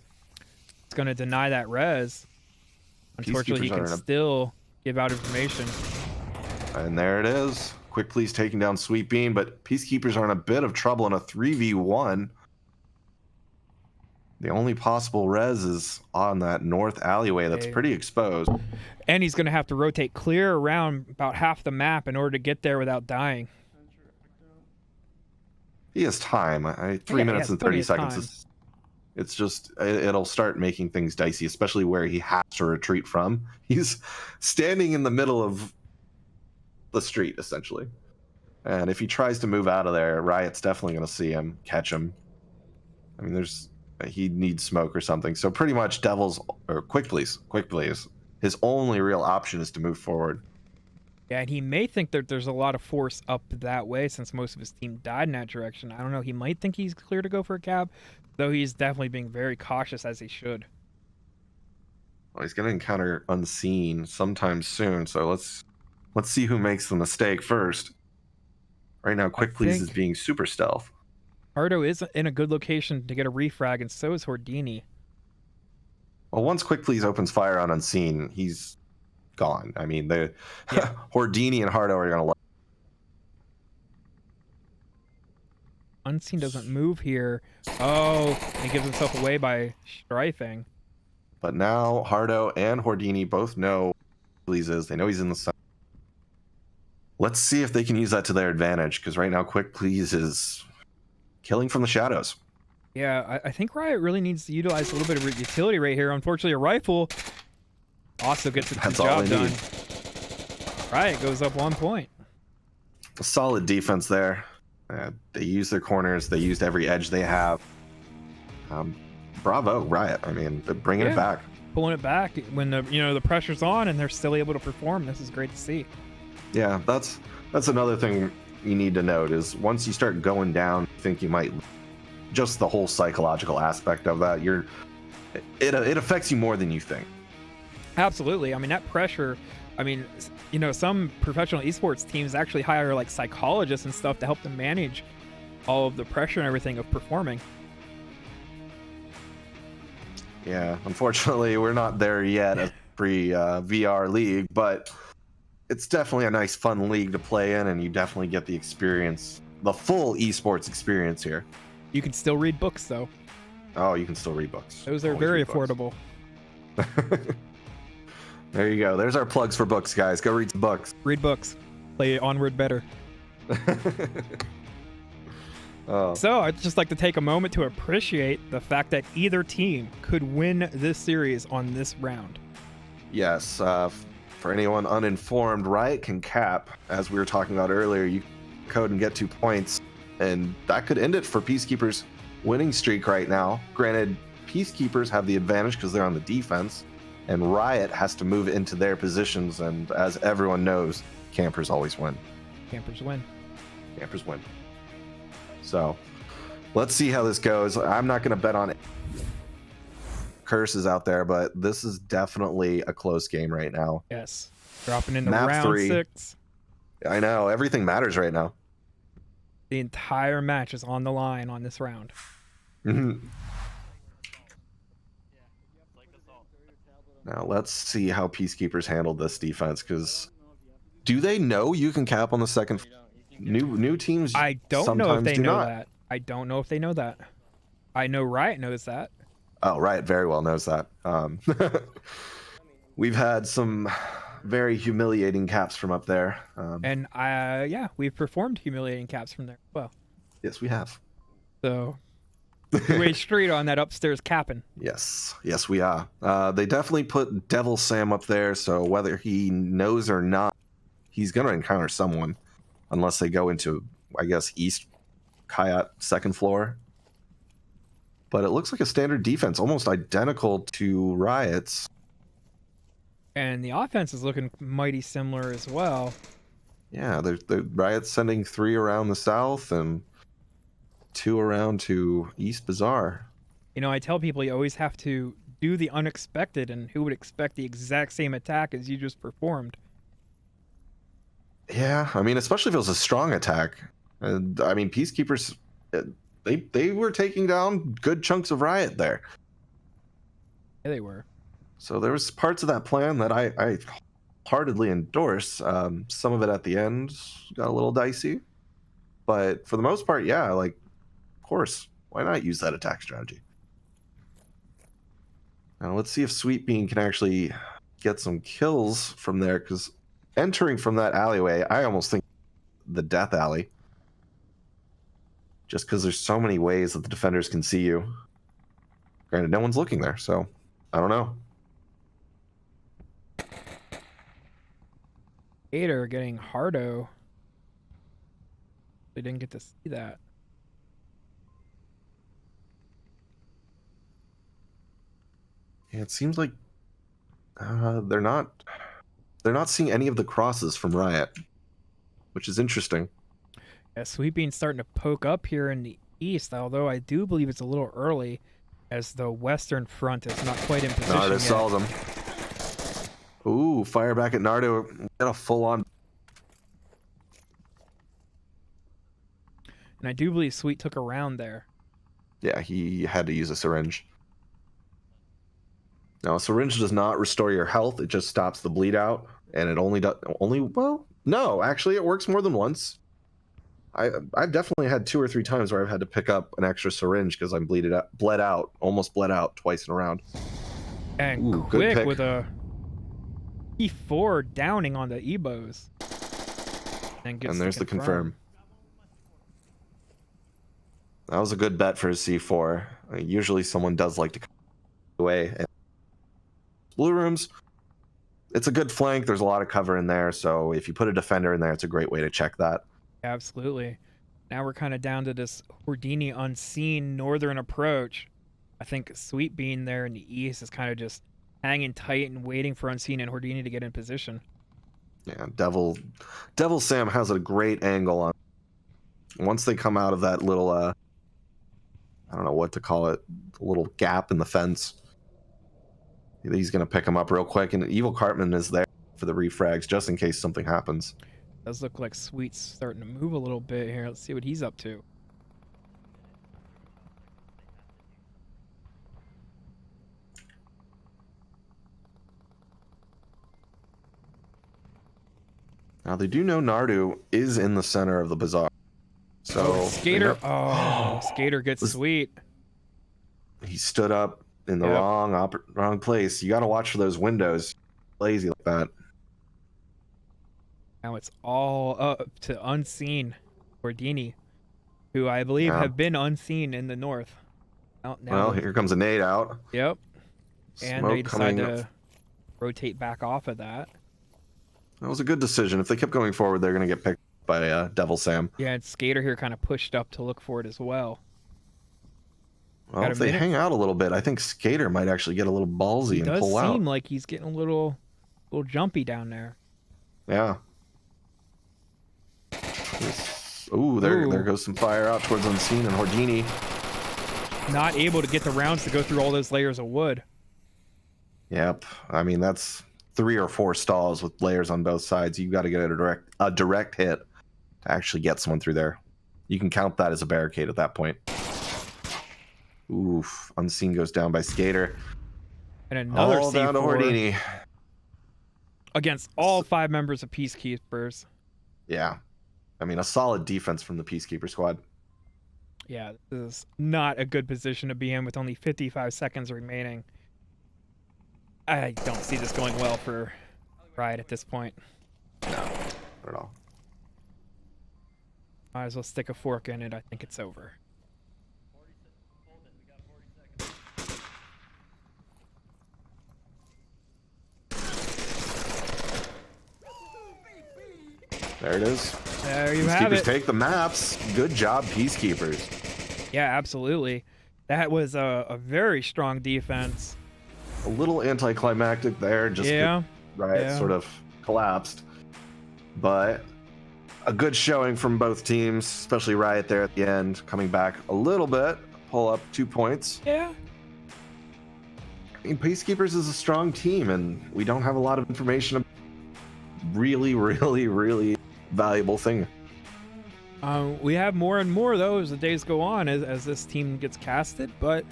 It's going to deny that res. Unfortunately, he can still give out information. And there it is. Quickly's taking down Sweet Bean, but Peacekeepers are in a bit of trouble in a 3v1. The only possible res is on that north alleyway that's pretty exposed. And he's going to have to rotate clear around about half the map in order to get there without dying. He has time. 3 minutes and 30 seconds. It's just, it'll start making things dicey, especially where he has to retreat from. He's standing in the middle of the street, essentially. And if he tries to move out of there, Riot's definitely going to see him, catch him. I mean, he needs smoke or something. So pretty much Quickly's, his only real option is to move forward. Yeah, and he may think that there's a lot of force up that way since most of his team died in that direction. I don't know. He might think he's clear to go for a cab, though he's definitely being very cautious, as he should. Well, he's going to encounter Unseen sometime soon, so let's see who makes the mistake first. Right now, Quickly's is being super stealth. Pardo is in a good location to get a refrag, and so is Hordini. Well, once Quickly's opens fire on Unseen, he's gone. I mean, Hordini and Hardo are going to... Unseen doesn't move here. Oh, he gives himself away by strafing. But now Hardo and Hordini both know who Quickly's is. They know he's in the sun. Let's see if they can use that to their advantage, because right now Quickly's is killing from the shadows. Yeah, I think Riot really needs to utilize a little bit of utility right here. Unfortunately, a rifle also gets the job done. Riot goes up 1 point. A solid defense there. They used their corners. They used every edge they have. Bravo, Riot. I mean, they're bringing it back. Pulling it back when the pressure's on and they're still able to perform. This is great to see. Yeah, that's another thing you need to note is once you start going down, you think you might... Just the whole psychological aspect of that, it affects you more than you think. Absolutely. I mean, that pressure, some professional esports teams actually hire like psychologists and stuff to help them manage all of the pressure and everything of performing. Yeah, unfortunately, we're not there yet at pre-VR league, but it's definitely a nice, fun league to play in, and you definitely get the experience, the full esports experience here. You can still read books, though. Oh, you can still read books. Those are very affordable. There you go. There's our plugs for books, guys. Go read some books. Read books. Play Onward better. So I'd just like to take a moment to appreciate the fact that either team could win this series on this round. Yes. For anyone uninformed, Riot can cap, as we were talking about earlier. You code and get 2 points. And that could end it for Peacekeepers' winning streak right now. Granted, Peacekeepers have the advantage because they're on the defense. and Riot has to move into their positions. And as everyone knows, campers always win. Campers win. Campers win. So let's see how this goes. I'm not going to bet on curses out there, but this is definitely a close game right now. Yes. Dropping into Map round 3. 6. I know, everything matters right now. The entire match is on the line on this round. Now let's see how Peacekeepers handled this defense, because do they know you can cap on the second? New teams. I don't know if they know not. that. I don't know if they know that. I know Riot knows that. Oh, Riot very well knows that. We've had some very humiliating caps from up there. And yeah, we've performed humiliating caps from there. Well, Yes, we have. so two-way street on that upstairs capping. Yes, we are. They definitely put Devil Sam up there, so whether he knows or not, he's going to encounter someone, unless they go into, I guess, East Kayat second floor. But it looks like a standard defense, almost identical to Riot's. And the offense is looking mighty similar as well. Yeah, the Riot's sending 3 around the south and 2 around to East Bazaar. You know, I tell people you always have to do the unexpected, and who would expect the exact same attack as you just performed? Yeah, I mean, especially if it was a strong attack. And I mean, Peacekeepers, they were taking down good chunks of Riot there. Yeah, they were. So there was parts of that plan that I heartedly endorse. Some of it at the end got a little dicey, but for the most part, yeah, like, of course, why not use that attack strategy? Now let's see if Sweet Bean can actually get some kills from there, because entering from that alleyway, I almost think the death alley, just because there's so many ways that the defenders can see you. Granted, no one's looking there, so I don't know. Gator getting hardo. They didn't get to see that. Yeah, it seems like they're not seeing any of the crosses from Riot, which is interesting. Yeah, Sweet Bean's starting to poke up here in the east, although I do believe it's a little early, as the western front is not quite in position Nardo yet. saw them. Ooh, fire back at Nardo. Got a full-on. And I do believe Sweet took a round there. Yeah, he had to use a syringe. Now, a syringe does not restore your health. It just stops the bleed out, and it well, no, actually, it works more than once. I've definitely had 2 or 3 times where I've had to pick up an extra syringe because I'm almost bled out twice in a round. And Ooh, good quick pick. with a E4 downing on the Ebos. And there's the confirm. That was a good bet for a C4. Usually someone does like to come away. And blue rooms, it's a good flank. There's a lot of cover in there, so if you put a defender in there, it's a great way to check that. Absolutely. Now we're kind of down to this Houdini unseen northern approach. I think Sweet Bean there in the east is kind of just hanging tight and waiting for Unseen and Houdini to get in position. Yeah, Devil Sam has a great angle on. Once they come out of that little, I don't know what to call it, little gap in the fence, he's going to pick him up real quick, and Evil Cartman is there for the refrags just in case something happens. Does look like Sweet's starting to move a little bit here. Let's see what he's up to. Now they do know Nardu is in the center of the bazaar. So Skater. Oh, Skater gets Sweet. He stood up in the Yep. wrong place. You got to watch for those windows. Lazy like that. Now it's all up to Unseen Houdini, who I believe Yeah. have been unseen in the north. Now Well, here comes a nade out. Yep. And Smoke they decide coming. to rotate back off of that. That was a good decision. If they kept going forward, they're going to get picked by Devil Sam. Yeah, and Skater here kind of pushed up to look for it as well. Well, Got a if they minute? hang out a little bit, I think Skater might actually get a little ballsy He and does pull out. seem like he's getting a little jumpy down there. Yeah. Ooh, there Ooh. goes some fire out towards Unseen and Hordini. Not able to get the rounds to go through all those layers of wood. Yep. I mean, that's 3 or 4 stalls with layers on both sides. You got to get a direct hit to actually get someone through there. You can count that as a barricade at that point. Oof. Unseen goes down by Skater. And another All down to C4 Hordini. against all 5 members of Peacekeepers. Yeah. I mean, a solid defense from the Peacekeeper squad. Yeah, this is not a good position to be in with only 55 seconds remaining. I don't see this going well for Riot at this point. No, not at all. Might as well stick a fork in it. I think it's over. There it is. There you have Peacekeepers it. take the maps. Good job, Peacekeepers. Yeah, absolutely. That was a very strong defense. A little anticlimactic there, just Yeah. Riot yeah. sort of collapsed. But a good showing from both teams, especially Riot there at the end, coming back a little bit, pull up 2 points. Yeah. I mean, Peacekeepers is a strong team, and we don't have a lot of information about really, really, really valuable thing. We have more and more though as the days go on as this team gets casted. But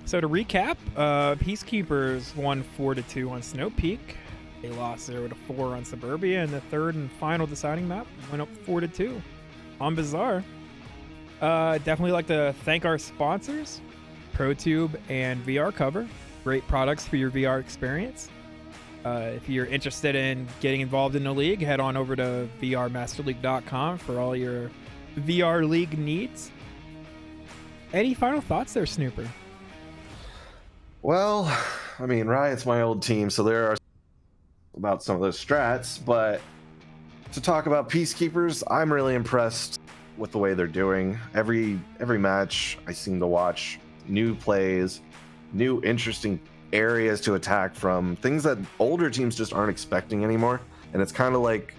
so to recap, Peacekeepers won 4-2 on Snow Peak. They lost 0-4 on Suburbia, and the third and final deciding map went up 4-2 on Bazaar. Definitely like to thank our sponsors, ProTube and VR Cover. Great products for your VR experience. If you're interested in getting involved in the league, head on over to vrmasterleague.com for all your VR league needs. Any final thoughts there, Snooper? Well, I mean, Riot's my old team, so there are about some of those strats, but to talk about Peacekeepers, I'm really impressed with the way they're doing. Every match I seem to watch new plays, new interesting areas to attack from, things that older teams just aren't expecting anymore. And it's kind of like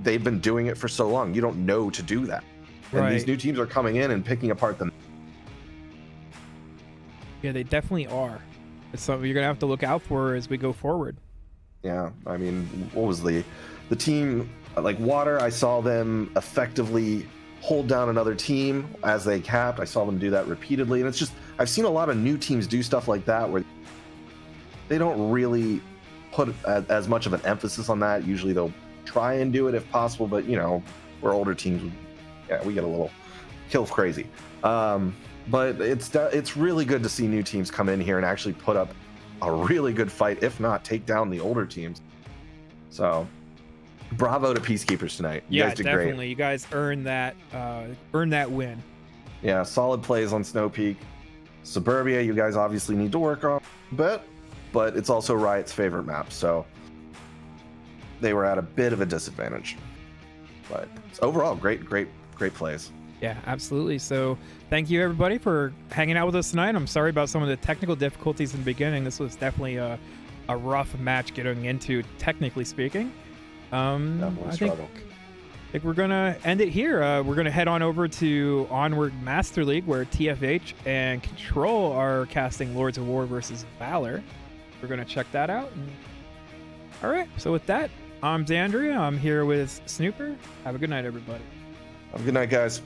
they've been doing it for so long, you don't know to do that. And Right. these new teams are coming in and picking apart them. Yeah, they definitely are. It's something you're going to have to look out for as we go forward. Yeah, I mean, what was the team like Water? I saw them effectively hold down another team as they capped. I saw them do that repeatedly, and it's just I've seen a lot of new teams do stuff like that where they don't really put as much of an emphasis on that. Usually they'll try and do it if possible, but you know, we're older teams. Yeah, we get a little kill crazy. But it's really good to see new teams come in here and actually put up a really good fight, if not take down the older teams. So bravo to Peacekeepers tonight. You Yeah, guys did definitely. great. You guys earned that win. Yeah, solid plays on Snow Peak. Suburbia, you guys obviously need to work on a bit, but it's also Riot's favorite map, so they were at a bit of a disadvantage. But overall, great plays. Yeah, absolutely. So thank you everybody for hanging out with us tonight. I'm sorry about some of the technical difficulties in the beginning. This was definitely a rough match getting into, technically speaking. Definitely I struggle. think we're gonna end it here. We're gonna head on over to Onward Master League, where TFH and Control are casting Lords of War versus Valor. We're gonna check that out. All right. So with that, I'm Xandria. I'm here with Snooper. Have a good night, everybody. Have a good night, guys.